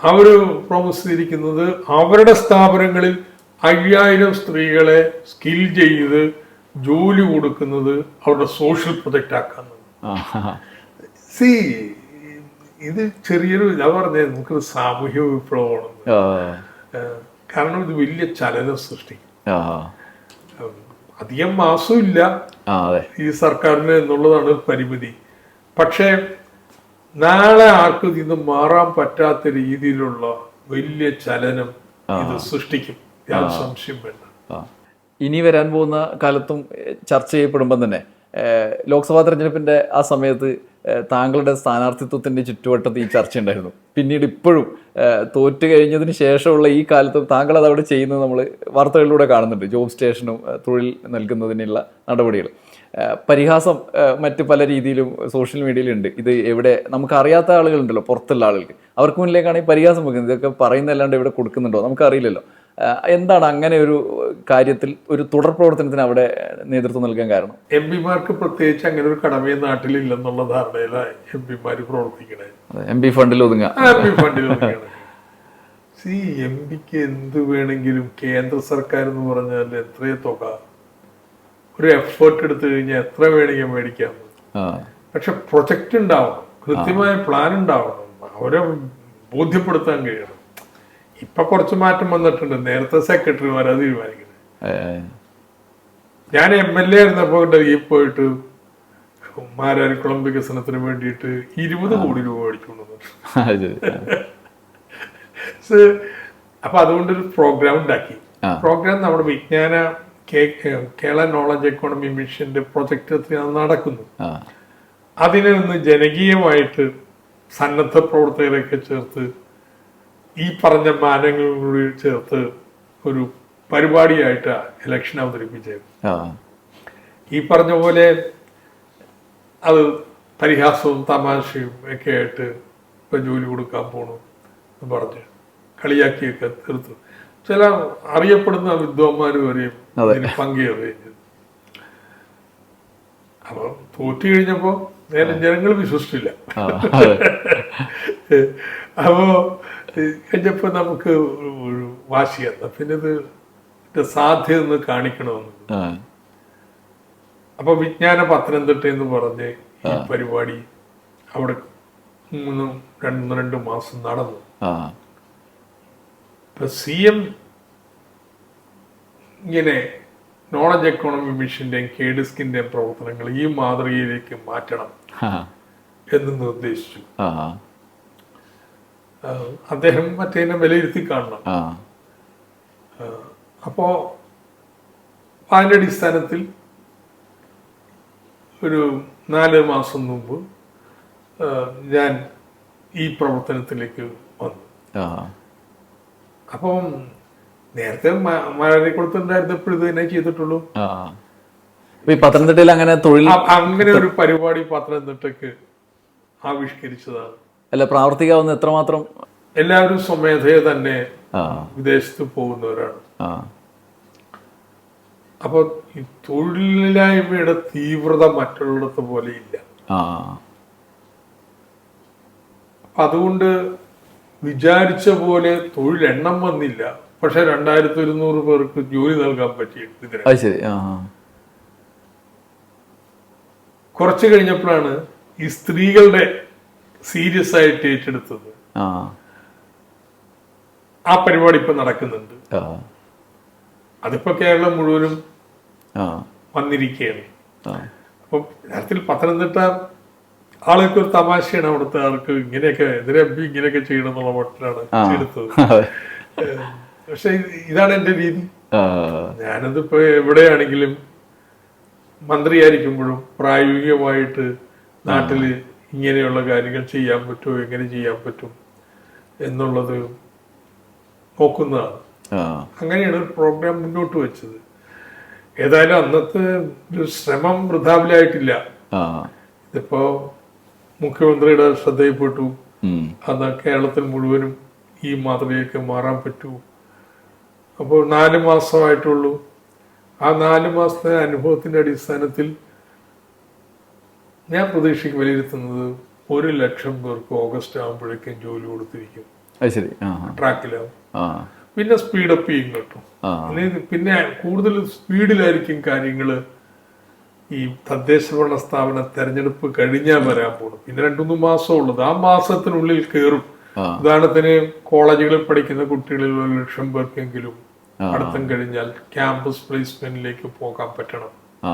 അവര് പ്രോമിസ് ചെയ്തിരിക്കുന്നത് അവരുടെ സ്ഥാപനങ്ങളിൽ 5000 സ്ത്രീകളെ സ്കിൽ ചെയ്ത് ജോലി കൊടുക്കുന്നത് അവരുടെ സോഷ്യൽ പ്രൊജക്റ്റ് ആക്കാന്ന്. സി ഇത് ചെറിയൊരു ഞാൻ പറഞ്ഞത് നമുക്കൊരു സാമൂഹ്യ വിപ്ലവമാണ്. കാരണം ഇത് വലിയ ചലനം സൃഷ്ടിക്കും. അധികം മാസമില്ല ഈ സർക്കാരിന് എന്നുള്ളതാണ് പരിമിതി. പക്ഷേ നാളെ ആർക്കും ഇത് മാറാൻ പറ്റാത്ത രീതിയിലുള്ള വലിയ ചലനം ഇത് സൃഷ്ടിക്കും, യാതൊരു സംശയം വേണ്ട.
ഇനി വരാൻ പോകുന്ന കാലത്തും ചർച്ച ചെയ്യപ്പെടുമ്പോൾ തന്നെ ലോക്സഭാ തെരഞ്ഞെടുപ്പിന്റെ ആ സമയത്ത് താങ്കളുടെ സ്ഥാനാർത്ഥിത്വത്തിന്റെ ചുറ്റുവട്ടത്ത് ഈ ചർച്ച ഉണ്ടായിരുന്നു. പിന്നീട് ഇപ്പോഴും തോറ്റു കഴിഞ്ഞതിന് ശേഷമുള്ള ഈ കാലത്തും താങ്കൾ അത് അവിടെ ചെയ്യുന്നത് നമ്മൾ വാർത്തകളിലൂടെ കാണുന്നുണ്ട്. ജോബ് സ്റ്റേഷനും തൊഴിൽ നൽകുന്നതിനുള്ള നടപടികൾ, പരിഹാസം മറ്റ് പല രീതിയിലും സോഷ്യൽ മീഡിയയിലുണ്ട്. ഇത് എവിടെ നമുക്കറിയാത്ത ആളുകളുണ്ടല്ലോ, പുറത്തുള്ള ആളുകൾക്ക്, അവർക്ക് മുന്നിലേക്കാണ് ഈ പരിഹാസം വെക്കുന്നത്. ഇതൊക്കെ പറയുന്നതല്ലാണ്ട് ഇവിടെ കൊടുക്കുന്നുണ്ടോ നമുക്കറിയില്ലല്ലോ. എന്താണ് അങ്ങനെ ഒരു കാര്യത്തിൽ ഒരു തുടർ പ്രവർത്തനത്തിന് അവിടെ നേതൃത്വം നൽകാൻ കാരണം?
എം പിമാർക്ക് പ്രത്യേകിച്ച് അങ്ങനെ ഒരു കടമയും നാട്ടിലില്ലെന്നുള്ള ധാരണയിലാണ് എം പിമാര് പ്രവർത്തിക്കണേ.
എം പി ഫണ്ടിൽ ഒതുങ്ങാം.
സി എം പിക്ക് എന്ത് വേണമെങ്കിലും കേന്ദ്ര സർക്കാർ എന്ന് പറഞ്ഞാൽ എത്രയോ തുക, ഒരു എഫേർട്ട് എടുത്തു കഴിഞ്ഞാൽ എത്ര വേണമെങ്കിൽ മേടിക്കാം. പക്ഷെ പ്രൊജക്റ്റ് ഉണ്ടാവണം, കൃത്യമായ പ്ലാൻ ഉണ്ടാവണം, അവരെ ബോധ്യപ്പെടുത്താൻ കഴിയണം. ഇപ്പൊ കുറച്ച് മാറ്റം വന്നിട്ടുണ്ട്. നേരത്തെ സെക്രട്ടറിമാർ അത് തീരുമാനിക്കുന്നത്. ഞാൻ MLA ആയിരുന്നപ്പോ ഡൽഹി പോയിട്ട് മാരാരിക്കുളം വികസനത്തിന് വേണ്ടിയിട്ട് 20 കോടി രൂപ മേടിച്ചുകൊണ്ടു. അപ്പൊ അതുകൊണ്ടൊരു പ്രോഗ്രാം ഉണ്ടാക്കി. പ്രോഗ്രാം നമ്മുടെ വിജ്ഞാന കേരള നോളജ് എക്കോണമി മിഷന്റെ പ്രൊജക്ട് നടക്കുന്നു. അതിനെ ഒന്ന് ജനകീയമായിട്ട് സന്നദ്ധ പ്രവർത്തകരൊക്കെ ചേർത്ത് ഈ പറഞ്ഞ മാനങ്ങളോട് ചേർത്ത് ഒരു പരിപാടിയായിട്ട് ഇലക്ഷൻ അവതരിപ്പിച്ചത്. ഈ പറഞ്ഞ പോലെ അത് പരിഹാസവും തമാശയും ഒക്കെ ആയിട്ട് ഇപ്പൊ ജോലി കൊടുക്കാൻ പോണു എന്ന് പറഞ്ഞ് കളിയാക്കിയൊക്കെ തീർത്തു. ചില അറിയപ്പെടുന്ന വിദ്വാന്മാർ വരെയും പങ്കേറുകയും ചെയ്തു. അപ്പൊ തോറ്റു കഴിഞ്ഞപ്പോ നേരെ ജനങ്ങൾ വിശ്വസിച്ചില്ല. അപ്പോ കഴിഞ്ഞപ്പോ നമുക്ക് ഒരു വാശി വന്ന പിന്നെ ഇത് സാധ്യത ഒന്ന് കാണിക്കണമെന്ന്. അപ്പൊ വിജ്ഞാന പത്തനംതിട്ട എന്ന് പറഞ്ഞ് ഈ പരിപാടി അവിടെ 2 മാസം നടന്നു. CM ഇങ്ങനെ നോളജ് എക്കോണമി മിഷന്റെയും KDSKിന്റെയും പ്രവർത്തനങ്ങൾ ഈ മാതൃകയിലേക്ക് മാറ്റണം എന്ന് നിർദ്ദേശിച്ചു. അദ്ദേഹം മറ്റേതിനെ വിലയിരുത്തി കാണണം. അപ്പോ അതിന്റെ അടിസ്ഥാനത്തിൽ ഒരു 4 മാസം മുമ്പ് ഞാൻ ഈ പ്രവർത്തനത്തിലേക്ക് വന്നു. അപ്പം നേരത്തെ മാരാരിക്കുളത്തുണ്ടായിരുന്നപ്പോൾ ഇത് തന്നെ ചെയ്തിട്ടുള്ളൂ.
പത്തനംതിട്ടയിൽ അങ്ങനെ
അങ്ങനെ ഒരു പരിപാടി പത്തനംതിട്ടക്ക് ആവിഷ്കരിച്ചതാണ്.
അല്ല, പ്രാവർത്തികമാവുന്ന എത്രമാത്രം?
എല്ലാവരും സ്വമേധയെ തന്നെ വിദേശത്ത് പോകുന്നവരാണ്. അപ്പൊ ഈ തൊഴിലില്ലായ്മയുടെ തീവ്രത മറ്റുള്ളിടത്ത് പോലെ ഇല്ല. അതുകൊണ്ട് വിചാരിച്ച പോലെ തൊഴിൽ എണ്ണം വന്നില്ല. പക്ഷെ 2100 പേർക്ക് ജോലി നൽകാൻ പറ്റിയിട്ടുണ്ട്. കുറച്ച് കഴിഞ്ഞപ്പോഴാണ് ഈ സ്ത്രീകളുടെ സീരിയസ് ആയിട്ട് ഏറ്റെടുത്തത്. ആ പരിപാടി ഇപ്പൊ നടക്കുന്നുണ്ട്. അതിപ്പോ കേരളം മുഴുവനും വന്നിരിക്കുകയാണ്. അപ്പൊ യഥാർത്ഥത്തിൽ പത്തനംതിട്ട ആൾക്ക് ഒരു തമാശയാണ്. അവിടുത്തെ ആൾക്ക് ഇങ്ങനെയൊക്കെ ഇങ്ങനെയൊക്കെ ചെയ്യണം എന്നുള്ള മട്ടിലാണ് എടുത്തത്. പക്ഷെ ഇതാണ് എന്റെ രീതി. ഞാനതിപ്പോ എവിടെയാണെങ്കിലും മന്ത്രിയായിരിക്കുമ്പോഴും പ്രായോഗികമായിട്ട് നാട്ടില് ഇങ്ങനെയുള്ള കാര്യങ്ങൾ ചെയ്യാൻ പറ്റുമോ, എങ്ങനെ ചെയ്യാൻ പറ്റും എന്നുള്ളത് നോക്കുന്നതാണ്. അങ്ങനെയാണ് ഒരു പ്രോഗ്രാം മുന്നോട്ട് വെച്ചത്. ഏതായാലും അന്നത്തെ ഒരു ശ്രമം വൃഥാവിലായിട്ടില്ല. ഇതിപ്പോ മുഖ്യമന്ത്രിയുടെ ശ്രദ്ധയിൽപ്പെട്ടു.
ഉം.
അത് കേരളത്തിൽ മുഴുവനും ഈ മാതൃകയൊക്കെ മാറാൻ പറ്റൂ. അപ്പോൾ 4 മാസമായിട്ടുള്ളൂ. ആ 4 മാസത്തെ അനുഭവത്തിന്റെ അടിസ്ഥാനത്തിൽ ഞാൻ വിലയിരുത്തുന്നത് 100,000 പേർക്ക് ഓഗസ്റ്റ് ആകുമ്പോഴേക്കും ജോലി കൊടുത്തിരിക്കും.
അത് ശരി. ആ
ട്രാക്കിലാവും.
ആ
പിന്നെ സ്പീഡപ്പ് ചെയ്യും കേട്ടോ.
ആ
പിന്നെ കൂടുതൽ സ്പീഡിലായിരിക്കും കാര്യങ്ങള്. ഈ തദ്ദേശ ഭരണ സ്ഥാപന തെരഞ്ഞെടുപ്പ് കഴിഞ്ഞാൽ വരാൻ പോകണം. പിന്നെ 2-3 മാസം ഉള്ളത്. ആ മാസത്തിനുള്ളിൽ കയറും. ഉദാഹരണത്തിന് കോളേജുകളിൽ പഠിക്കുന്ന കുട്ടികളിൽ 1,00,000 പേർക്കെങ്കിലും പഠിത്തം കഴിഞ്ഞാൽ ക്യാമ്പസ് പ്ലേസ്മെന്റിലേക്ക് പോകാൻ പറ്റണം.
ആ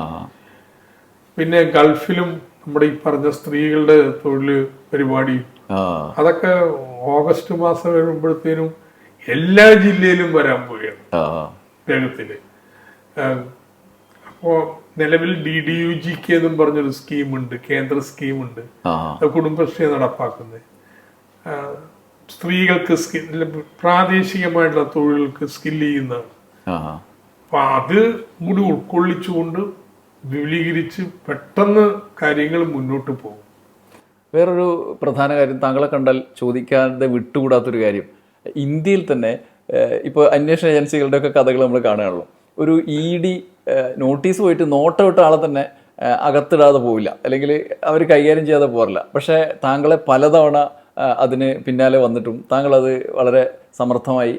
പിന്നെ ഗൾഫിലും നമ്മുടെ ഈ പറഞ്ഞ സ്ത്രീകളുടെ തൊഴിൽ പരിപാടി,
ആ
അതൊക്കെ ഓഗസ്റ്റ് മാസം വരുമ്പോഴത്തേനും എല്ലാ ജില്ലയിലും വരാൻ പോവുകയാണ്
ആ
വേഗത്തില്. അപ്പോ നിലവിൽ DDUGK എന്നും പറഞ്ഞൊരു സ്കീമുണ്ട്, കേന്ദ്ര സ്കീമുണ്ട്. കുടുംബശ്രീ നടപ്പാക്കുന്നത്. സ്ത്രീകൾക്ക് പ്രാദേശികമായിട്ടുള്ള തൊഴിലുകൾക്ക് സ്കിൽ ചെയ്യുന്നതാണ്. അപ്പൊ അത് കൂടി ഉൾക്കൊള്ളിച്ചുകൊണ്ട് വിപുലീകരിച്ച് പെട്ടെന്ന് കാര്യങ്ങൾ മുന്നോട്ട് പോകും.
വേറൊരു പ്രധാന കാര്യം താങ്കളെ കണ്ടാൽ ചോദിക്കാതെ വിട്ടുകൂടാത്തൊരു കാര്യം, ഇന്ത്യയിൽ തന്നെ ഇപ്പോൾ അന്വേഷണ ഏജൻസികളുടെ ഒക്കെ കഥകൾ നമ്മൾ കാണുകയാണല്ലോ. ഒരു ED നോട്ടീസ് പോയിട്ട് നോട്ടമിട്ട ആളെ തന്നെ അകത്തിടാതെ പോവില്ല, അല്ലെങ്കിൽ അവർ കൈകാര്യം ചെയ്യാതെ പോരില്ല. പക്ഷേ താങ്കളെ പലതവണ അതിന് പിന്നാലെ വന്നിട്ടും താങ്കൾ അത് വളരെ സമർത്ഥമായി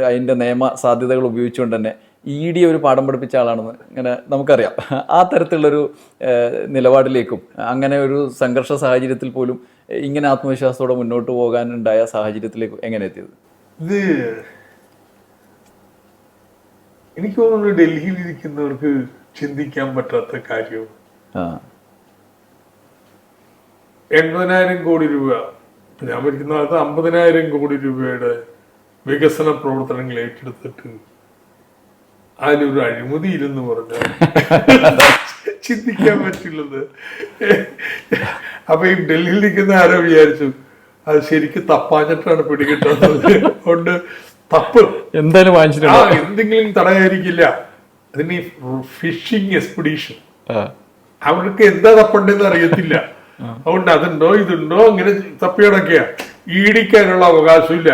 അതിൻ്റെ നിയമ സാധ്യതകൾ ഉപയോഗിച്ചുകൊണ്ട് തന്നെ ED ഒരു പാഠം പഠിപ്പിച്ച ആളാണെന്ന് ഇങ്ങനെ നമുക്കറിയാം. ആ തരത്തിലുള്ളൊരു നിലപാടിലേക്കും അങ്ങനെ ഒരു സംഘർഷ സാഹചര്യത്തിൽ പോലും ഇങ്ങനെ ആത്മവിശ്വാസത്തോടെ മുന്നോട്ട് പോകാനുണ്ടായ സാഹചര്യത്തിലേക്ക് എങ്ങനെ എത്തിയത്?
ഇത് എനിക്ക് തോന്നുന്നു ഡൽഹിയിൽ ഇരിക്കുന്നവർക്ക് ചിന്തിക്കാൻ പറ്റാത്ത കാര്യമാണ്. 80,000 കോടി രൂപ, ഞാൻ ഭരിക്കുന്ന കാലത്ത് 50,000 കോടി രൂപയുടെ വികസന പ്രവർത്തനങ്ങൾ ഏറ്റെടുത്തിട്ട് അതിലൊരു അഴിമതി ഇല്ലെന്ന് പറഞ്ഞാൽ ചിന്തിക്കാൻ പറ്റില്ലത്. അപ്പൊ ഈ ഡൽഹിയിൽ നിൽക്കുന്ന ആരോ വിചാരിച്ചു അത് ശരിക്കും തപ്പാഞ്ഞിട്ടാണ് പിടികിട്ടുന്നത്. കൊണ്ട് തപ്പ്
എന്തായാലും വാങ്ങിച്ചിട്ടുണ്ട്,
എന്തെങ്കിലും തടയായിരിക്കില്ല. അതിന് ഫിഷിംഗ് എക്സ്പെഡീഷൻ, അവർക്ക് എന്താ തപ്പണ്ടെന്ന് അറിയത്തില്ല. അതുകൊണ്ട് അതുണ്ടോ ഇതുണ്ടോ അങ്ങനെ തപ്പിയടക്കിയാ. ഈടിക്കാനുള്ള അവകാശമില്ല.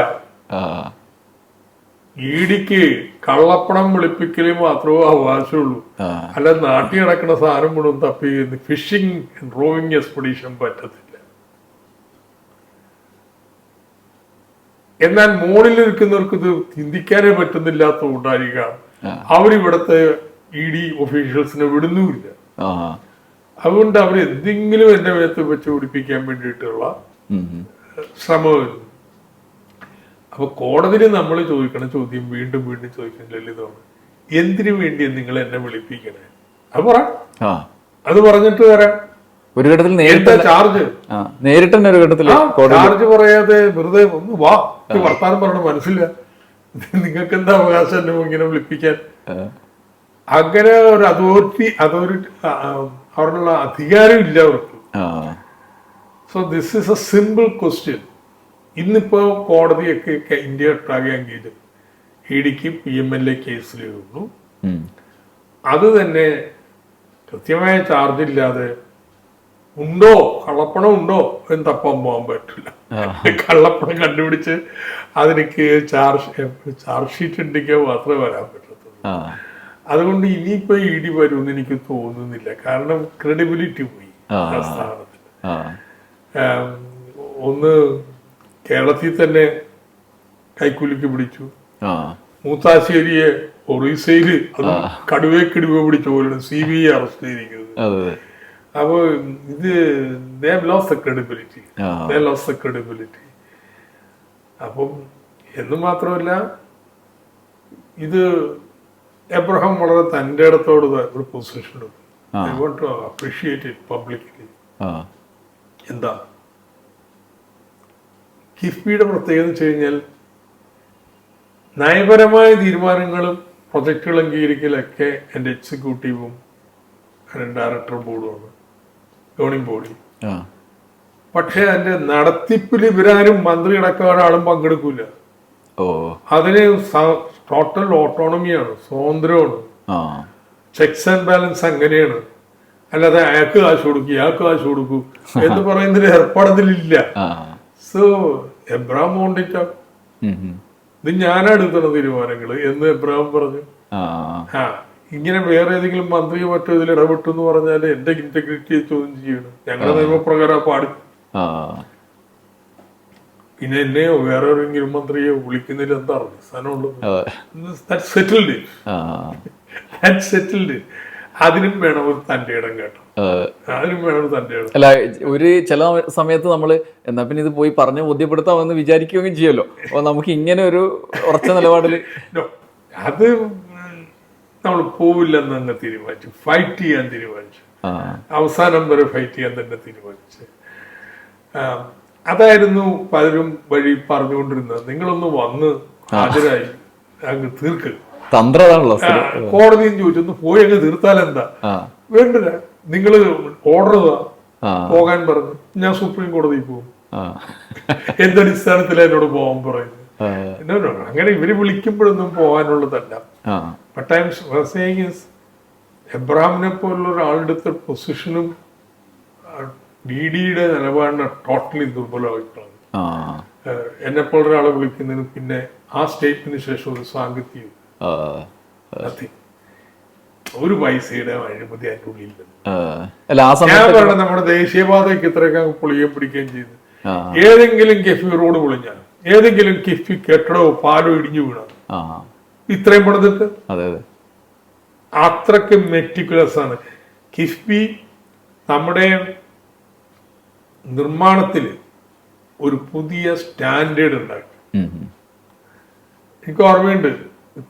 ഈടിക്ക് കള്ളപ്പണം വെളുപ്പിക്കല് മാത്രമേ അവകാശമുള്ളൂ. അല്ല നാട്ടിൽ കിടക്കുന്ന സാധനം മുഴുവൻ തപ്പി ഫിഷിംഗ് റോവിംഗ് എക്സ്പെഡീഷൻ പറ്റത്തില്ല. എന്നാൽ മോളിൽ നിൽക്കുന്നവർക്ക് ഇത് ചിന്തിക്കാനേ പറ്റുന്നില്ലാത്തതുകൊണ്ടായിരിക്കാം അവരിവിടുത്തെ ED ഒഫീഷ്യൽസിനെ വിടുന്നുമില്ല. അതുകൊണ്ട് അവർ എന്തെങ്കിലും എന്റെ മേത്ത് വെച്ച് പിടിപ്പിക്കാൻ വേണ്ടിയിട്ടുള്ള ശ്രമമായിരുന്നു. അപ്പൊ കോടതിയിൽ നമ്മൾ ചോദിക്കണ ചോദ്യം വീണ്ടും വീണ്ടും ചോദിക്കുന്ന ലളിതമാണ്, എന്തിനു വേണ്ടി നിങ്ങൾ എന്നെ വിളിപ്പിക്കണേ? അത് പറ, അത് പറഞ്ഞിട്ട് വരാം.
ഒരു ഘട്ടത്തിൽ
ചാർജ്
നേരിട്ട് തന്നെ ഒരു ഘട്ടത്തിൽ
ചാർജ് പറയാതെ വെറുതെ ഒന്ന് വാ വർത്താനം പറഞ്ഞ മനസ്സില്ല, നിങ്ങൾക്ക് എന്താ അവകാശം എന്നെ ഇങ്ങനെ വിളിപ്പിക്കാൻ? അങ്ങനെ ഒരു അതോറിറ്റി അവരുടെ അധികാരം ഇല്ല അവർക്ക്. So this is A simple question. ഇന്നിപ്പോ കോടതിയൊക്കെ ഇന്ത്യ ഒട്ടാകെ അംഗീകരിച്ചു EDക്ക് PMLA കേസിലേ ഉള്ളൂ. അത് തന്നെ കൃത്യമായ ചാർജ് ഇല്ലാതെ ഉണ്ടോ കള്ളപ്പണം ഉണ്ടോ എന്ന് തപ്പാൻ പോകാൻ പറ്റില്ല. കള്ളപ്പണം കണ്ടുപിടിച്ച് അതിലേക്ക് ചാർജ് ഷീറ്റ് ഉണ്ടെങ്കിൽ മാത്രമേ വരാൻ പറ്റത്തുള്ളൂ. അതുകൊണ്ട് ഇനിയിപ്പോ ED വരുമെന്ന് എനിക്ക് തോന്നുന്നില്ല. കാരണം ക്രെഡിബിലിറ്റി പോയി ആ സ്ഥാനത്ത്. ഒന്ന് കേരളത്തിൽ തന്നെ കൈക്കൂലിക്ക് പിടിച്ചു, മൂത്താശ്ശേരിയെ ഒറീസയില് അത് കടുവ പിടിച്ച പോലെയാണ് CBI അറസ്റ്റ് ചെയ്തിരിക്കുന്നത്. അപ്പൊ ഇത് they have lost the credibility. അപ്പം എന്ന് മാത്രമല്ല ഇത് എബ്രഹാം വളരെ തന്റെ ഇടത്തോട് ഒരു പൊസിഷൻ എടുത്തു. I want to appreciate it publicly. എന്താ കിഫ്ബിയുടെ പ്രത്യേകത എന്ന് വെച്ച് കഴിഞ്ഞാൽ നയപരമായ തീരുമാനങ്ങളും പ്രൊജക്ടുകൾ അംഗീകരിക്കലൊക്കെ എൻ്റെ എക്സിക്യൂട്ടീവും ഡയറക്ടർ ബോർഡുമാണ്, ഗവർണിംഗ് ബോഡി. പക്ഷെ അതിന്റെ നടത്തിപ്പിൽ ഇവരാരും മന്ത്രി അടക്കം ഒരാളും പങ്കെടുക്കൂല. അതിന് ടോട്ടൽ ഓട്ടോണമിയാണ്, സ്വാതന്ത്ര്യമാണ്, ചെക്സ് ആൻഡ് ബാലൻസ് അങ്ങനെയാണ്. അല്ലാതെ അയാൾക്ക് കാശ് കൊടുക്കും ഇയാൾക്ക് കാശ് കൊടുക്കും എന്ന് പറയുന്നൊരു ഏർപ്പാടത്തിലില്ല. സോ എബ്രഹാം മോണ്ടിറ്റ ഇത് ഞാനാ എടുക്കുന്ന തീരുമാനങ്ങൾ എന്ന് എബ്രഹാം പറഞ്ഞു. ഇങ്ങനെ വേറെ ഏതെങ്കിലും മന്ത്രിയോ മറ്റോ ഇതിൽ ഇടപെട്ടു എന്ന് പറഞ്ഞാൽ എന്റെ ഇന്റഗ്രിറ്റിയെ ചോദ്യം ചെയ്യണം. ഞങ്ങളുടെ നിയമപ്രകാരം പാടും. പിന്നെ എന്നെയോ വേറെ ഏതെങ്കിലും മന്ത്രിയോ വിളിക്കുന്നതിൽ എന്താ സെറ്റിൽഡ്. അതിനും വേണം ഒരു തന്റെ ഇടം കേട്ടോ. അതിനും വേണം ഒരു തന്റെ ഇടം.
അല്ല, ഒരു ചില സമയത്ത് നമ്മള് എന്നാ പിന്നെ ഇത് പോയി പറഞ്ഞ് ബോധ്യപ്പെടുത്താമെന്ന് വിചാരിക്കുകയും ചെയ്യുമല്ലോ. അപ്പൊ നമുക്ക് ഇങ്ങനെ ഒരു ഉറച്ച നിലപാടില്
അത് നമ്മൾ പോവില്ലെന്ന് തന്നെ തീരുമാനിച്ചു. ഫൈറ്റ് ചെയ്യാൻ തീരുമാനിച്ചു. അവസാനം വരെ ഫൈറ്റ് ചെയ്യാൻ തന്നെ തീരുമാനിച്ചു. അതായിരുന്നു പലരും വഴി പറഞ്ഞുകൊണ്ടിരുന്നത്. നിങ്ങളൊന്ന് വന്ന് ഹാജരായി അങ്ങ് തീർക്ക്.
തന്ത്രമാണല്ലോ.
കോടതിയും ചോദിച്ചു ഒന്ന് പോയി അങ്ങ് തീർത്താൽ എന്താ വേണ്ട, നിങ്ങള് ഓർഡർ പോകാൻ പറഞ്ഞു. ഞാൻ സുപ്രീം കോടതിയിൽ പോകും. എന്തടിസ്ഥാനത്തിലാണ് എന്നോട് പോകാൻ പറയുന്നത്? അങ്ങനെ ഇവര് വിളിക്കുമ്പോഴൊന്നും പോകാനുള്ളതല്ല. But I'm saying is എബ്രഹാമിനെ പോലുള്ള ഒരാളെടുത്ത പൊസിഷനും ഡിഡിയുടെ നിലപാടിനെ ടോട്ടലി ദുർബലമായിട്ടാണ്. എന്നെ പോലെ ഒരാളെ വിളിക്കുന്നതിന് പിന്നെ ആ സ്റ്റേറ്റിന് ശേഷം ഒരു സാങ്കത്യം ഒരു പൈസയുടെ അഴിമതി അതിൻ്റെ ഉള്ളിൽ. നമ്മുടെ ദേശീയപാതയ്ക്ക് ഇത്രയൊക്കെ പൊളിയുകയും പിടിക്കുകയും ചെയ്തു. ഏതെങ്കിലും കെഫി റോഡ് പൊളിഞ്ഞാൽ, ഏതെങ്കിലും കെഫി കെട്ടിടമോ പാലോ ഇടിഞ്ഞു വീണ ഇത്രയും പണിതിട്ട് അത്രയ്ക്ക് മെറ്റിക്കുലസ് ആണ് കിഫ്ബി. നമ്മുടെ നിർമ്മാണത്തില് ഒരു പുതിയ സ്റ്റാൻഡേർഡ് ഉണ്ടാക്കി. എനിക്ക് ഓർമ്മയുണ്ട്,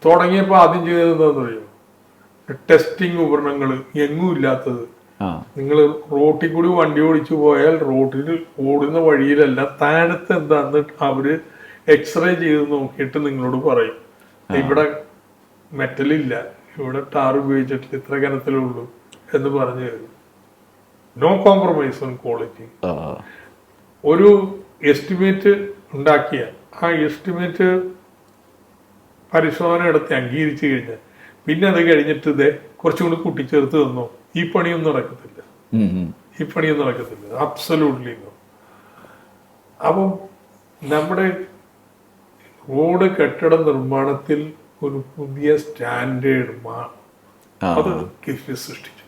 തുടങ്ങിയപ്പോ ആദ്യം ചെയ്തത് എന്താണെന്ന് അറിയോ? ടെസ്റ്റിംഗ് ഉപകരണങ്ങൾ എങ്ങും ഇല്ലാത്തത്. നിങ്ങൾ റോട്ടിൽ കൂടി വണ്ടി ഓടിച്ചു പോയാൽ റോഡിൽ ഓടുന്ന വഴിയിലല്ല താഴത്ത് എന്താന്ന് അവര് എക്സ്റേ ചെയ്ത് നോക്കിയിട്ട് നിങ്ങളോട് പറയും, ഇവിടെ മെറ്റലില്ല, ഇവിടെ ടാർ ഉപയോഗിച്ചിട്ട് ഇത്ര കനത്തിലേ ഉള്ളൂ എന്ന് പറഞ്ഞു തരും. No compromise on quality. ഒരു എസ്റ്റിമേറ്റ് ഉണ്ടാക്കിയ ആ എസ്റ്റിമേറ്റ് പരിശോധന നടത്തി അംഗീകരിച്ചു കഴിഞ്ഞാൽ പിന്നെ അത് കഴിഞ്ഞിട്ട് ഇത് കുറച്ചും കൂടി കൂട്ടിച്ചേർത്ത് തന്നോ, ഈ പണിയൊന്നും നടക്കത്തില്ല, ഈ പണിയൊന്നും നടക്കത്തില്ല. Absolutely no. അപ്പം നമ്മുടെ റോഡ് കെട്ടിട നിർമ്മാണത്തിൽ ഒരു പുതിയ സ്റ്റാൻഡേർഡ് അത് കിഫ്ബി സൃഷ്ടിച്ചു.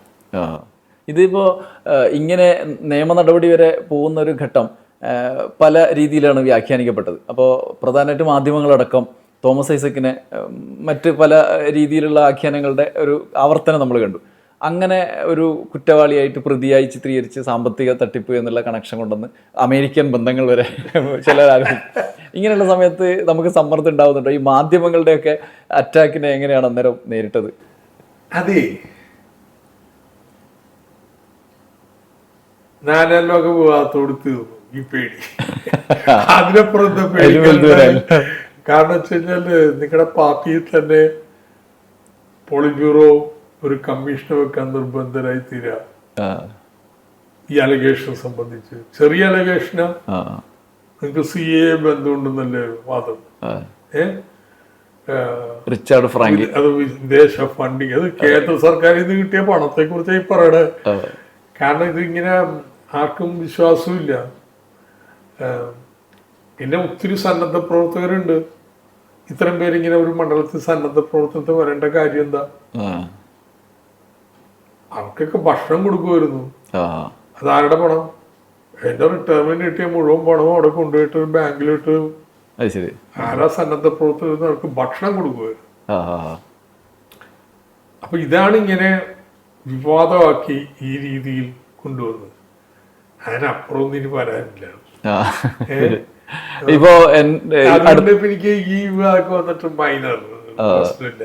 ഇതിപ്പോ ഇങ്ങനെ നിയമ നടപടി വരെ പോകുന്ന ഒരു ഘട്ടം പല രീതിയിലാണ് വ്യാഖ്യാനിക്കപ്പെട്ടത്. അപ്പോൾ പ്രധാനമായിട്ടും മാധ്യമങ്ങളടക്കം തോമസ് ഐസക്കിനെ മറ്റ് പല രീതിയിലുള്ള ആഖ്യാനങ്ങളുടെ ഒരു ആവർത്തനം നമ്മൾ കണ്ടു. അങ്ങനെ ഒരു കുറ്റവാളിയായിട്ട് പ്രതിയായി ചിത്രീകരിച്ച് സാമ്പത്തിക തട്ടിപ്പ് എന്നുള്ള കണക്ഷൻ കൊണ്ടുവന്ന് അമേരിക്കൻ ബന്ധങ്ങൾ വരെ ചിലരാകും. ഇങ്ങനെയുള്ള സമയത്ത് നമുക്ക് സമ്മർദ്ദം ഉണ്ടാവുന്നുണ്ടോ? ഈ മാധ്യമങ്ങളുടെയൊക്കെ അറ്റാക്കിനെ എങ്ങനെയാണ് അന്നേരം നേരിട്ടത്?
അതെ, 4ാം ലോക വിവാദത്തോട് തീർന്നു ഈ പേടി. അതിനപ്പുറത്തെ പേടി കാരണം വെച്ച് കഴിഞ്ഞാല് നിങ്ങളുടെ പാർട്ടിയിൽ തന്നെ പോളിറ്റ് ബ്യൂറോ ഒരു കമ്മീഷൻ വെക്കാൻ നിർബന്ധരായി തീരാ. ഈ അലഗേഷൻ സംബന്ധിച്ച് ചെറിയ അലഗേഷനാ, നിങ്ങൾക്ക് CA ബന്ധമുണ്ടെന്നല്ലേ വാദം.
റിച്ചാർഡ് ഫ്രാങ്കി
അത് വിദേശ ഫണ്ടിങ്, അത് കേന്ദ്ര സർക്കാരിൽ നിന്ന് കിട്ടിയ പണത്തെ കുറിച്ചായി പറയണേ. കാരണം ഇത് ഇങ്ങനെ ആർക്കും വിശ്വാസമില്ല. പിന്നെ ഒത്തിരി സന്നദ്ധ പ്രവർത്തകരുണ്ട്. ഇത്രയും പേരിങ്ങനെ ഒരു മണ്ഡലത്തിൽ സന്നദ്ധ പ്രവർത്തനത്തിൽ വരേണ്ട കാര്യം എന്താ? അവർക്കൊക്കെ ഭക്ഷണം കൊടുക്കുമായിരുന്നു. അതാരുടെ പണം? എന്റെ റിട്ടയർമെന്റ് കിട്ടിയ മുഴുവൻ പണവും അവിടെ കൊണ്ടുപോയിട്ട് ബാങ്കിലിട്ട് ആരാ സന്നദ്ധ പ്രവർത്തകർ അവർക്ക് ഭക്ഷണം കൊടുക്കുമായിരുന്നു. അപ്പൊ ഇതാണ് ഇങ്ങനെ വിവാദമാക്കി ഈ രീതിയിൽ കൊണ്ടുവന്നത്. അതിനപ്പുറം ഇനി വരാനില്ല.
ഇപ്പോ
എനിക്ക് ഈ വിവാദമൊക്കെ വന്നിട്ട് മൈനർ പ്രശ്നമില്ല.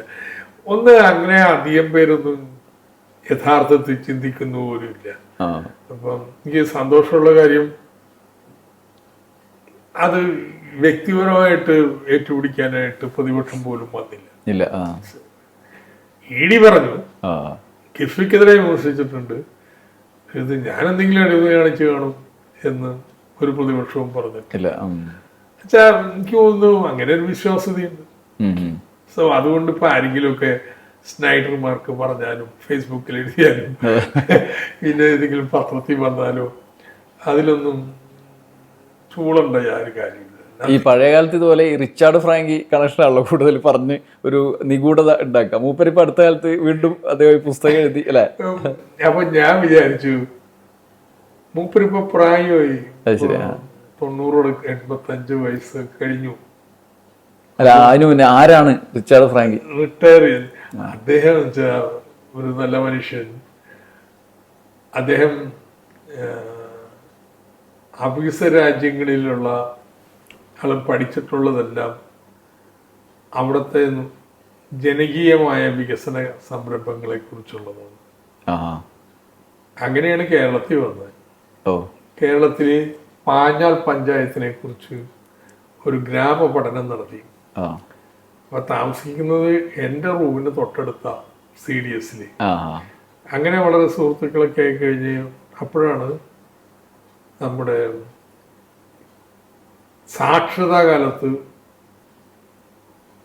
ഒന്ന് അങ്ങനെ അധികം പേരൊന്നും യഥാർത്ഥത്തിൽ ചിന്തിക്കുന്ന പോലും ഇല്ല. അപ്പം എനിക്ക് സന്തോഷമുള്ള കാര്യം അത് വ്യക്തിപരമായിട്ട് ഏറ്റുപിടിക്കാനായിട്ട് പ്രതിപക്ഷം പോലും വന്നില്ല. ഇഡി പറഞ്ഞു, കിഫ്ബിക്കെതിരെ വിമർശിച്ചിട്ടുണ്ട്, ഇത് ഞാൻ എന്തെങ്കിലും അഴിമതി കാണിച്ചു കാണും എന്ന് ഒരു പ്രതിപക്ഷവും പറഞ്ഞിട്ടില്ല. എനിക്ക് തോന്നുന്നു അങ്ങനെ ഒരു വിശ്വാസ്യതയുണ്ട്. സോ അതുകൊണ്ട് ഇപ്പൊ ആരെങ്കിലും ഒക്കെ സ്നൈഡർമാർക്ക് പറഞ്ഞാലും ഫേസ്ബുക്കിൽ എഴുതിയാലും പിന്നെ ഏതെങ്കിലും പത്രത്തിൽ വന്നാലോ അതിലൊന്നും ചൂളുണ്ട യാതൊരു കാര്യമില്ല.
ഈ പഴയ കാലത്ത് ഇതുപോലെ ഈ റിച്ചാർഡ് ഫ്രാങ്കി കണക്ഷനാണല്ലോ കൂടുതൽ പറഞ്ഞ് ഒരു നിഗൂഢത ഉണ്ടാക്കുക. മൂപ്പരിപ്പോ അടുത്ത കാലത്ത് വീണ്ടും അദ്ദേഹം പുസ്തകം എഴുതി അല്ലെ?
അപ്പൊ ഞാൻ വിചാരിച്ചു മൂപ്പരിപ്പോ പ്രായമായി, 90-85 വയസ്സ് കഴിഞ്ഞു.
അല്ല, അതിനു മുന്നേ ആരാണ് റിച്ചാർഡ് ഫ്രാങ്കി?
റിട്ടയർ ചെയ്ത് അദ്ദേഹം വെച്ചാൽ ഒരു നല്ല മനുഷ്യൻ. അദ്ദേഹം അവികസിത രാജ്യങ്ങളിലുള്ള ആളും പഠിച്ചിട്ടുള്ളതെല്ലാം അവിടുത്തെ ജനകീയമായ വികസന സംരംഭങ്ങളെ കുറിച്ചുള്ളതാണ്. അങ്ങനെയാണ് കേരളത്തിൽ വന്നത്. കേരളത്തില് പാഞ്ഞാൾ പഞ്ചായത്തിനെ കുറിച്ച് ഒരു ഗ്രാമ പഠനം നടത്തി. അപ്പൊ താമസിക്കുന്നത് എൻ്റെ റൂമിന് തൊട്ടടുത്ത CDS. അങ്ങനെ വളരെ സുഹൃത്തുക്കളൊക്കെ ആയി കഴിഞ്ഞ് അപ്പോഴാണ് നമ്മുടെ സാക്ഷരതാ കാലത്ത്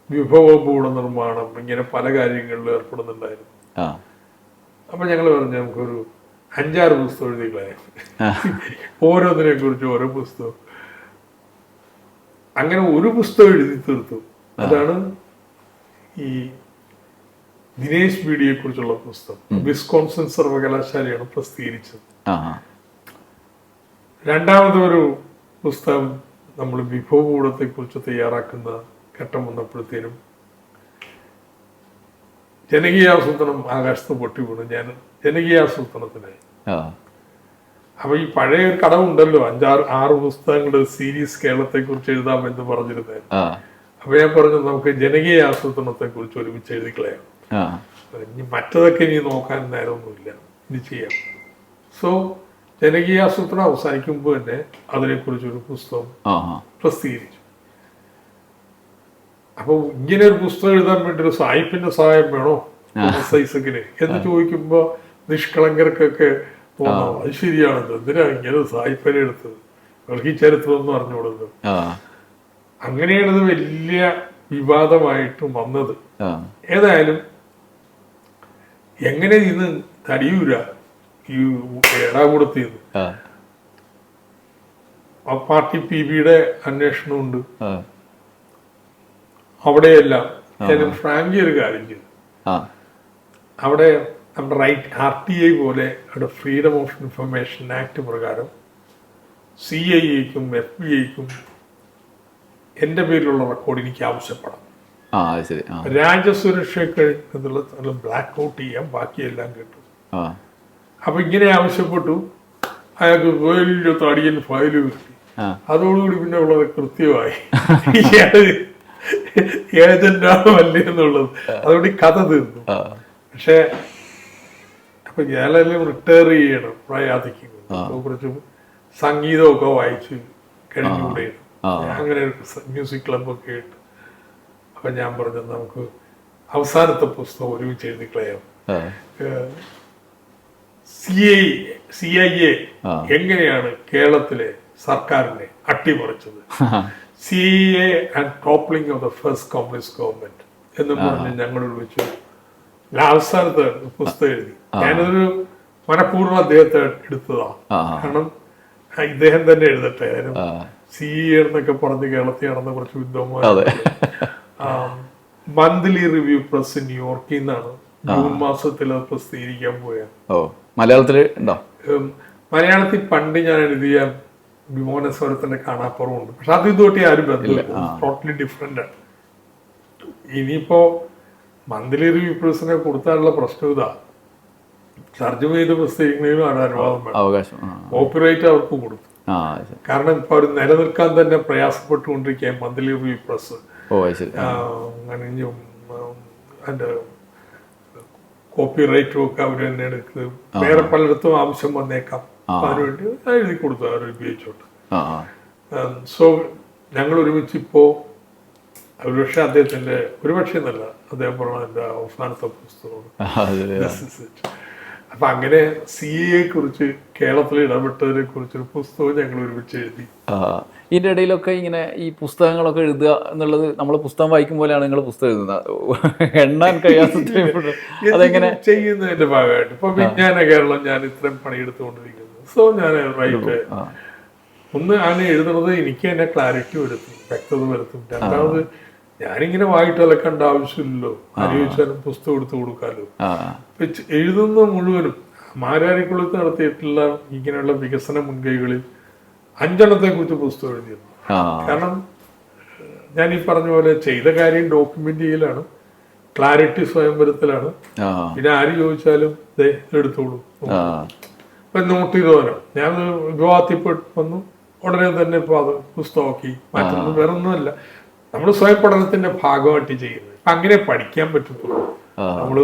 വിഭവഭൂട നിർമ്മാണം ഇങ്ങനെ പല കാര്യങ്ങളിലും ഏർപ്പെടുന്നുണ്ടായിരുന്നു. അപ്പൊ ഞങ്ങൾ പറഞ്ഞു നമുക്കൊരു 5-6 പുസ്തകം എഴുതിക്കളയാം, ഓരോന്നിനെ കുറിച്ച് ഓരോ പുസ്തകം. അങ്ങനെ ഒരു പുസ്തകം എഴുതി തീർത്തു. അതാണ് ഈ ദിനേശ് ബീഡിയെ കുറിച്ചുള്ള പുസ്തകം. വിസ്കോൺസിൻ സർവകലാശാലയാണ് പ്രസിദ്ധീകരിച്ചത്. രണ്ടാമത് ഒരു പുസ്തകം നമ്മൾ വിഭവഭൂടത്തെ കുറിച്ച് തയ്യാറാക്കുന്ന ഘട്ടം വന്നപ്പോഴത്തേനും ജനകീയാസൂത്രണം ആകാശത്ത് പൊട്ടി വീണു. ഞാൻ ജനകീയാസൂത്രണത്തിനായി. അപ്പൊ ഈ പഴയ ഒരു കടമുണ്ടല്ലോ, 5-6 പുസ്തകങ്ങളുടെ സീരീസ് കേരളത്തെ കുറിച്ച് എഴുതാമെന്ന് പറഞ്ഞിരുന്നത്. അപ്പൊ ഞാൻ പറഞ്ഞു നമുക്ക് ജനകീയ ആസൂത്രണത്തെ കുറിച്ച് ഒരുമിച്ച് എഴുതിക്കളയാം. ഇനി മറ്റതൊക്കെ ഇനി നോക്കാൻ നേരമൊന്നുമില്ല, ഇനി ചെയ്യാം. സോ ജനകീയ ആസൂത്രണം അവസാനിക്കുമ്പോൾ തന്നെ അതിനെക്കുറിച്ചൊരു പുസ്തകം പ്രസിദ്ധീകരിച്ചു. അപ്പൊ ഇങ്ങനെ ഒരു പുസ്തകം എഴുതാൻ വേണ്ടി ഒരു സായിപ്പിന്റെ സഹായം വേണോ ഐസക്കിന് എന്ന് ചോദിക്കുമ്പോ നിഷ്കളങ്കർക്കൊക്കെ തോന്നാം അത് ശരിയാണല്ലോ, എന്തിനാ ഇങ്ങനെ സായിപ്പനെ എടുത്തത്, അവർക്ക് ഈ ചരിത്രമൊന്നും അറിഞ്ഞുകൊടുത്തത്. അങ്ങനെയാണത് വലിയ വിവാദമായിട്ട് വന്നത്. ഏതായാലും എങ്ങനെ ഇന്ന് തടിയൂര ഈ ഏടാകൂടത്തിന്ന് ആ പാർട്ടി PBയുടെ അന്വേഷണമുണ്ട്. അവിടെയെല്ലാം ഫ്രാങ്കി ഒരു കാര്യം ചെയ്തു. അവിടെ നമ്മുടെ RTI പോലെ അവിടെ ഫ്രീഡം ഓഫ് ഇൻഫർമേഷൻ ആക്ട് പ്രകാരം CIA-ക്കും FBI-ക്കും എന്റെ പേരിലുള്ള റെക്കോർഡ് എനിക്ക് ആവശ്യപ്പെടാം. രാജ്യസുരക്ഷയൊക്കെ ബ്ലാക്ക് ഔട്ട് ചെയ്യാം, ബാക്കിയെല്ലാം കിട്ടും. അപ്പൊ ഇങ്ങനെ ആവശ്യപ്പെട്ടു. അയാൾക്ക് വലിയ തടിയൻ ഫയല് കിട്ടി. അതോടുകൂടി പിന്നെ ഉള്ളത് കൃത്യമായി ഏജന്റാണോ അല്ലേ എന്നുള്ളത്. അതുകൊണ്ട് കഥ തീർന്നു. പക്ഷെ അപ്പൊ ഞാനെല്ലാം റിട്ടയർ ചെയ്യണം, പ്രായാധിക്കുന്നു. കുറച്ച് സംഗീതമൊക്കെ വായിച്ച് കഴിഞ്ഞുകൂടെ. അങ്ങനെ ഒരു മ്യൂസിക് ക്ലബൊക്കെ ഇട്ട്. അപ്പൊ ഞാൻ പറഞ്ഞു നമുക്ക് അവസാനത്തെ പുസ്തകം ഒരുമിച്ച് എഴുതിക്കളയാം. CIA എങ്ങനെയാണ് കേരളത്തിലെ സർക്കാരിനെ അട്ടിമറിച്ചത്, CIA and toppling of the first communist government എന്ന് പറഞ്ഞ് ഞങ്ങളോട് വെച്ചു അവസാനത്തെ പുസ്തകം എഴുതി. ഞാനതൊരു മനഃപൂർവ്വം അദ്ദേഹത്തെ എടുത്തതാണ്. കാരണം ഇദ്ദേഹം തന്നെ എഴുതട്ടെ. CA എന്നൊക്കെ പറഞ്ഞ് കേരളത്തിൽ നടന്ന കുറച്ച് വിദ്വാന്മാർ. മന്ത്ലി റിവ്യൂ പ്രസ് ന്യൂയോർക്കിൽ നിന്നാണ് ജൂൺ മാസത്തിൽ അത് പ്രസിദ്ധീകരിക്കാൻ പോയ.
മലയാളത്തില് ഉണ്ടോ?
മലയാളത്തിൽ പണ്ട് ഞാൻ എഴുതിയ വിമോനസ്വരത്തിന്റെ കാണാപ്പുറമുണ്ട്. പക്ഷെ അത് ഇതുമായിട്ട് ആരും ബന്ധമില്ല, ടോട്ടലി ഡിഫറെന്റ് ആണ്. ഇനിയിപ്പോ മന്ത്ലി റിവ്യൂ പ്രസിനെ കൊടുത്താലുള്ള പ്രശ്നം ഇതാ, തർജ്ജമ ചെയ്ത് പ്രസിദ്ധീകരിക്കുന്നതിനും അനുവാദം വേണം. കോപ്പിറൈറ്റ് അവർക്ക് കൊടുത്തു. കാരണം ഇപ്പൊ അവർ നിലനിൽക്കാൻ തന്നെ പ്രയാസപ്പെട്ടുകൊണ്ടിരിക്കുക മന്ത്ലി റിവ്യൂ പ്രസ്. അതിന്റെ കോപ്പിറൈറ്റും ഒക്കെ അവർ തന്നെ എടുക്കുന്നത്. വേറെ പലയിടത്തും ആവശ്യം വന്നേക്കാം, അതിനുവേണ്ടി എഴുതി കൊടുത്തു, അവർ ഉപയോഗിച്ചോട്ട്. സോ ഞങ്ങൾ ഒരുമിച്ച് ഇപ്പോ ഒരുപക്ഷെ അദ്ദേഹത്തിന്റെ, ഒരുപക്ഷെ എന്നല്ല, അദ്ദേഹം പറഞ്ഞ എന്റെ അവസാനത്തെ പുസ്തകമാണ്. അപ്പൊ അങ്ങനെ CA കുറിച്ച് കേരളത്തിൽ ഇടപെട്ടതിനെ കുറിച്ചൊരു പുസ്തകം ഞങ്ങൾ ഒരുമിച്ച് എഴുതി.
ഇതിൻ്റെ ഇടയിലൊക്കെ ഇങ്ങനെ ഈ പുസ്തകങ്ങളൊക്കെ എഴുതുക എന്നുള്ളത് നമ്മൾ പുസ്തകം വായിക്കും പോലെയാണ് നിങ്ങൾ പുസ്തകം എഴുതുന്നത്, എണ്ണാൻ കഴിയാത്ത അതെങ്ങനെ
ചെയ്യുന്നതിന്റെ ഭാഗമായിട്ട് ഇപ്പൊ വിജ്ഞാന കേരളം ഞാൻ ഇത്രയും പണിയെടുത്തുകൊണ്ടിരിക്കുന്നത്. സോ ഞാൻ റൈറ്റ് ഒന്ന് ആണ് എഴുതുന്നത്, എനിക്ക് തന്നെ ക്ലാരിറ്റി വരുത്തും, വ്യക്തത വരുത്തും. രണ്ടാമത് ഞാനിങ്ങനെ വായിട്ടലക്കേണ്ട ആവശ്യമില്ലല്ലോ, ആലോചിച്ചാലും പുസ്തകം എടുത്തു കൊടുക്കാലോ. എഴുതുന്ന മുഴുവനും മാരാരിക്കുളത്ത് നടത്തിയിട്ടുള്ള ഇങ്ങനെയുള്ള വികസന മുൻകൈകളിൽ 5 കുറിച്ച് പുസ്തകം എഴുതിയിരുന്നു. കാരണം ഞാൻ ഈ പറഞ്ഞ പോലെ ചെയ്ത കാര്യം ഡോക്യുമെന്റ് ചെയ്യലാണ്, ക്ലാരിറ്റി സ്വയംവരത്തിലാണ്. പിന്നെ ആര് ചോദിച്ചാലും എടുത്തോളൂ. ഇപ്പൊ നോട്ട് ചെയ്തോനോ ഞാൻ വിവാഹത്തിൽപ്പെട്ട് വന്നു ഉടനെ തന്നെ ഇപ്പൊ അത് പുസ്തകമാക്കി മാറ്റുന്നു. വേറെ ഒന്നുമല്ല, നമ്മൾ സ്വയം പഠനത്തിന്റെ ഭാഗമായിട്ട് ചെയ്യുന്നത്. അങ്ങനെ പഠിക്കാൻ പറ്റത്തുള്ളൂ. നമ്മള്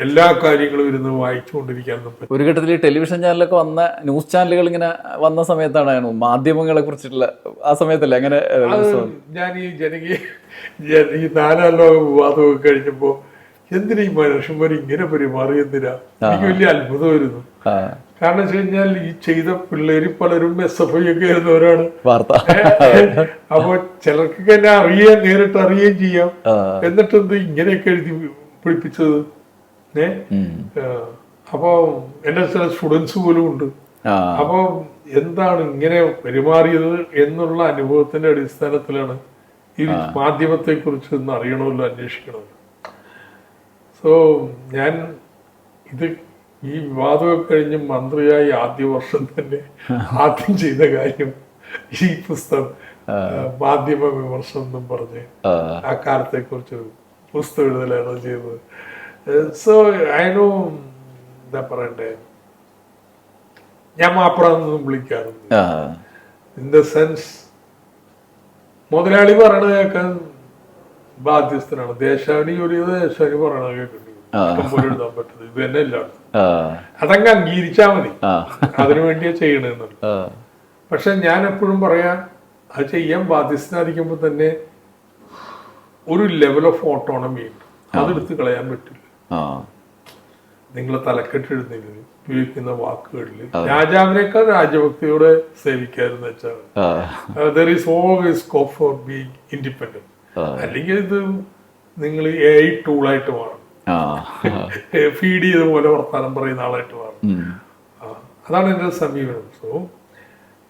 എല്ലാ കാര്യങ്ങളും ഇരുന്ന് വായിച്ചുകൊണ്ടിരിക്കാൻ പറ്റും.
ഒരു ഘട്ടത്തിൽ ടെലിവിഷൻ ചാനലൊക്കെ വന്ന ന്യൂസ് ചാനലുകൾ ഇങ്ങനെ വന്ന സമയത്താണ് മാധ്യമങ്ങളെ കുറിച്ചിട്ടുള്ള ആ സമയത്തല്ലേ അങ്ങനെ
ഞാൻ ഈ ഈ 4ാം ലോക വിവാദമൊക്കെ കഴിഞ്ഞപ്പോ എന്തിനാ ഈ മനുഷ്യന്മാർ ഇങ്ങനെ പെരുമാറിയെന്തിനാ എനിക്ക് വലിയ അത്ഭുതം വരുന്നു. കാരണം വെച്ച് കഴിഞ്ഞാൽ ഈ ചെയ്ത പിള്ളേര് പലരും SFI ഒക്കെ ആയിരുന്നവരാണ്. അപ്പൊ ചിലർക്കൊക്കെ എന്നെ നേരിട്ട് അറിയുകയും ചെയ്യാം. എന്നിട്ട് എന്ത് ഇങ്ങനെയൊക്കെ എഴുതി പിടിപ്പിച്ചത്? അപ്പൊ എന്റെ ചില സ്റ്റുഡൻസ് പോലും ഉണ്ട്. അപ്പൊ എന്താണ് ഇങ്ങനെ പെരുമാറിയത് എന്നുള്ള അനുഭവത്തിന്റെ അടിസ്ഥാനത്തിലാണ് ഈ മാധ്യമത്തെ കുറിച്ച് ഒന്ന് അറിയണമല്ലോ, അന്വേഷിക്കണമല്ലോ. സോ ഞാൻ ഇത് ഈ വിവാദമൊക്കെ കഴിഞ്ഞ് മന്ത്രിയായി ആദ്യ വർഷം തന്നെ ആദ്യം ചെയ്ത കാര്യം ഈ പുസ്തകം മാധ്യമ വിമർശനം എന്നും പറഞ്ഞ് ആ കാലത്തെ കുറിച്ച് പുസ്തകം എഴുതലാണ് ചെയ്തത്. സോ അതിനോ എന്താ പറയണ്ടേ, ഞാൻ മാപ്രാന്നൊന്നും വിളിക്കാറുണ്ട്. ഇൻ ദ സെൻസ് മുതലാളി പറയണത് കേൾക്കാൻ ബാധ്യസ്ഥനാണ്. ദേശാവനി ജോലി ചെയ്ത് ദേശാവനി പറയണത് കേൾക്കേണ്ടി പോലെ എഴുതാൻ പറ്റുന്നത് ഇത് തന്നെ ഇല്ലാണ്. അതങ്ങ് അംഗീകരിച്ചാൽ മതി, അതിനു വേണ്ടിയാ ചെയ്യണെന്നുണ്ട്. പക്ഷെ ഞാൻ എപ്പോഴും പറയാ, അത് ചെയ്യാൻ ബാധ്യസ്ഥനായിരിക്കുമ്പോ തന്നെ ഒരു ലെവൽ ഓഫ് ഓട്ടോണമി ഉണ്ട്, അതെടുത്ത് കളയാൻ പറ്റില്ല. നിങ്ങളെ തലക്കെട്ടെഴുതുന്നതിൽ ഉപയോഗിക്കുന്ന വാക്കുകളിൽ രാജാവിനേക്കാൾ രാജഭക്തിയോടെ സേവിക്കാരെന്ന് വെച്ചാൽ there is always scope for being independent. അല്ലെങ്കിൽ ഇത് നിങ്ങൾ AI ടൂളായിട്ട് മാറും, ഫീഡ് ചെയ്ത പോലെ വർത്താനം പറയുന്ന ആളായിട്ട് മാറും. അതാണ് എൻ്റെ സമീപനം. സോ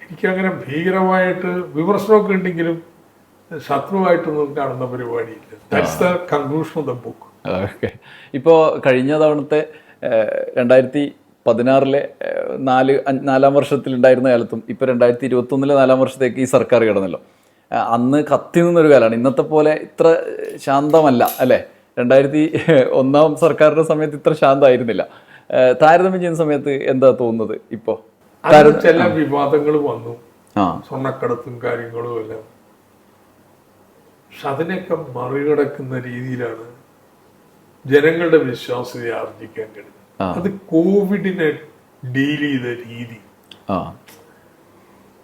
എനിക്കങ്ങനെ ഭീകരമായിട്ട് വിമർശനമൊക്കെ ഉണ്ടെങ്കിലും ശത്രുവായിട്ടൊന്നും കാണുന്ന പരിപാടിയില്ല. That's the conclusion of the book.
Okay. ഇപ്പോൾ കഴിഞ്ഞ തവണത്തെ 2016 4ാം വർഷത്തിലുണ്ടായിരുന്ന കാലത്തും ഇപ്പോൾ 2021 4ാം വർഷത്തേക്ക് ഈ സർക്കാർ കിടന്നല്ലോ. അന്ന് കത്തി നിന്നൊരു കാലമാണ്, ഇന്നത്തെ പോലെ ഇത്ര ശാന്തമല്ല അല്ലേ? 2001 സർക്കാരിന്റെ സമയത്ത് ഇത്ര ശാന്തമായിരുന്നില്ല. താരതമ്യം ചെയ്യുന്ന സമയത്ത് എന്താ തോന്നുന്നത് ഇപ്പോ?
ചില വിവാദങ്ങൾ വന്നു, സ്വർണ്ണക്കടത്തും കാര്യങ്ങളും എല്ലാം. പക്ഷെ അതിനൊക്കെ മറികടക്കുന്ന രീതിയിലാണ് ജനങ്ങളുടെ വിശ്വാസ്യത ആർജിക്കാൻ കഴിയുന്നത്. അത് കോവിഡിനെ ഡീൽ ചെയ്ത രീതി,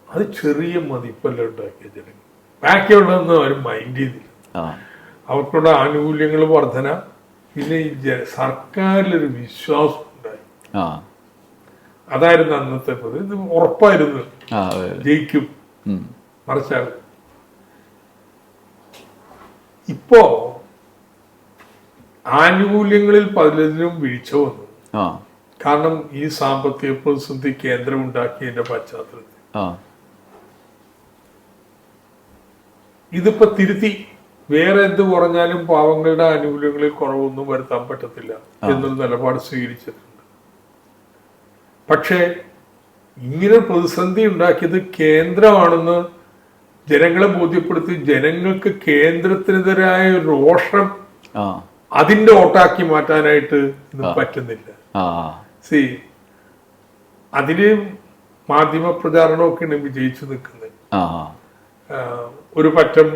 അത് ചെറിയ മതിപ്പല്ല ഉണ്ടാക്കിയ ജനങ്ങൾ. ബാക്കിയുള്ളതൊന്നും അവർ മൈൻഡ് ചെയ്തില്ല. അവർക്കുള്ള ആനുകൂല്യങ്ങൾ വർധന, പിന്നെ ഈ സർക്കാരിലൊരു വിശ്വാസം ഉണ്ടായി. അതായിരുന്നു അന്നത്തെ ഇത് ഉറപ്പായിരുന്നു ജയിക്കും മറിച്ചാകും. ഇപ്പോ ആനുകൂല്യങ്ങളിൽ പലതിനും വീഴ്ച വന്നു. കാരണം ഈ സാമ്പത്തിക പ്രതിസന്ധി കേന്ദ്രം ഉണ്ടാക്കിയതിന്റെ പശ്ചാത്തലത്തിൽ ഇതിപ്പോ തിരുത്തി വേറെ എന്ത് പറഞ്ഞാലും പാവങ്ങളുടെ ആനുകൂല്യങ്ങളിൽ കുറവൊന്നും വരുത്താൻ പറ്റത്തില്ല എന്നൊരു നിലപാട് സ്വീകരിച്ചിട്ടുണ്ട്. പക്ഷേ ഇങ്ങനെ പ്രതിസന്ധി ഉണ്ടാക്കിയത് കേന്ദ്രമാണെന്ന് ജനങ്ങളെ ബോധ്യപ്പെടുത്തി ജനങ്ങൾക്ക് കേന്ദ്രത്തിനെതിരായ രോഷം അതിന്റെ ഓട്ടാക്കി മാറ്റാനായിട്ട് ഇത് പറ്റുന്നില്ല. സി അതില് മാധ്യമ പ്രചാരണമൊക്കെയാണ് വിജയിച്ചു നിൽക്കുന്നത്. ഒരു പറ്റം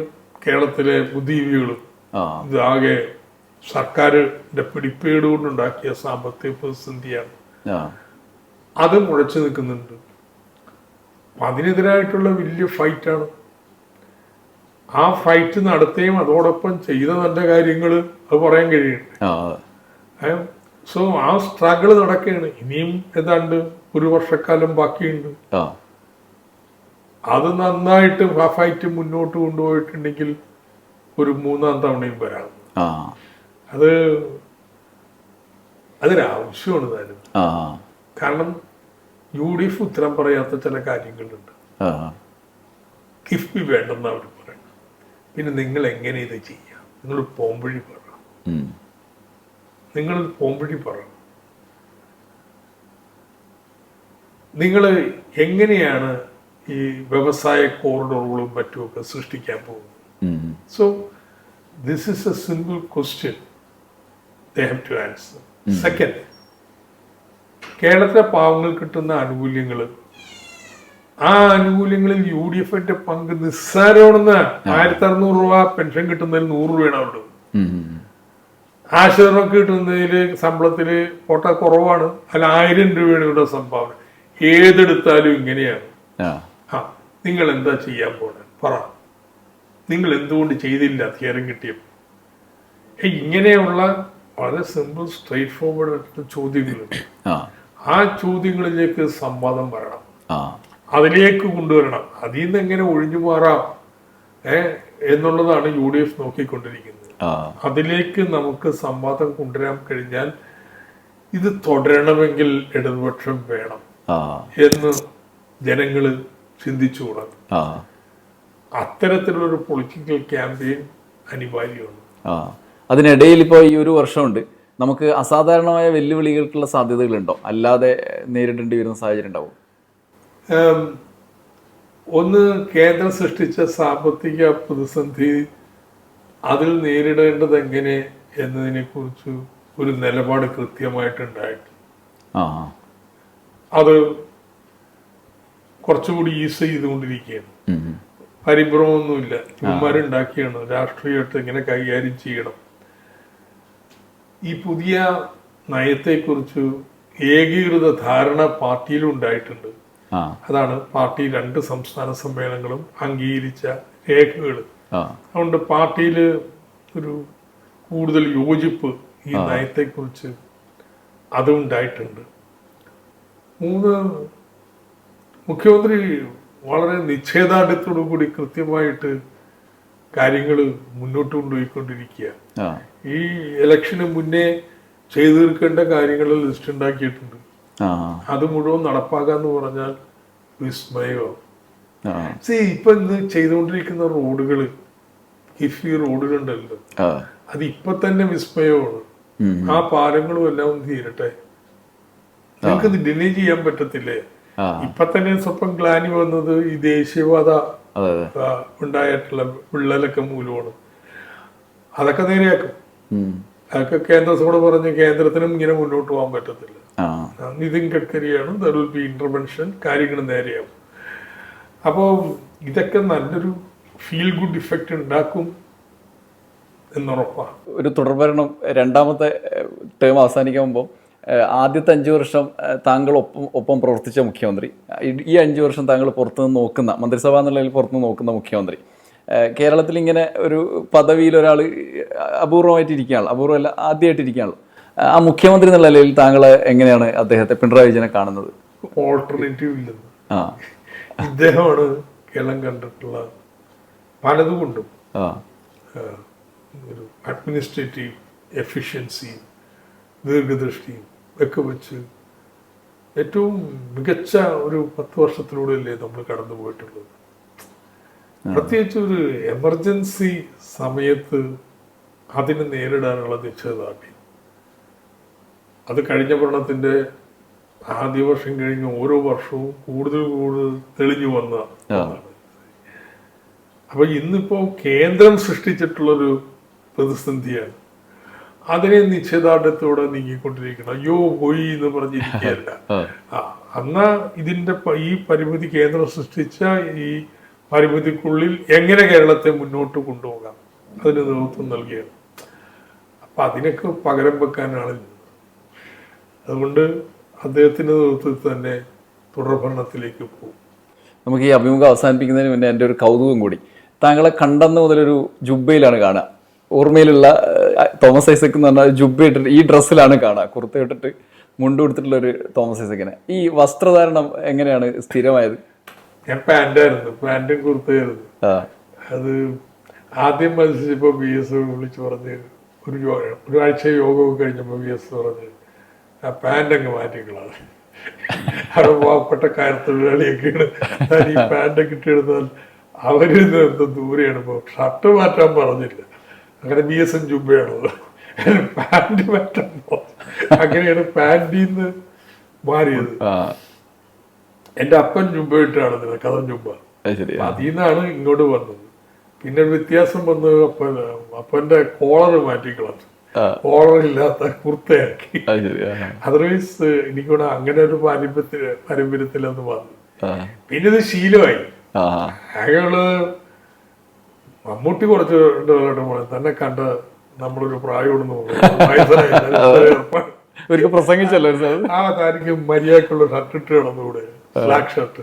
കേരളത്തിലെ ബുദ്ധിജീവികളും ഇതാകെ സർക്കാരിന്റെ പിടിപ്പേട് കൊണ്ടുണ്ടാക്കിയ സാമ്പത്തിക പ്രതിസന്ധിയാണ്, അത് മുഴച്ചു നിൽക്കുന്നുണ്ട്. അതിനെതിരായിട്ടുള്ള വലിയ ഫൈറ്റാണ്. ആ ഫൈറ്റ് നടത്തുകയും അതോടൊപ്പം ചെയ്ത നല്ല കാര്യങ്ങൾ അത് പറയാൻ കഴിയുന്നുണ്ട്. സോ ആ സ്ട്രഗിൾ നടക്കുകയാണ്. ഇനിയും ഏതാണ്ട് 1 വർഷക്കാലം ബാക്കിയുണ്ട്. അത് നന്നായിട്ട് ഫൈറ്റ് മുന്നോട്ട് കൊണ്ടുപോയിട്ടുണ്ടെങ്കിൽ ഒരു 3-ാം തവണയും വരാം. അതൊരാവശ്യമാണ് താനും. കാരണം UDF ഉത്തരം പറയാത്ത ചില കാര്യങ്ങളുണ്ട്. കിഫ്ബി വേണ്ടെന്ന് അവർ പറയും. പിന്നെ നിങ്ങൾ എങ്ങനെ ഇത് ചെയ്യാം? നിങ്ങൾ പോംവഴി പറ. നിങ്ങൾ പോംവഴി പറ. നിങ്ങൾ എങ്ങനെയാണ് ഈ വ്യവസായ കോറിഡോറുകളും മറ്റുമൊക്കെ സൃഷ്ടിക്കാൻ പോകുന്നത്? So this is a simple question they have to answer. Second, കേരളത്തിലെ പാവങ്ങൾ കിട്ടുന്ന ആനുകൂല്യങ്ങൾ, ആ ആനുകൂല്യങ്ങളിൽ UDFന്റെ പങ്ക് നിസ്സാരമാണെന്ന്. 1600 രൂപ പെൻഷൻ കിട്ടുന്നതിൽ 100 രൂപയാണ് അവിടെ. ആശ്രമം കിട്ടുന്നതില് ശമ്പളത്തില് കോട്ട കുറവാണ്. അല്ല 1000 രൂപയാണ് ഇവിടെ സംഭാവന. ഏതെടുത്താലും ഇങ്ങനെയാണ്. നിങ്ങൾ എന്താ ചെയ്യാൻ പോണെ പറ. നിങ്ങൾ എന്തുകൊണ്ട് ചെയ്തില്ല അധികാരം കിട്ടിയപ്പോ? ഇങ്ങനെയുള്ള വളരെ സിമ്പിൾ സ്ട്രേറ്റ് ഫോർവേഡ് ചോദ്യങ്ങളുണ്ട്. ആ ചോദ്യങ്ങളിലേക്ക് സംവാദം വരണം, അതിലേക്ക് കൊണ്ടുവരണം. അതിൽ നിന്ന് എങ്ങനെ ഒഴിഞ്ഞു മാറാം എന്നുള്ളതാണ് UDF നോക്കിക്കൊണ്ടിരിക്കുന്നത്. അതിലേക്ക് നമുക്ക് സംവാദം കൊണ്ടുവരാൻ കഴിഞ്ഞാൽ ഇത് തുടരണമെങ്കിൽ ഇടതുപക്ഷം വേണം എന്ന് ജനങ്ങള് ചിന്തിച്ചു തുടങ്ങും. അത്തരത്തിലുള്ളൊരു പൊളിറ്റിക്കൽ ക്യാമ്പയിൻ അനിവാര്യമാണ്.
അതിനിടയിൽ ഇപ്പോൾ ഈ 1 വർഷമുണ്ട്, നമുക്ക് അസാധാരണമായ വെല്ലുവിളികൾക്കുള്ള സാധ്യതകളുണ്ടോ? അല്ലാതെ നേരിടേണ്ടി വരുന്ന സാഹചര്യം ഉണ്ടാവും?
ഒന്ന്, കേന്ദ്രം സൃഷ്ടിച്ച സാമ്പത്തിക പ്രതിസന്ധി, അതിൽ നേരിടേണ്ടത് എങ്ങനെ എന്നതിനെ കുറിച്ച് ഒരു നിലപാട് കൃത്യമായിട്ടുണ്ടായിട്ട് അത് കുറച്ചുകൂടി ഈസ് ചെയ്തുകൊണ്ടിരിക്കുകയാണ്. പരിഭ്രമമൊന്നുമില്ല, ഇവന്മാരുണ്ടാക്കിയാണ്. രാഷ്ട്രീയമായിട്ട് എങ്ങനെ കൈകാര്യം ചെയ്യണം. ഈ പുതിയ നയത്തെക്കുറിച്ച് ഏകീകൃത ധാരണ പാർട്ടിയിലും ഉണ്ടായിട്ടുണ്ട്. അതാണ് പാർട്ടി 2 സംസ്ഥാന സമ്മേളനങ്ങളും അംഗീകരിച്ച രേഖകൾ. അതുകൊണ്ട് പാർട്ടിയിൽ ഒരു കൂടുതൽ യോജിപ്പ് ഈ നയത്തെക്കുറിച്ച് അതും ഉണ്ടായിട്ടുണ്ട്. 3, മുഖ്യമന്ത്രി വളരെ നിശ്ചയദാർഢ്യത്തോടു കൂടി കൃത്യമായിട്ട് കാര്യങ്ങൾ മുന്നോട്ട് കൊണ്ടുപോയിക്കൊണ്ടിരിക്കുക. ഈ ഇലക്ഷന് മുന്നേ ചെയ്തു തീർക്കേണ്ട കാര്യങ്ങളിൽ ലിസ്റ്റ് ഉണ്ടാക്കിയിട്ടുണ്ട്. അത് മുഴുവൻ നടപ്പാക്കാന്ന് പറഞ്ഞാൽ വിസ്മയോ. ഇപ്പൊ ഇന്ന് ചെയ്തുകൊണ്ടിരിക്കുന്ന റോഡുകള്, കിഫ്ബി റോഡുകളുണ്ടല്ലോ, അത് ഇപ്പൊ തന്നെ വിസ്മയമാണ്. ആ പാലങ്ങളും എല്ലാം ഒന്ന് തീരട്ടെ. നിങ്ങൾക്ക് ഡിലേ ചെയ്യാൻ പറ്റത്തില്ലേ? ഇപ്പൊ തന്നെ സ്വപ്പം ഗ്ലാനി വന്നത് ഈ ദേശീയവാദ ഉണ്ടായിട്ടുള്ള വിള്ളലൊക്കെ മൂലമാണ്. അതൊക്കെ നേരെയാക്കും. അതൊക്കെ കേന്ദ്രത്തോട് പറഞ്ഞ് കേന്ദ്രത്തിനും ഇങ്ങനെ മുന്നോട്ട് പോകാൻ പറ്റത്തില്ല. നിതിൻ ഗഡ്കരിയാണ്, ദർ വിൽ ബി ഇന്റർവെൻഷൻ, കാര്യങ്ങൾ നേരെയാവും. അപ്പോൾ ഇതൊക്കെ നല്ലൊരു ഫീൽ ഗുഡ് ഇഫക്റ്റ് ഉണ്ടാക്കും എന്നുറപ്പാണ്.
ഒരു തുടർഭരണം 2ാമത്തെ ടേം അവസാനിക്കുമ്പോൾ ആദ്യത്തെ 5 വർഷം താങ്കൾ ഒപ്പം പ്രവർത്തിച്ച മുഖ്യമന്ത്രി, ഈ 5 വർഷം താങ്കൾ പുറത്തുനിന്ന് നോക്കുന്ന, മന്ത്രിസഭ എന്നുള്ളതിൽ പുറത്തുനിന്ന് നോക്കുന്ന മുഖ്യമന്ത്രി, കേരളത്തിൽ ഇങ്ങനെ ഒരു പദവിയിൽ ഒരാൾ അപൂർവമായിട്ട് ഇരിക്കുകയാണല്ലോ, അപൂർവമല്ല ആദ്യമായിട്ട് ഇരിക്കുകയാണല്ലോ. ആ മുഖ്യമന്ത്രി എന്നുള്ള നിലയിൽ താങ്കൾ എങ്ങനെയാണ് അദ്ദേഹത്തെ, പിണറായി വിജയനെ കാണുന്നത്?
ഓൾട്ടർനേറ്റീവ് ഇല്ലെന്ന്. ഇദ്ദേഹമാണ് കേരളം കണ്ടിട്ടുള്ള പലതുകൊണ്ടും ഒരു അഡ്മിനിസ്ട്രേറ്റീവ് എഫിഷ്യൻസിയും ദീർഘദൃഷ്ടിയും ഒക്കെ വെച്ച് ഏറ്റവും മികച്ച ഒരു 10 വർഷത്തിലൂടെയല്ലേ നമ്മൾ കടന്നു പോയിട്ടുള്ളത്. പ്രത്യേകിച്ച് ഒരു എമർജൻസി സമയത്ത് അതിനെ നേരിടാനുള്ള നിശ്ചയദാർഢ്യം, അത് കഴിഞ്ഞ ഭരണത്തിന്റെ ആദ്യ വർഷം കഴിഞ്ഞ് ഓരോ വർഷവും കൂടുതൽ തെളിഞ്ഞു വന്നതാണ്. അപ്പൊ ഇന്നിപ്പോ കേന്ദ്രം സൃഷ്ടിച്ചിട്ടുള്ളൊരു പ്രതിസന്ധിയാണ്. അതിനെ നിശ്ചയദാർഢ്യത്തോടെ നീങ്ങിക്കൊണ്ടിരിക്കണം. അയ്യോ പോയി എന്ന് പറഞ്ഞിരിക്കുകയല്ല. എന്നാ ഇതിന്റെ ഈ പരിമിതി, കേന്ദ്രം സൃഷ്ടിച്ച ഈ പരിമിതിക്കുള്ളിൽ എങ്ങനെ കേരളത്തെ മുന്നോട്ട് കൊണ്ടുപോകാം, അതിന് നേതൃത്വം നൽകിയാണ്. അപ്പൊ അതിനൊക്കെ പകരം വെക്കാനാണ്. അതുകൊണ്ട് അദ്ദേഹത്തിന്റെ നേതൃത്വത്തിൽ തന്നെ തുടർഭരണത്തിലേക്ക് പോകും.
നമുക്ക് ഈ അഭിമുഖം അവസാനിപ്പിക്കുന്നതിന് മുന്നേ എൻ്റെ ഒരു കൗതുകം കൂടി, താങ്കളെ കണ്ടെന്ന് മുതലൊരു ജുബയിലാണ് കാണുക. ഓർമ്മയിലുള്ള തോമസ് ഐസക് എന്ന് പറഞ്ഞാൽ ജുബ്ബ ഇട്ടിട്ട് ഈ ഡ്രസ്സിലാണ് കാണുക, കുർത്ത ഇട്ടിട്ട് മുണ്ട് കൊടുത്തിട്ടുള്ള ഒരു തോമസ് ഐസക്കിനെ. ഈ വസ്ത്രധാരണം എങ്ങനെയാണ് സ്ഥിരമായത്?
ഞാൻ പാന്റായിരുന്നു, പാന്റും കുർത്തയായിരുന്നു. അത് ആദ്യം മത്സരിച്ചപ്പോ BS വിളിച്ചു പറഞ്ഞ് ഒരാഴ്ച യോഗമൊക്കെ കഴിഞ്ഞപ്പോ BS പറഞ്ഞ് ആ പാന്റ് അങ്ങ് മാറ്റിക്കളാണ്, അവിടെ പാവപ്പെട്ട കയർത്തൊഴിലാളിയൊക്കെയാണ്, ഈ പാന്റൊക്കെ ഇട്ടിടുന്നാൽ അവര് എന്തോ ദൂരെയാണ്. ഇപ്പൊ ഷർട്ട് മാറ്റാൻ പറഞ്ഞില്ല, അങ്ങനെ BS ജുബയാണല്ലോ, പാന്റ് മാറ്റാൻ അങ്ങനെയാണ് പാന്റിന്ന് മാറിയത്. എന്റെ അപ്പൻ ജുബ ഇട്ടാണ് കഥ ജുബ, അതിൽ നിന്നാണ് ഇങ്ങോട്ട് വന്നത്. പിന്നെ വ്യത്യാസം വന്ന് അപ്പന്റെ കോളർ മാറ്റിക്കളഞ്ഞു, കോളർ ഇല്ലാത്ത കുർത്തയാക്കി. അതർവൈസ് എനിക്കൂടെ അങ്ങനെ ഒരു പാരമ്പര്യത്തിലൊന്ന് വന്നു. പിന്നെ ഇത് ശീലമായി. അയാള് മമ്മൂട്ടി കുറച്ച് തന്നെ കണ്ട നമ്മളൊരു പ്രായമൊന്നും
പ്രസംഗിച്ചല്ലോ
താനിക്ക് മര്യാദക്കുള്ള ഷർട്ട് ഇട്ട് കിടന്നുകൂടെ, ബ്ലാക്ക് ഷർട്ട്.